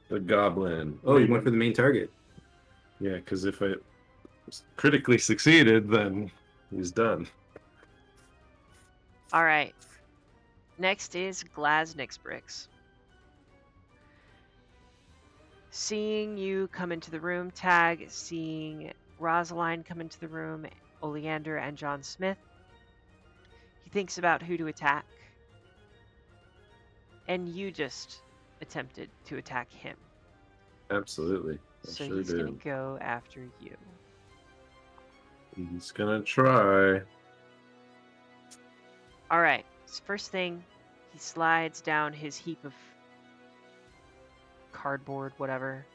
Speaker 2: The goblin.
Speaker 5: Oh, you went for the main target.
Speaker 2: Yeah, because if it critically succeeded, then he's done.
Speaker 1: All right. Next is Glasnixbrix. Seeing you come into the room, Tag, seeing Rosaline come into the room, Oleander and John Smith, he thinks about who to attack. And you just attempted to attack him.
Speaker 2: Absolutely. I
Speaker 1: So
Speaker 2: sure
Speaker 1: he's
Speaker 2: did.
Speaker 1: going to go after you.
Speaker 2: He's gonna try.
Speaker 1: All right. So first thing, he slides down his heap of cardboard, whatever.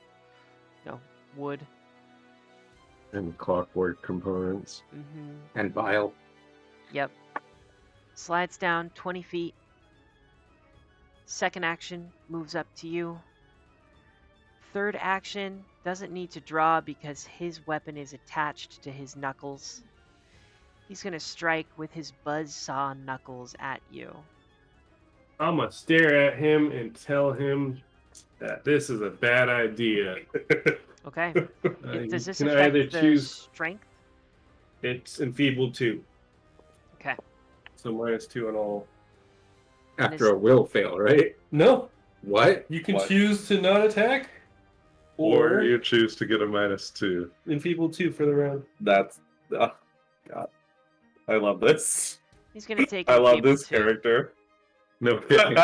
Speaker 1: No, wood.
Speaker 2: And clockwork components.
Speaker 1: Mm-hmm.
Speaker 5: And bile.
Speaker 1: Yep. Slides down 20 feet. Second action moves up to you. Third action doesn't need to draw because his weapon is attached to his knuckles. He's going to strike with his buzzsaw knuckles at you.
Speaker 6: I'm gonna stare at him and tell him that this is a bad idea.
Speaker 1: Okay. Does this
Speaker 6: can either
Speaker 1: affect the
Speaker 6: choose.
Speaker 1: strength?
Speaker 6: It's enfeebled 2,
Speaker 1: Okay.
Speaker 6: so -2 on all.
Speaker 5: After a will fail, right?
Speaker 6: No,
Speaker 5: What?
Speaker 6: you can
Speaker 3: What?
Speaker 6: choose to not attack,
Speaker 2: Or
Speaker 6: or
Speaker 2: you choose to get a -2.
Speaker 6: enfeebled 2 for the round.
Speaker 3: That's God. I love this.
Speaker 1: He's going to take
Speaker 3: I love
Speaker 1: enfeebled
Speaker 3: this
Speaker 1: 2.
Speaker 3: character.
Speaker 2: No kidding.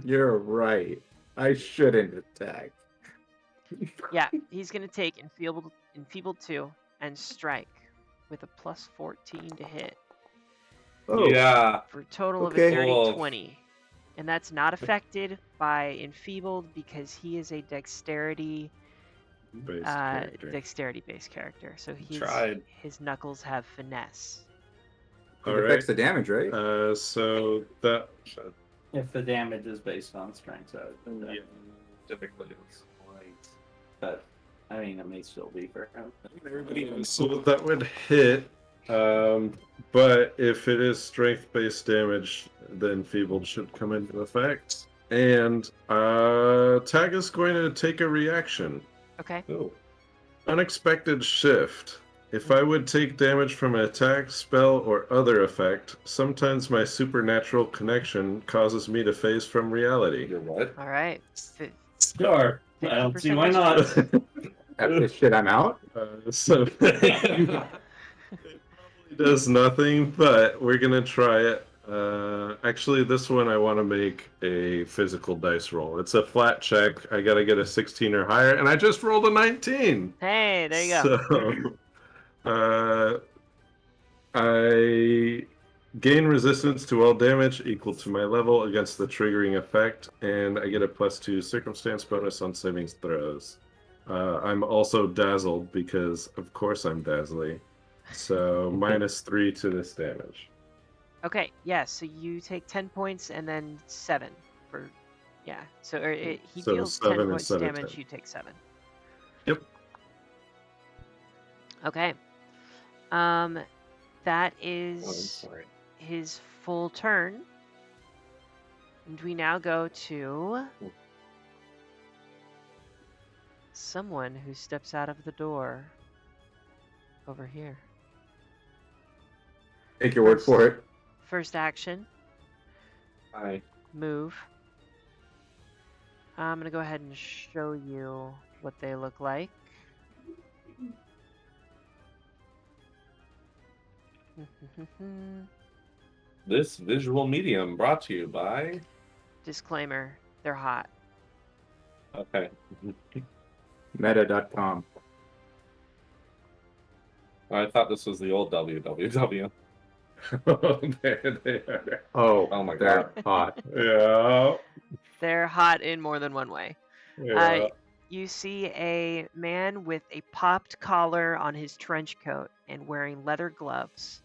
Speaker 5: You're right. I shouldn't attack.
Speaker 1: Yeah, he's going to take enfeebled 2 and strike with a +14 to hit
Speaker 5: Oh,
Speaker 3: Yeah.
Speaker 1: for a total of
Speaker 5: Okay.
Speaker 1: a dirty
Speaker 3: Cool.
Speaker 1: 20. And that's not affected by enfeebled because he is a dexterity
Speaker 2: Based character.
Speaker 1: based character. So
Speaker 3: Tried.
Speaker 1: his knuckles have finesse.
Speaker 5: it
Speaker 2: All
Speaker 5: affects
Speaker 2: right.
Speaker 5: the damage, right?
Speaker 2: So that
Speaker 4: If the damage is based on strength, so
Speaker 3: Yeah. Typically, it's
Speaker 4: but I mean, it may still be for him.
Speaker 2: so that would hit. But if it is strength-based damage, then enfeebled should come into effect. And Tag is going to take a reaction.
Speaker 1: Okay.
Speaker 3: Oh.
Speaker 2: Unexpected shift. If I would take damage from an attack, spell, or other effect, sometimes my supernatural connection causes me to phase from reality.
Speaker 3: You're what?
Speaker 1: All right.
Speaker 4: Sure. I don't see
Speaker 1: 50%
Speaker 4: why not.
Speaker 1: mystery.
Speaker 5: After this shit, I'm out.
Speaker 2: So it probably does nothing, but we're gonna try it. Actually, this one I want to make a physical dice roll. It's a flat check. I gotta get a 16 or higher, and I just rolled a 19.
Speaker 1: Hey, there you go.
Speaker 2: So, I gain resistance to all damage equal to my level against the triggering effect, and I get a +2 circumstance bonus on saving throws. I'm also dazzled because, of course, I'm dazzly. So -3 to this damage.
Speaker 1: Okay, yeah, so you take 10 points and then 7 for, yeah. So he
Speaker 2: So
Speaker 1: deals
Speaker 2: 7
Speaker 1: 10 points
Speaker 2: instead of
Speaker 1: damage,
Speaker 2: 10.
Speaker 1: you take 7.
Speaker 2: Yep.
Speaker 1: Okay. That is
Speaker 3: sorry.
Speaker 1: his full turn. And we now go to someone who steps out of the door over here.
Speaker 5: Take your word for it.
Speaker 1: First action,
Speaker 3: Hi.
Speaker 1: move. I'm going to go ahead and show you what they look like.
Speaker 3: This visual medium brought to you by.
Speaker 1: Disclaimer, they're hot.
Speaker 3: Okay.
Speaker 5: Meta.com.
Speaker 3: I thought this was the old www.
Speaker 2: Oh, there they are.
Speaker 3: Oh my
Speaker 5: they're hot.
Speaker 2: Yeah.
Speaker 1: They're hot in more than one way.
Speaker 2: Yeah.
Speaker 1: You see a man with a popped collar on his trench coat and wearing leather gloves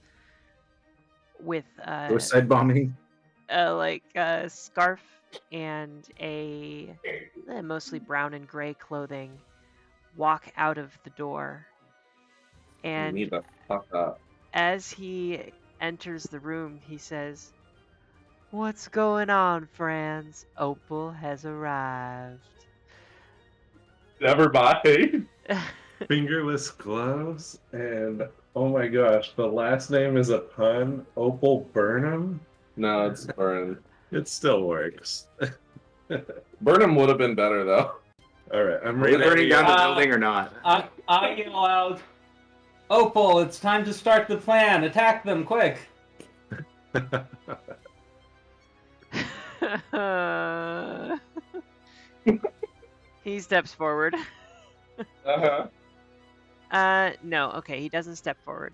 Speaker 1: with
Speaker 5: Suicide bombing.
Speaker 1: like a scarf and a mostly brown and gray clothing walk out of the door. And
Speaker 3: Need to fuck up.
Speaker 1: as he enters the room, he says, "What's going on, friends? Opal has arrived."
Speaker 3: Never mind.
Speaker 2: Fingerless gloves, and oh my gosh, the last name is a pun. Opal Burnham.
Speaker 3: No, it's Burnham.
Speaker 2: It still works.
Speaker 3: Burnham would have been better though.
Speaker 2: All right, I'm
Speaker 5: Are we
Speaker 2: ready.
Speaker 5: burning down the building or not?
Speaker 4: I yell out, Opal, it's time to start the plan. Attack them quick.
Speaker 1: He steps forward.
Speaker 3: Uh-huh.
Speaker 1: No, okay, he doesn't step forward.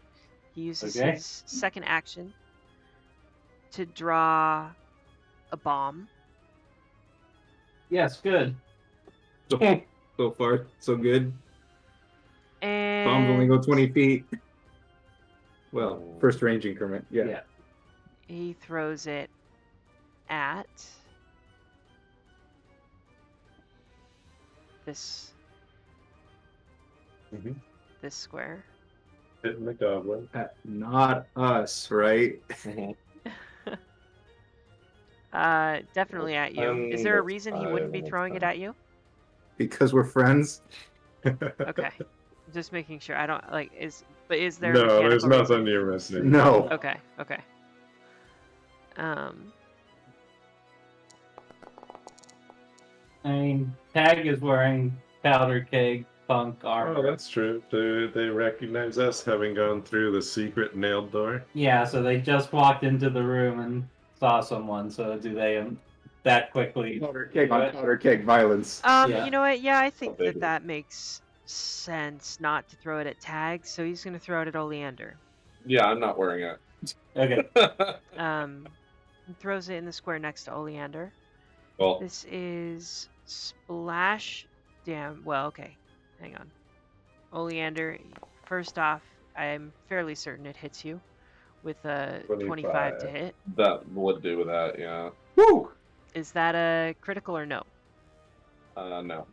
Speaker 1: He uses
Speaker 4: Okay.
Speaker 1: his second action to draw a bomb.
Speaker 4: Yes, good.
Speaker 5: So far, so good.
Speaker 1: And
Speaker 5: Bombs only go 20 feet. Well, first range increment. Yeah.
Speaker 1: he throws it at this
Speaker 2: Mhm.
Speaker 1: this square.
Speaker 2: Hitting the goblin.
Speaker 5: Not us, right?
Speaker 1: Definitely at you. Is there a reason he wouldn't be throwing it at you?
Speaker 5: Because we're friends.
Speaker 1: Okay. Just making sure. I don't like is there a
Speaker 2: No, there's
Speaker 1: mechanical
Speaker 2: nothing
Speaker 1: reason?
Speaker 2: you're missing.
Speaker 5: No.
Speaker 1: Okay.
Speaker 4: I mean, Tag is wearing powder keg punk
Speaker 2: Oh,
Speaker 4: armor.
Speaker 2: that's true. Do they recognize us having gone through the secret nailed door?
Speaker 4: Yeah, so they just walked into the room and saw someone. So do they that quickly?
Speaker 5: Powder keg on powder keg violence.
Speaker 4: Yeah.
Speaker 1: You know what? Yeah, I think
Speaker 3: baby.
Speaker 1: that makes sense not to throw it at Tag, so he's gonna throw it at Oleander.
Speaker 3: Yeah, I'm not wearing it.
Speaker 4: Okay.
Speaker 1: He throws it in the square next to Oleander.
Speaker 3: Well,
Speaker 1: This is splash damn. Well, okay, hang on. Oleander, first off, I'm fairly certain it hits you with a 25 to
Speaker 2: 25.
Speaker 1: hit.
Speaker 3: that would do with that, yeah.
Speaker 5: Woo!
Speaker 1: Is that a critical or no?
Speaker 3: No.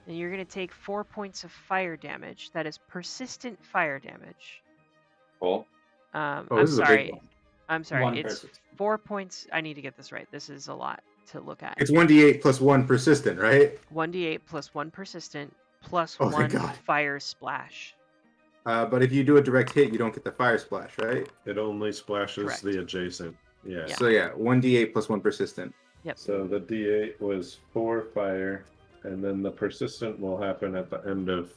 Speaker 1: And you're going to take 4 points of fire damage. That is persistent fire damage.
Speaker 3: Cool.
Speaker 1: I'm
Speaker 5: this is a big
Speaker 1: sorry.
Speaker 5: one.
Speaker 1: I'm sorry.
Speaker 4: One
Speaker 1: It's
Speaker 4: persistent.
Speaker 1: 4 points. I need to get this right. This is a lot to look at.
Speaker 5: It's 1d8 plus 1 persistent, right?
Speaker 1: 1d8 plus 1 persistent plus
Speaker 5: Oh,
Speaker 1: 1
Speaker 5: thank God.
Speaker 1: fire splash.
Speaker 5: But if you do a direct hit, you don't get the fire splash, right?
Speaker 2: It only splashes
Speaker 1: Correct.
Speaker 2: the adjacent. Yeah.
Speaker 1: Yeah.
Speaker 5: So yeah, 1d8 plus 1 persistent.
Speaker 1: Yep.
Speaker 2: So the D8 was 4 fire, and then the persistent will happen at the end of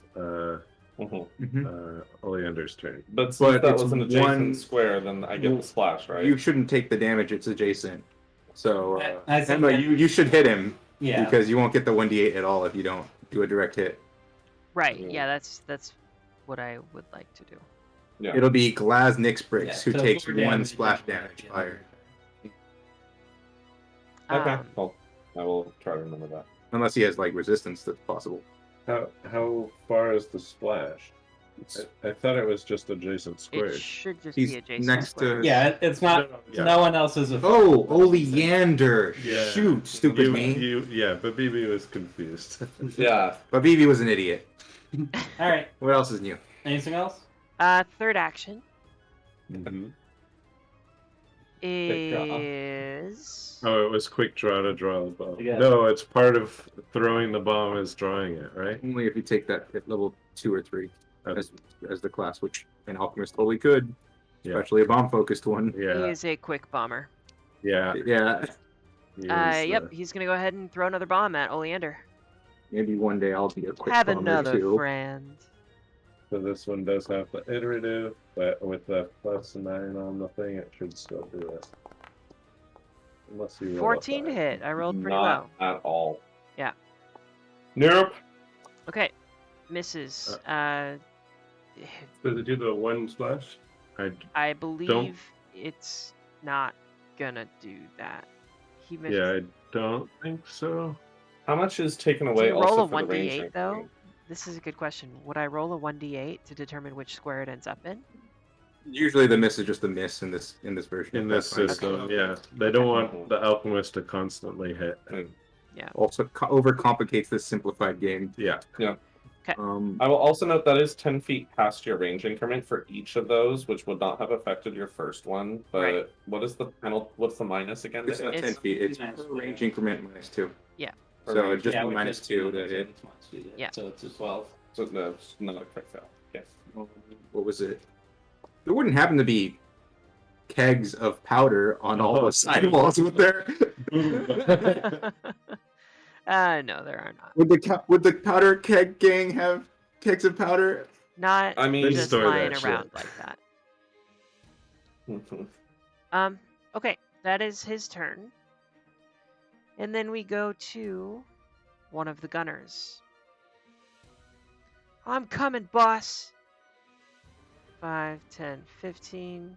Speaker 2: Oleander's turn.
Speaker 3: But since
Speaker 5: But
Speaker 3: that
Speaker 5: it's
Speaker 3: was an adjacent
Speaker 5: one-
Speaker 3: square, then I get the splash, right?
Speaker 5: You shouldn't take the damage; it's adjacent. So
Speaker 4: I think
Speaker 5: Emma,
Speaker 4: that-
Speaker 5: you should hit him
Speaker 4: Yeah.
Speaker 5: because you won't get the 1d8 at all if you don't do a direct hit.
Speaker 1: Right.
Speaker 3: Yeah.
Speaker 1: Yeah, that's what I would like to do.
Speaker 3: Yeah.
Speaker 5: It'll be Glaz Nixbricks who
Speaker 4: so
Speaker 5: takes
Speaker 4: 4
Speaker 5: one
Speaker 4: damage
Speaker 5: splash
Speaker 4: and-
Speaker 5: damage fire.
Speaker 3: Okay.
Speaker 1: Um,
Speaker 3: Well, I will try to remember that.
Speaker 5: Unless he has like resistance, that's possible.
Speaker 2: How far is the splash? I thought it was just adjacent
Speaker 1: it
Speaker 2: squares.
Speaker 1: should just
Speaker 5: He's
Speaker 1: be adjacent
Speaker 5: next to-
Speaker 1: squares.
Speaker 4: Yeah, it's not.
Speaker 2: Yeah.
Speaker 4: No one else is a.
Speaker 5: Oh, Oleander!
Speaker 2: Yeah.
Speaker 5: Shoot, stupid me.
Speaker 2: Yeah, but BB was confused.
Speaker 3: Yeah.
Speaker 5: But BB was an idiot.
Speaker 4: All right.
Speaker 5: What else is new?
Speaker 4: Anything else?
Speaker 1: Third action
Speaker 2: Mhm.
Speaker 3: draw.
Speaker 1: is
Speaker 2: Oh, it was quick draw to draw the bomb.
Speaker 4: Yeah.
Speaker 2: No, it's part of throwing the bomb is drawing it, right?
Speaker 5: Only if you take that at level 2 or 3
Speaker 2: Okay.
Speaker 5: as the class, which an alchemist totally could,
Speaker 2: Yeah.
Speaker 5: especially a bomb-focused one.
Speaker 1: he
Speaker 2: Yeah,
Speaker 1: is a quick bomber.
Speaker 2: yeah.
Speaker 5: Yeah,
Speaker 2: he is,
Speaker 1: Yep, he's gonna go ahead and throw another bomb at Oleander.
Speaker 5: maybe one day I'll be a quick
Speaker 1: Have
Speaker 5: bomber
Speaker 1: another
Speaker 5: too.
Speaker 1: friend.
Speaker 2: So this one does have the iterative, but with the +9 on the thing, it should still do it. Unless you roll a
Speaker 1: 14 to
Speaker 2: five.
Speaker 1: hit. I rolled pretty
Speaker 3: Not
Speaker 1: well.
Speaker 3: at all.
Speaker 1: Yeah.
Speaker 3: Nope.
Speaker 1: Okay, misses.
Speaker 6: Does it do the one splash?
Speaker 1: I believe it's not gonna do that. He missed.
Speaker 2: Yeah, I don't think so.
Speaker 3: How much is taken
Speaker 1: Do
Speaker 3: away
Speaker 1: you roll
Speaker 3: also
Speaker 1: a
Speaker 3: for the range
Speaker 1: 1d8 though?
Speaker 3: increment?
Speaker 1: This is a good question. Would I roll a 1d8 to determine which square it ends up in?
Speaker 5: Usually the miss is just a miss in this version.
Speaker 2: In
Speaker 5: That's
Speaker 2: this
Speaker 5: fine.
Speaker 2: system, yeah. They don't want the alchemist to constantly hit.
Speaker 5: Also overcomplicates this simplified game.
Speaker 2: Yeah.
Speaker 3: I will also note that is 10 feet past your range increment for each of those, which would not have affected your first one. But
Speaker 1: Right.
Speaker 3: what is the penalty? What's the minus again?
Speaker 5: It's not
Speaker 1: It's-
Speaker 5: 10 feet. It's
Speaker 4: Minus
Speaker 5: per
Speaker 4: two.
Speaker 5: range increment -2.
Speaker 1: Yeah.
Speaker 5: So it'd just
Speaker 4: Yeah,
Speaker 5: be
Speaker 4: we
Speaker 5: minus
Speaker 4: just
Speaker 5: 2
Speaker 4: do
Speaker 5: to hit.
Speaker 4: it minus two,
Speaker 1: Yeah.
Speaker 4: So it's a 12.
Speaker 3: So no, it's not a quick fail. Okay.
Speaker 5: What was it? There wouldn't happen to be kegs of powder on all the sidewalls, would there?
Speaker 1: No, there are not.
Speaker 5: Would the powder keg gang have kegs of powder?
Speaker 1: Not
Speaker 3: I mean-
Speaker 1: just
Speaker 2: Store
Speaker 1: lying
Speaker 2: that shit.
Speaker 1: around like that. Okay, that is his turn. And then we go to one of the gunners. I'm coming, boss. 5, 10, 15.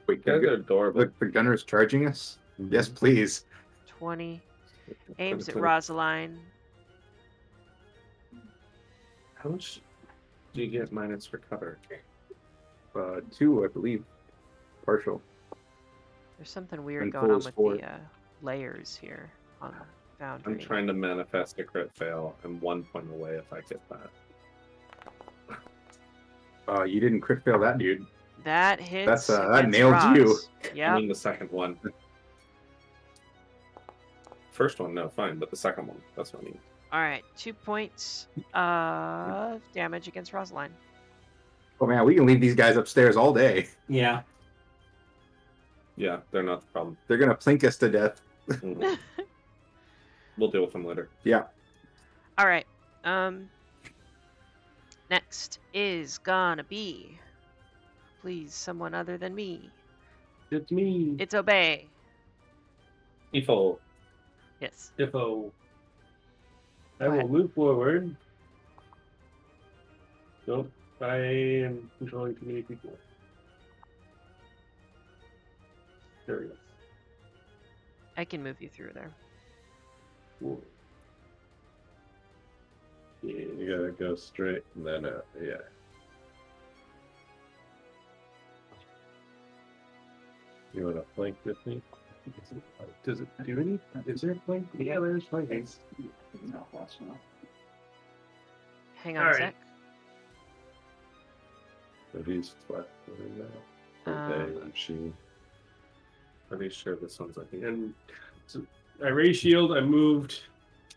Speaker 5: Wait,
Speaker 3: You guys are adorable.
Speaker 5: the gunner's charging us? Yes, please.
Speaker 1: 20. Aims at Rosaline.
Speaker 3: How much do you get minus for cover?
Speaker 5: 2, I believe. Partial.
Speaker 1: There's something weird
Speaker 5: And
Speaker 1: going
Speaker 5: full
Speaker 1: on
Speaker 5: is
Speaker 1: with
Speaker 5: 4.
Speaker 1: the layers here on the boundary.
Speaker 3: I'm trying to manifest a crit fail. I'm 1 point away if I get that.
Speaker 5: You didn't crit fail that dude.
Speaker 1: That hits.
Speaker 5: That's, that
Speaker 1: against
Speaker 5: nailed you.
Speaker 1: Roz.
Speaker 3: I
Speaker 1: Yep.
Speaker 3: mean the second one. First one, no, fine, but the second one, that's what I mean.
Speaker 1: All right, 2 points of damage against Rosaline.
Speaker 5: Oh man, we can leave these guys upstairs all day.
Speaker 4: Yeah.
Speaker 3: Yeah, they're not the problem.
Speaker 5: They're gonna plink us to death.
Speaker 3: Mhm. We'll deal with them later.
Speaker 5: Yeah.
Speaker 1: All right. Next is gonna be, please, someone other than me.
Speaker 6: It's me.
Speaker 1: It's Obey.
Speaker 3: Ifo.
Speaker 1: Yes.
Speaker 6: Ifo. I
Speaker 1: Go
Speaker 6: will
Speaker 1: ahead.
Speaker 6: move forward. Nope. I am controlling too many people. There we go.
Speaker 1: I can move you through there.
Speaker 6: Cool. Yeah.
Speaker 2: You gotta go straight and then yeah. You wanna flank with me?
Speaker 6: Does it do any? Is there a flank? Yeah, there's flanking.
Speaker 4: No, that's not.
Speaker 1: Hang on
Speaker 6: All
Speaker 1: a
Speaker 6: right.
Speaker 1: sec.
Speaker 2: But he's flat footed now. Or they and she.
Speaker 3: Pretty sure this one's like
Speaker 6: And so I raised shield, I moved,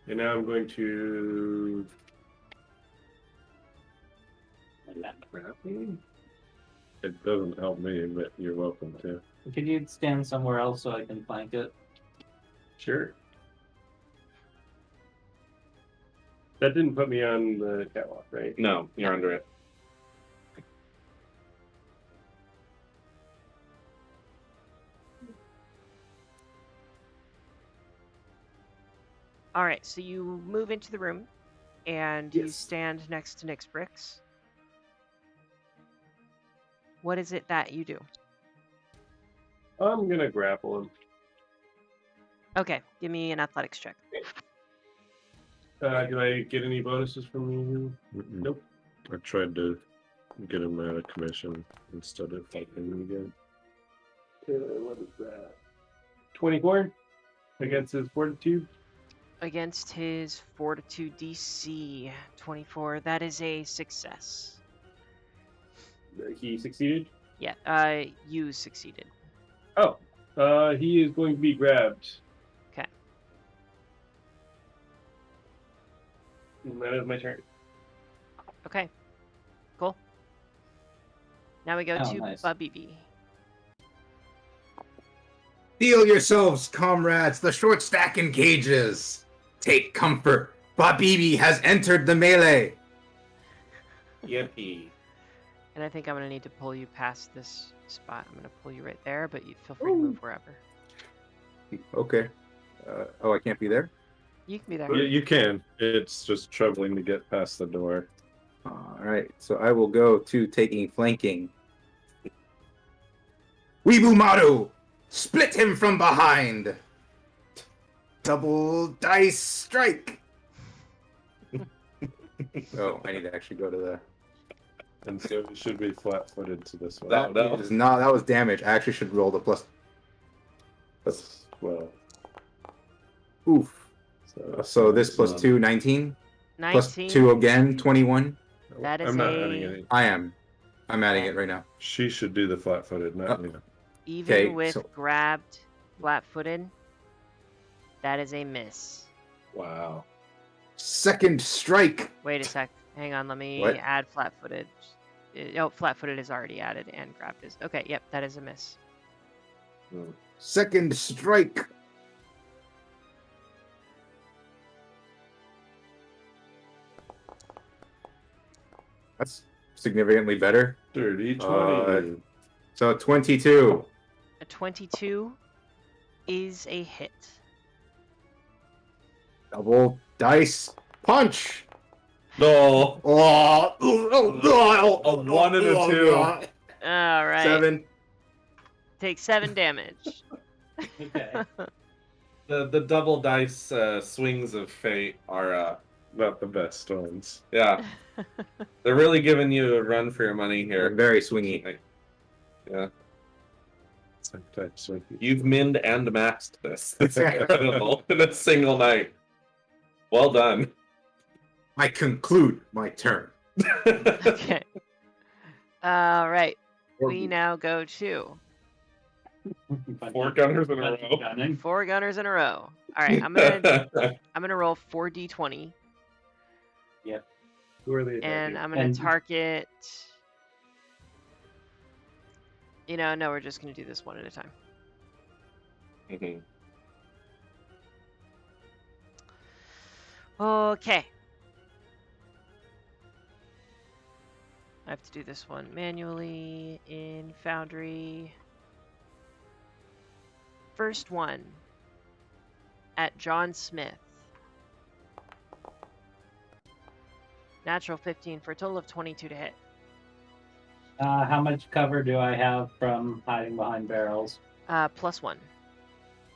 Speaker 6: and now I'm going to
Speaker 2: It doesn't help me, but you're welcome to.
Speaker 4: Could you stand somewhere else so I can flank it?
Speaker 6: Sure. That didn't put me on the catwalk, right?
Speaker 3: No, you're under it.
Speaker 1: All right, so you move into the room, and you
Speaker 6: Yes.
Speaker 1: stand next to Nick's bricks. What is it that you do?
Speaker 6: I'm gonna grapple him.
Speaker 1: Okay, give me an athletics check.
Speaker 6: Do I get any bonuses from you?
Speaker 2: Mm-mm.
Speaker 6: Nope.
Speaker 2: I tried to get him out of commission instead of fighting him again.
Speaker 6: What is that? 24 against his fortitude.
Speaker 1: Against his fortitude DC 24, that is a success.
Speaker 6: He succeeded.
Speaker 1: Yeah, you succeeded.
Speaker 6: Oh, he is going to be grabbed.
Speaker 1: Okay.
Speaker 6: And that is my turn.
Speaker 1: Okay, cool. Now we go
Speaker 4: Oh,
Speaker 1: to
Speaker 4: nice.
Speaker 1: Babibi.
Speaker 5: Steel yourselves, comrades. The short stack engages. Take comfort. Babibi has entered the melee.
Speaker 3: Yippee.
Speaker 1: And I think I'm going to need to pull you past this spot. I'm going to pull you right there, but you feel free to move wherever.
Speaker 5: Okay. Oh, I can't be there?
Speaker 1: You can be there.
Speaker 2: You can. It's just troubling to get past the door.
Speaker 5: All right. So I will go to taking flanking. Weebumaru! Split him from behind! Double dice strike! Oh, I need to actually go to the...
Speaker 2: And so it should be flat-footed to this one.
Speaker 3: No.
Speaker 5: is not, that was damage. I actually should roll the plus...
Speaker 2: That's, well,
Speaker 5: Oof.
Speaker 2: so,
Speaker 5: So this plus 2, 19?
Speaker 1: 19.
Speaker 5: Plus 2 again, 21?
Speaker 1: That is
Speaker 2: I'm not
Speaker 1: a-
Speaker 2: adding any.
Speaker 5: I am. I'm adding
Speaker 1: Okay.
Speaker 5: it right now.
Speaker 2: She should do the flat-footed, not you.
Speaker 1: Even
Speaker 5: Okay,
Speaker 1: with
Speaker 5: so-
Speaker 1: grabbed, flat-footed, that is a miss.
Speaker 2: Wow.
Speaker 5: Second strike!
Speaker 1: Wait a sec. Hang on. Let me
Speaker 5: What?
Speaker 1: add flat-footed. Oh, flat-footed is already added and grabbed is. Okay, yep, that is a miss.
Speaker 5: Second strike! That's significantly better.
Speaker 2: Dirty 20.
Speaker 5: So 22.
Speaker 1: A 22 is a hit.
Speaker 5: Double dice punch!
Speaker 3: No.
Speaker 5: Oh,
Speaker 3: A 1 and a 2.
Speaker 1: All right.
Speaker 5: 7.
Speaker 1: Take 7 damage.
Speaker 4: Okay.
Speaker 3: The double dice swings of fate are
Speaker 2: Not the best ones.
Speaker 3: yeah. They're really giving you a run for your money here.
Speaker 5: Very swingy.
Speaker 3: Like, yeah.
Speaker 2: Same type swinky.
Speaker 3: You've minned and maxed this. It's incredible in a single night. Well done.
Speaker 5: I conclude my turn.
Speaker 1: Okay. All right. We now go to
Speaker 3: 4 gunners in a row.
Speaker 4: Gunning.
Speaker 1: 4 gunners in a row. All right, I'm gonna roll 4d20,
Speaker 6: Who are they?
Speaker 1: and
Speaker 6: attacking?
Speaker 1: I'm gonna
Speaker 4: And-
Speaker 1: target. No, we're just gonna do this one at a time.
Speaker 3: Mhm.
Speaker 1: Okay. I have to do this one manually in Foundry. First one at John Smith. Natural 15 for a total of 22 to hit.
Speaker 4: How much cover do I have from hiding behind barrels?
Speaker 1: +1.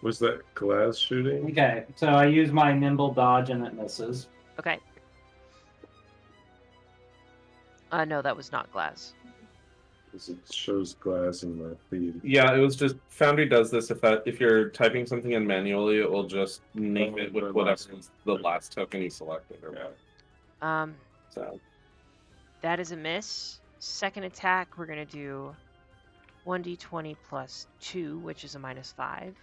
Speaker 2: Was that glass shooting?
Speaker 4: Okay, so I use my nimble dodge and it misses.
Speaker 1: Okay. No, that was not glass.
Speaker 2: 'Cause it shows glass in the feed.
Speaker 3: Yeah, it was just Foundry does this if you're typing something in manually, it will just name it with whatever is the last token you selected. Or whatever. So
Speaker 1: That is a miss. Second attack, we're gonna do 1d20 plus 2, which is a -5.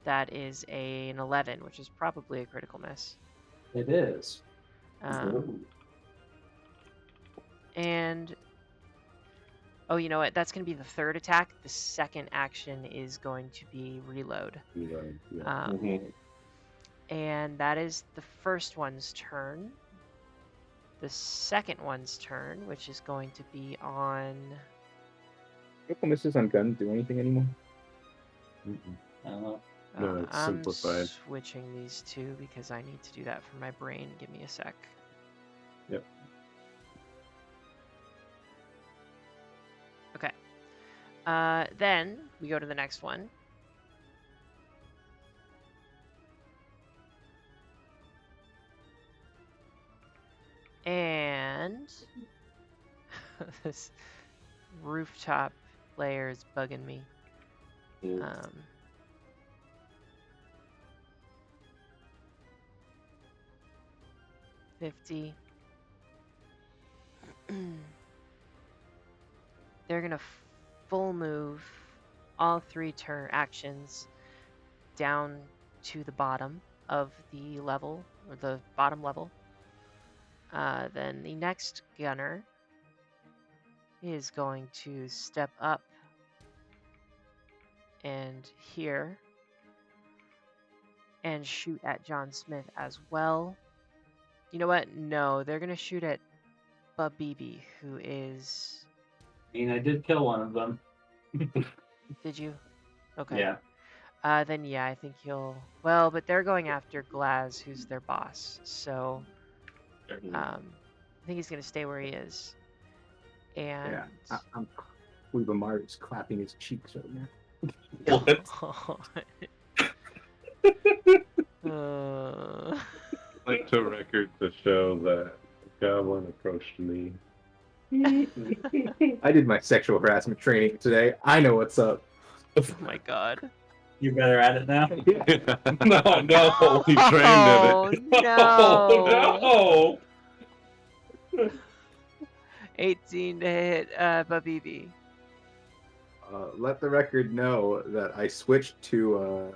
Speaker 1: That is an 11, which is probably a critical miss.
Speaker 4: It is.
Speaker 1: Um, And oh, you know what? That's going to be the third attack. The second action is going to be reload.
Speaker 2: Yeah.
Speaker 3: Mhm.
Speaker 1: And that is the first one's turn. The second one's turn, which is going to be on.
Speaker 7: Critical misses on guns do anything anymore?
Speaker 2: Mm-mm.
Speaker 4: I don't know.
Speaker 2: No, it's
Speaker 1: I'm
Speaker 2: simplified.
Speaker 1: switching these two because I need to do that for my brain. Give me a sec.
Speaker 2: Yep.
Speaker 1: Okay. Then we go to the next one. And this rooftop layer is bugging me.
Speaker 3: Mm.
Speaker 1: 50. They're gonna full move all three turn actions down to the bottom of the level, or the bottom level. Then the next gunner is going to step up and here and shoot at John Smith as well. You know what? No, they're gonna shoot at Babibi, who is.
Speaker 4: I mean, I did kill one of them.
Speaker 1: Did you? Okay.
Speaker 4: Yeah.
Speaker 1: Then yeah, I think he'll. Well, but they're going after Glaz, who's their boss. So, I think he's gonna stay where he is. And.
Speaker 7: Yeah. I'm Weebamaru's clapping his cheeks right now.
Speaker 3: What?
Speaker 2: Like to record to show that a goblin approached me.
Speaker 7: I did my sexual harassment training today. I know what's up.
Speaker 1: Oh my god.
Speaker 4: You're better at it now?
Speaker 3: No, no.
Speaker 2: He trained at
Speaker 1: Oh
Speaker 2: it.
Speaker 1: no!
Speaker 3: Oh, no.
Speaker 1: 18 to hit Babibi.
Speaker 7: Let the record know that I switched to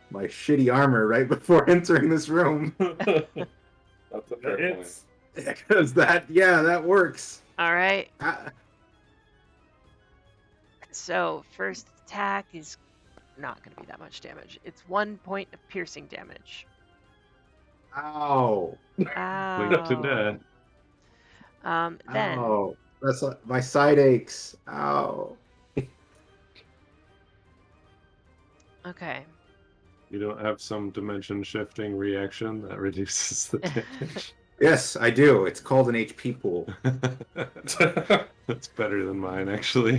Speaker 7: my shitty armor right before entering this room.
Speaker 3: That's a fair point.
Speaker 6: It's
Speaker 7: Because that works.
Speaker 1: All right.
Speaker 7: Ah,
Speaker 1: So first attack is not going to be that much damage. It's 1 point of piercing damage.
Speaker 7: Ow.
Speaker 2: Bleed to death.
Speaker 1: Then
Speaker 7: Ow. That's my side aches. Ow.
Speaker 1: okay.
Speaker 2: You don't have some dimension shifting reaction that reduces the damage.
Speaker 7: Yes, I do. It's called an HP pool.
Speaker 2: That's better than mine, actually.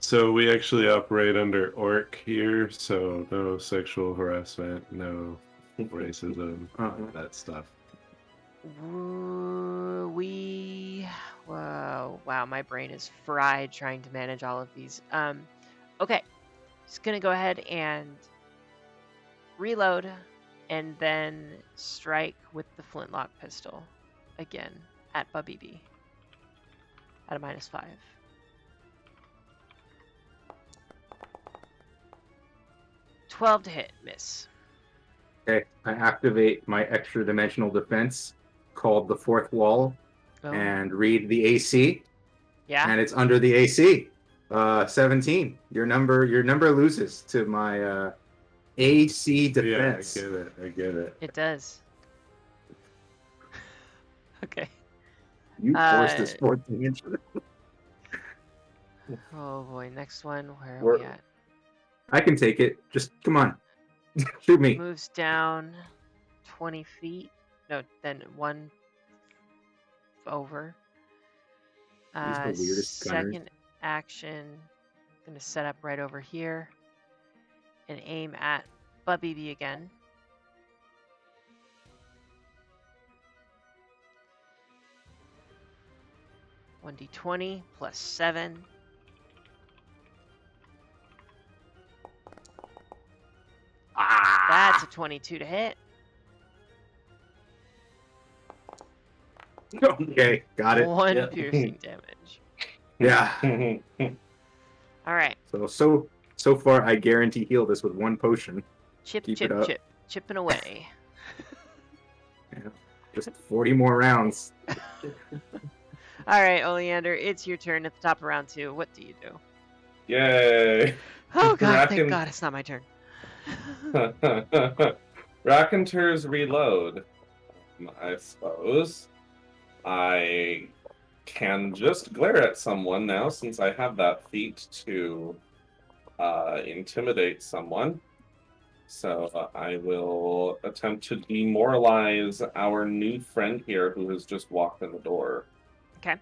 Speaker 2: So we actually operate under orc here, so no sexual harassment, no racism, that stuff.
Speaker 1: Wow, my brain is fried trying to manage all of these. Okay, just gonna go ahead and reload, and then strike with the flintlock pistol again at Babibi at a -5. $12 to hit, miss.
Speaker 7: Okay, I activate my extra dimensional defense called the fourth wall
Speaker 1: Oh,
Speaker 7: and read the AC,
Speaker 1: yeah.
Speaker 7: and it's under the AC. 17. Your number loses to my AC defense.
Speaker 2: Yeah, I get it.
Speaker 1: It does. Okay.
Speaker 7: You forced this 14 inch.
Speaker 1: Oh boy, next one. Where are
Speaker 7: We're-
Speaker 1: we at?
Speaker 7: I can take it. Just come on. Shoot me.
Speaker 1: Moves down 20 feet. No, then one over.
Speaker 7: the weirdest gunners.
Speaker 1: Second action. Gonna set up right over here and aim at Babibi again. $1d20 plus 7. That's a 22 to hit.
Speaker 7: Okay, got it.
Speaker 1: One
Speaker 3: Yeah.
Speaker 1: piercing damage.
Speaker 7: Yeah.
Speaker 1: All right.
Speaker 7: So far, I guarantee heal this with one potion.
Speaker 1: Chip,
Speaker 7: Keep
Speaker 1: chip,
Speaker 7: it up.
Speaker 1: chip. Chipping away.
Speaker 7: Just 40 more rounds.
Speaker 1: All right, Oleander, it's your turn at the top of round 2. What do you do?
Speaker 3: Yay!
Speaker 1: Oh God, thank
Speaker 3: Bracken-
Speaker 1: God, it's not my turn.
Speaker 3: Raconteurs reload. I suppose I can just glare at someone now since I have that feat to intimidate someone. So I will attempt to demoralize our new friend here who has just walked in the door.
Speaker 1: Okay.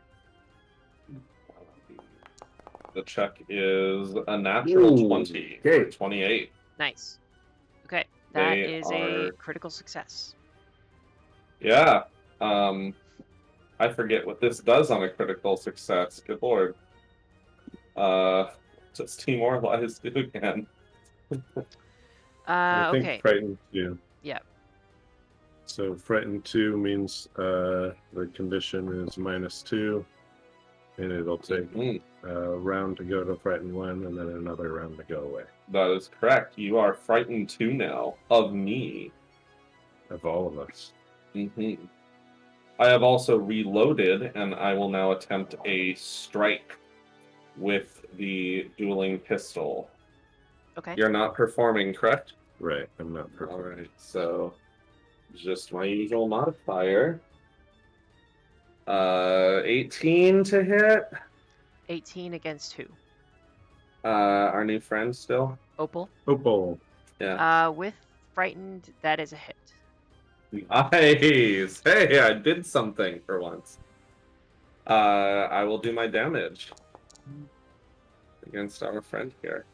Speaker 3: The check is a natural
Speaker 7: Ooh,
Speaker 3: 20
Speaker 7: okay.
Speaker 3: or 28.
Speaker 1: Nice. Okay, that
Speaker 3: They
Speaker 1: is
Speaker 3: are-
Speaker 1: a critical success.
Speaker 3: Yeah. I forget what this does on a critical success. Good lord. Just demoralized you again.
Speaker 2: I think
Speaker 1: Okay.
Speaker 2: frightened 2.
Speaker 1: Yeah.
Speaker 2: So frightened 2 means the condition is -2, and it'll take
Speaker 3: Mhm.
Speaker 2: a round to go to frightened 1, and then another round to go away.
Speaker 3: That is correct. You are frightened too now of me.
Speaker 2: Of all of us.
Speaker 3: Mm-hmm. I have also reloaded, and I will now attempt a strike with the dueling pistol.
Speaker 1: Okay.
Speaker 3: You're not performing, correct?
Speaker 2: Right, I'm not perfect.
Speaker 3: All right, so just my usual modifier. 18 to hit.
Speaker 1: 18 against who?
Speaker 3: Our new friend still.
Speaker 1: Opal.
Speaker 2: Opal.
Speaker 3: Yeah.
Speaker 1: With frightened, that is a hit.
Speaker 3: Nice. Hey, I did something for once. I will do my damage against our friend here.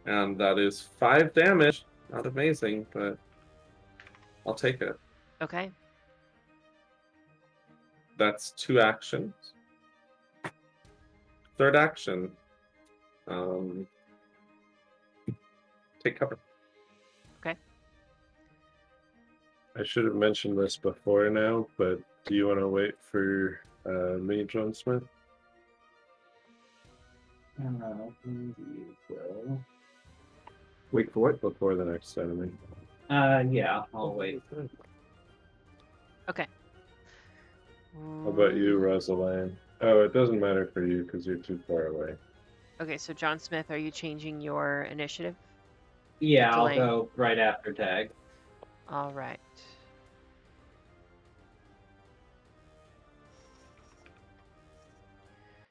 Speaker 3: And that is 5 damage. Not amazing, but I'll take it.
Speaker 1: Okay.
Speaker 3: That's 2 actions. Third action. Take cover.
Speaker 2: I should have mentioned this before now, but do you want to wait for me, John Smith?
Speaker 7: Wait for what?
Speaker 2: Before the next enemy.
Speaker 4: Yeah, I'll wait.
Speaker 1: Okay.
Speaker 2: How about you, Rosaline? Oh, it doesn't matter for you because you're too far away.
Speaker 1: Okay, so John Smith, are you changing your initiative?
Speaker 4: Yeah, I'll
Speaker 1: Delaying.
Speaker 4: go right after tag.
Speaker 1: All right.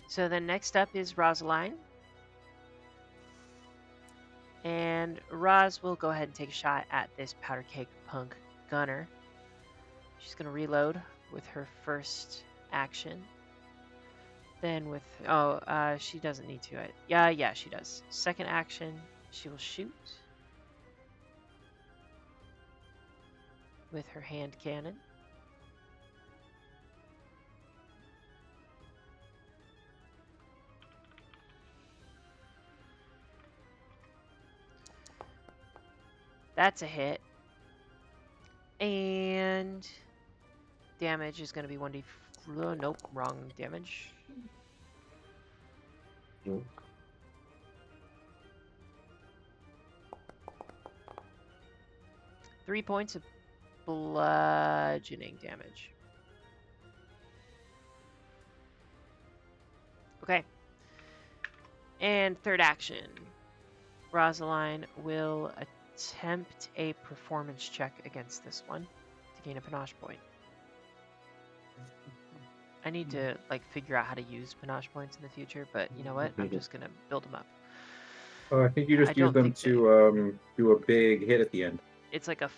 Speaker 1: So then next up is Rosaline. And Roz will go ahead and take a shot at this powder keg punk gunner. She's going to reload with her first action. Then with... she doesn't need to. Yeah, she does. Second action, she will shoot with her hand cannon. That's a hit. And damage is going to be 1d... Nope, wrong damage.
Speaker 3: Mm.
Speaker 1: 3 points of bludgeoning damage. Okay. And third action. Rosaline will attempt a performance check against this one to gain a panache point. I need to figure out how to use panache points in the future, but you know what? I'm just gonna build them up.
Speaker 7: Oh, I think you just
Speaker 1: I
Speaker 7: use
Speaker 1: don't
Speaker 7: them
Speaker 1: think
Speaker 7: to do a big hit at the end.
Speaker 1: It's like a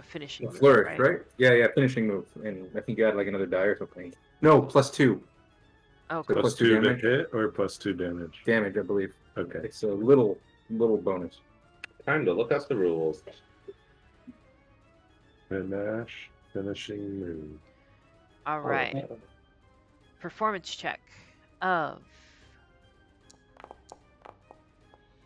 Speaker 1: finishing
Speaker 7: A
Speaker 1: move,
Speaker 7: flourish,
Speaker 1: right?
Speaker 7: right? Yeah, finishing move. And I think you add like another die or something. No, +2.
Speaker 1: Oh,
Speaker 7: So
Speaker 1: cool.
Speaker 2: Plus
Speaker 7: 2
Speaker 2: 2 to
Speaker 7: damage.
Speaker 2: hit or plus 2 damage?
Speaker 7: Damage, I believe.
Speaker 2: Okay.
Speaker 7: It's a little bonus.
Speaker 3: Time to look up the rules.
Speaker 2: Panache, finishing move.
Speaker 1: All right. Performance check of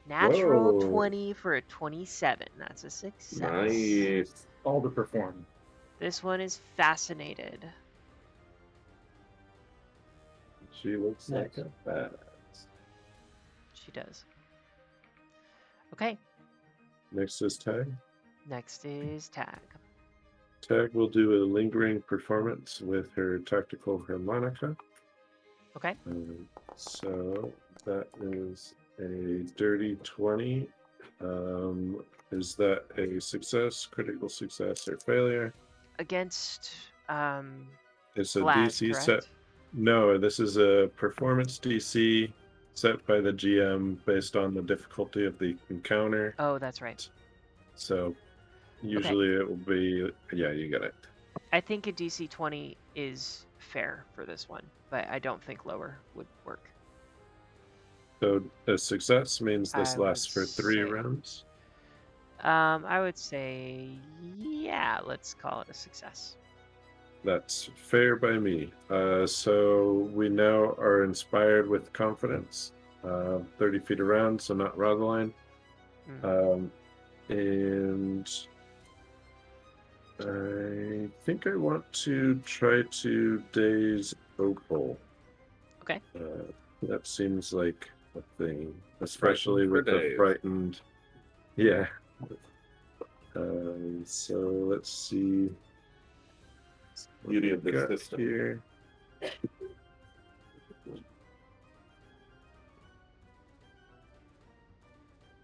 Speaker 1: natural
Speaker 7: Whoa.
Speaker 1: 20 for a 27. That's a success.
Speaker 3: Nice.
Speaker 7: All to perform.
Speaker 1: This one is fascinated.
Speaker 2: She looks like a badass.
Speaker 1: She does. Okay,
Speaker 2: Next is tag.
Speaker 1: next is tag.
Speaker 2: Tag will do a lingering performance with her tactical harmonica.
Speaker 1: Okay.
Speaker 2: So that is a dirty 20. Is that a success, critical success, or failure?
Speaker 1: Against
Speaker 2: It's a
Speaker 1: Glaz,
Speaker 2: DC
Speaker 1: correct?
Speaker 2: set. No, this is a performance DC set by the GM based on the difficulty of the encounter.
Speaker 1: Oh, that's right.
Speaker 2: So usually it will be, yeah, you get it.
Speaker 1: I think a DC 20 is fair for this one, but I don't think lower would work.
Speaker 2: So a success means this
Speaker 1: I would
Speaker 2: lasts for 3
Speaker 1: say-
Speaker 2: rounds.
Speaker 1: I would say, yeah, let's call it a success.
Speaker 2: That's fair by me. So we now are inspired with confidence. 30 feet around, so not Rosaline. And I think I want to try to daze Opal.
Speaker 1: Okay.
Speaker 2: That seems like a thing, especially with the
Speaker 3: days.
Speaker 2: frightened. Yeah. So let's see.
Speaker 3: Beauty of this
Speaker 2: Got
Speaker 3: system.
Speaker 2: here.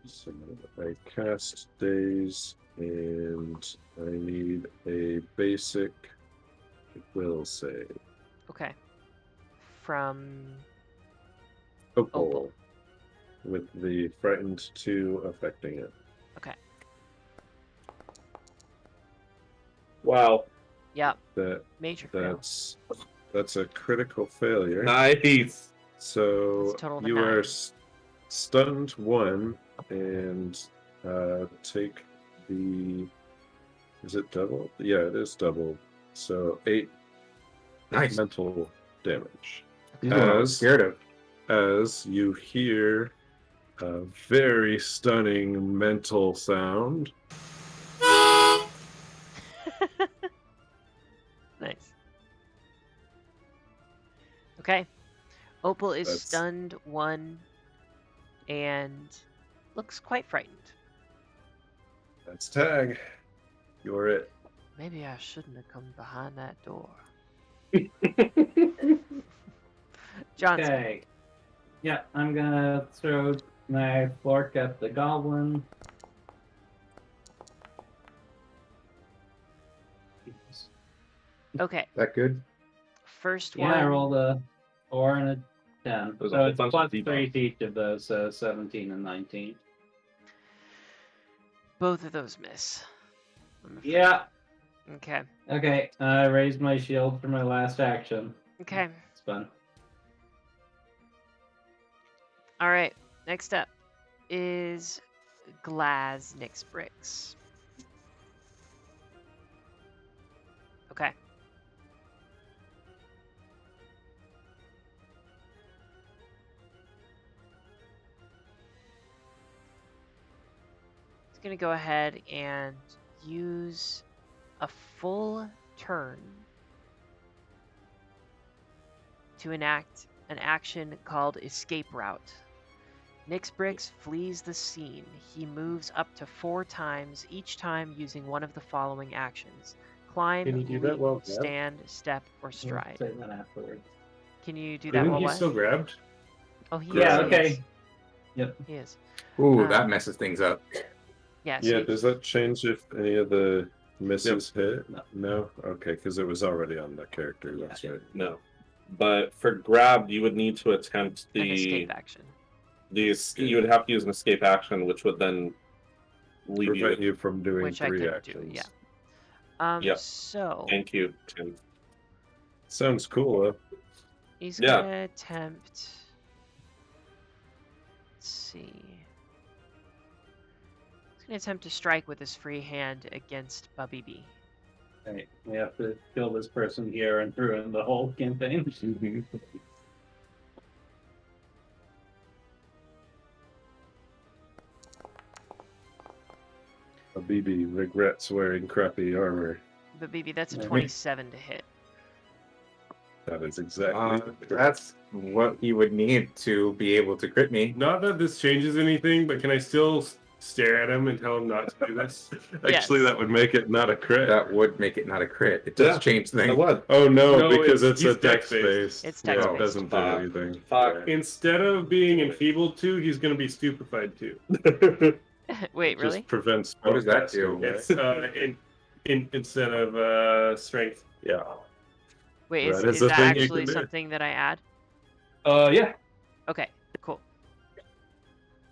Speaker 2: So I cast daze, and I need a basic will save.
Speaker 1: Okay. From
Speaker 2: Opal. With the frightened 2 affecting it.
Speaker 1: okay.
Speaker 3: Wow.
Speaker 1: Yeah.
Speaker 2: That
Speaker 1: Major fail.
Speaker 2: that's a critical failure.
Speaker 3: Nice.
Speaker 2: So
Speaker 1: That's a total of a
Speaker 2: you
Speaker 1: 9.
Speaker 2: are stunned 1 and take the. Is it double? Yeah, it is double. So 8
Speaker 5: Nice.
Speaker 2: mental damage.
Speaker 5: He's the one I was scared of.
Speaker 2: As you hear a very stunning mental sound.
Speaker 1: Nice. Okay. Opal is
Speaker 2: That's-
Speaker 1: stunned 1 and looks quite frightened.
Speaker 2: That's Tag. You're it.
Speaker 1: Maybe I shouldn't have come behind that door. Johnson.
Speaker 4: Okay. Yeah, I'm gonna throw my fork at the goblin.
Speaker 1: Okay.
Speaker 5: That good?
Speaker 1: First
Speaker 4: Yeah,
Speaker 1: one.
Speaker 4: I rolled a 4 and a 10.
Speaker 3: There's a
Speaker 4: So
Speaker 3: whole
Speaker 4: it's
Speaker 3: bunch
Speaker 4: plus
Speaker 3: of
Speaker 4: 3
Speaker 3: debuffs.
Speaker 4: to each of those, so 17 and 19.
Speaker 1: Both of those miss. I'm afraid.
Speaker 4: Yeah.
Speaker 1: Okay.
Speaker 4: Okay, I raised my shield for my last action.
Speaker 1: Okay.
Speaker 4: It's fun.
Speaker 1: All right. Next up is Glaz Nix Bricks. Okay. He's going to go ahead and use a full turn to enact an action called Escape Route. Nix Bricks flees the scene. He moves up to 4 times, each time using one of the following actions. Climb,
Speaker 6: Can you do that
Speaker 1: leap,
Speaker 6: while grabbed?
Speaker 1: stand, step, or
Speaker 4: We'll
Speaker 1: stride.
Speaker 4: say that afterwards.
Speaker 1: Can you do that
Speaker 6: Isn't
Speaker 1: while
Speaker 6: he
Speaker 1: what?
Speaker 6: still grabbed?
Speaker 1: Oh, he
Speaker 4: Yeah,
Speaker 1: is.
Speaker 4: okay. Yep.
Speaker 1: He is.
Speaker 5: Ooh,
Speaker 1: Um,
Speaker 5: that messes things up.
Speaker 1: Yeah, so
Speaker 2: Yeah, does that change if any of the misses hit?
Speaker 4: No.
Speaker 2: No? Okay, because it was already on the character.
Speaker 4: Yeah.
Speaker 2: That's right.
Speaker 3: No. But for grab, you would need to attempt
Speaker 1: an
Speaker 3: the
Speaker 1: escape action.
Speaker 3: you would have to use an escape action, which would then leave you.
Speaker 2: Prevent you from doing
Speaker 1: Which I
Speaker 2: 3
Speaker 1: couldn't
Speaker 2: actions.
Speaker 1: do, yeah.
Speaker 3: Yep.
Speaker 1: So
Speaker 3: Thank you, Tim.
Speaker 2: Sounds cool, though.
Speaker 1: he's
Speaker 3: Yeah.
Speaker 1: gonna attempt. Let's see. He's gonna attempt to strike with his free hand against Babibi.
Speaker 4: Okay, we have to kill this person here and ruin the whole campaign.
Speaker 2: Habibi regrets wearing crappy armor.
Speaker 1: Babibi, that's a
Speaker 4: Yeah.
Speaker 1: 27 to hit.
Speaker 2: That is exactly.
Speaker 5: That's what he would need to be able to crit me.
Speaker 6: Not that this changes anything, but can I still stare at him and tell him not to do this?
Speaker 2: Actually,
Speaker 1: Yes.
Speaker 2: that would make it not a crit.
Speaker 7: That would make it not a crit. It does
Speaker 3: Yeah.
Speaker 7: change things.
Speaker 3: What?
Speaker 2: Oh no,
Speaker 6: No,
Speaker 2: because it's a
Speaker 6: he's
Speaker 2: dex
Speaker 6: dex-based.
Speaker 2: based.
Speaker 1: It's
Speaker 2: Yeah,
Speaker 1: dex-based.
Speaker 2: it doesn't do
Speaker 3: Fuck.
Speaker 2: anything.
Speaker 3: Fuck.
Speaker 2: Yeah.
Speaker 6: Instead of being enfeebled 2, he's going to be stupefied 2.
Speaker 1: Wait,
Speaker 2: It
Speaker 1: really?
Speaker 2: just prevents
Speaker 7: What does that
Speaker 2: spellcasting,
Speaker 7: do?
Speaker 2: right?
Speaker 6: It's instead of strength.
Speaker 2: Yeah.
Speaker 1: Wait,
Speaker 2: That
Speaker 1: is
Speaker 2: is a
Speaker 1: that
Speaker 2: thing you
Speaker 1: actually
Speaker 2: can do.
Speaker 1: something that I add?
Speaker 4: Yeah.
Speaker 1: Okay, cool.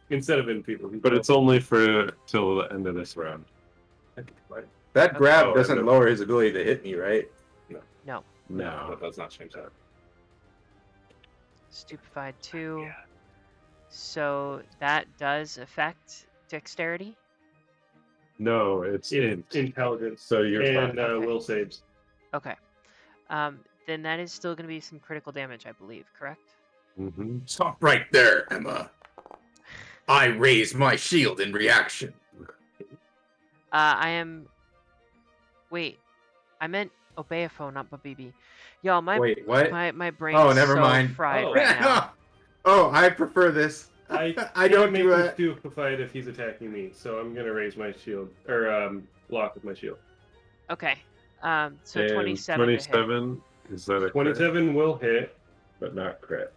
Speaker 6: Instead of enfeebled.
Speaker 2: But it's only for till the end of this round.
Speaker 7: That grab
Speaker 2: Oh,
Speaker 7: doesn't
Speaker 2: and
Speaker 7: lower his ability to hit me, right?
Speaker 1: No.
Speaker 2: No.
Speaker 3: That does not change that.
Speaker 1: Stupefied 2. So that does affect dexterity?
Speaker 2: No, it's int.
Speaker 6: intelligence.
Speaker 2: So you're
Speaker 6: and
Speaker 1: Okay.
Speaker 6: will saves.
Speaker 1: Okay. Then that is still going to be some critical damage, I believe, correct?
Speaker 2: Mm-hmm.
Speaker 7: Stop right there, Emma. I raise my shield in reaction.
Speaker 1: I am... Wait. I meant Obeaphone, not Babibi. Yo,
Speaker 7: Wait, what?
Speaker 1: my brain's
Speaker 7: Oh, never
Speaker 1: so
Speaker 7: mind.
Speaker 1: fried
Speaker 6: Oh.
Speaker 1: right now.
Speaker 7: Oh, I prefer this.
Speaker 6: I
Speaker 7: I don't
Speaker 6: make
Speaker 7: do
Speaker 6: him
Speaker 7: that.
Speaker 6: stupefied if he's attacking me, so I'm gonna raise my shield or block with my shield.
Speaker 1: Okay. So
Speaker 2: And
Speaker 1: 27 to hit.
Speaker 2: 27, is that a crit?
Speaker 6: 27 will hit,
Speaker 2: But not crit.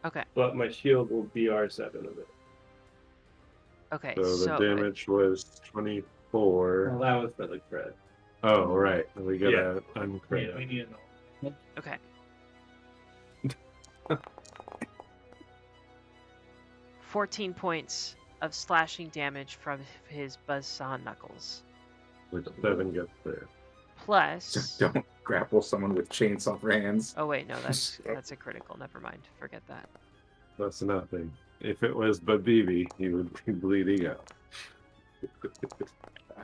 Speaker 1: Okay.
Speaker 6: but my shield will BR7 of it.
Speaker 1: Okay,
Speaker 2: So the
Speaker 1: so
Speaker 2: damage was 24.
Speaker 4: Well, that was for the crit.
Speaker 2: Oh, right. We got
Speaker 6: Yeah.
Speaker 2: a uncrit.
Speaker 4: We need an
Speaker 1: okay. 14 points of slashing damage from his buzzsaw knuckles.
Speaker 2: Which 7 gets there.
Speaker 1: Plus...
Speaker 7: Don't grapple someone with chainsaw for hands.
Speaker 1: Oh wait, no, that's a critical. Never mind. Forget that.
Speaker 2: That's nothing. If it was Babibi, he would be bleeding out.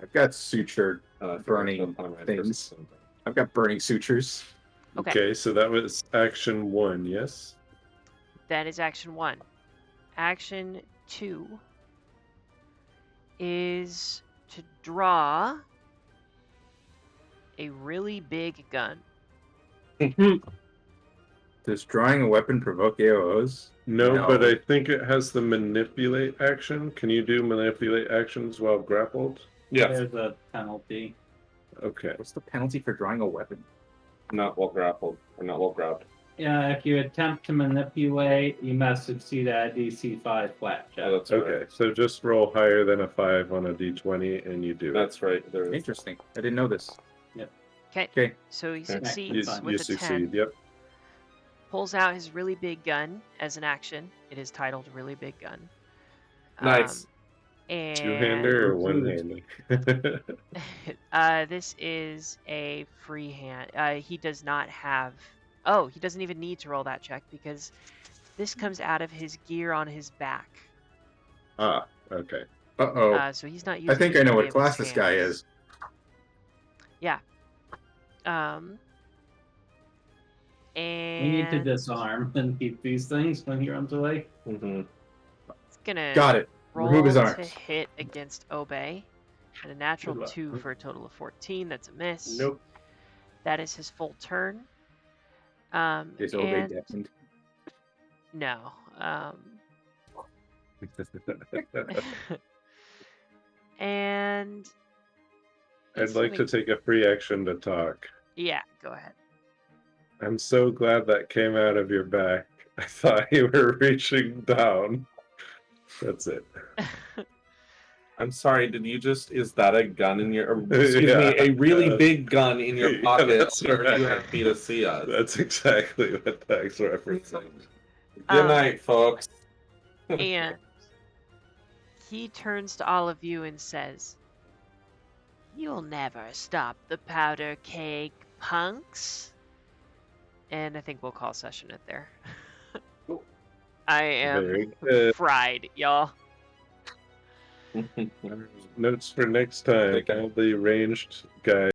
Speaker 7: I've got suture burning
Speaker 3: on my
Speaker 7: things.
Speaker 3: first-
Speaker 7: I've got burning sutures.
Speaker 1: Okay.
Speaker 2: Okay, so that was action 1, yes?
Speaker 1: That is action 1. Action 2 is to draw a really big gun.
Speaker 7: Does drawing a weapon provoke AOs?
Speaker 2: No, but I think it has the manipulate action. Can you do manipulate actions while grappled?
Speaker 3: Yes.
Speaker 4: There's a penalty.
Speaker 2: Okay.
Speaker 7: What's the penalty for drawing a weapon?
Speaker 3: Not well grappled or not well grabbed.
Speaker 4: Yeah, if you attempt to manipulate, you must succeed at a DC 5 flat check.
Speaker 3: Oh, that's
Speaker 2: Okay,
Speaker 3: right.
Speaker 2: so just roll higher than a 5 on a d20 and you do it.
Speaker 3: That's right. There is.
Speaker 7: Interesting. I didn't know this.
Speaker 1: Okay.
Speaker 7: Okay.
Speaker 1: So he
Speaker 3: Okay.
Speaker 1: succeeds
Speaker 4: You
Speaker 1: with
Speaker 2: You
Speaker 1: a
Speaker 2: succeed,
Speaker 1: 10.
Speaker 2: yep.
Speaker 1: Pulls out his really big gun as an action. It is titled Really Big Gun.
Speaker 3: Nice.
Speaker 1: And
Speaker 2: Two-hander or one-hander?
Speaker 1: this is a free hand. He does not have... Oh, he doesn't even need to roll that check because this comes out of his gear on his back.
Speaker 2: Ah, okay.
Speaker 7: Uh-oh.
Speaker 1: So he's not using
Speaker 7: I think I know
Speaker 1: any
Speaker 7: what
Speaker 1: of
Speaker 7: class
Speaker 1: his
Speaker 7: this guy
Speaker 1: hands.
Speaker 7: is.
Speaker 1: Yeah. And
Speaker 4: We need to disarm and keep these things when he runs away.
Speaker 3: Mm-hmm.
Speaker 1: it's gonna
Speaker 7: Got it.
Speaker 1: roll
Speaker 7: Remove his
Speaker 1: to
Speaker 7: arms.
Speaker 1: hit against Obey. And a natural
Speaker 6: Good luck.
Speaker 1: 2 for a total of 14. That's a miss.
Speaker 6: Nope.
Speaker 1: That is his full turn.
Speaker 7: Is Obey
Speaker 1: and
Speaker 7: deafened?
Speaker 1: no. And
Speaker 2: I'd
Speaker 1: it's
Speaker 2: like to
Speaker 1: gonna-
Speaker 2: take a free action to talk.
Speaker 1: Yeah, go ahead.
Speaker 2: I'm so glad that came out of your back. I thought you were reaching down. That's it.
Speaker 3: I'm sorry. Did you just? Is that a gun in your? Or, excuse
Speaker 2: Yeah.
Speaker 3: me, a really big gun in your
Speaker 2: Yeah,
Speaker 3: pocket.
Speaker 2: that's
Speaker 3: Or
Speaker 2: right.
Speaker 3: you have me to see us.
Speaker 2: That's exactly what that's referencing.
Speaker 3: Good night, folks.
Speaker 1: And he turns to all of you and says, "You'll never stop the powder keg, punks." And I think we'll call session it there. I am
Speaker 2: Very good.
Speaker 1: fried, y'all.
Speaker 2: Notes for next time. All the ranged guys.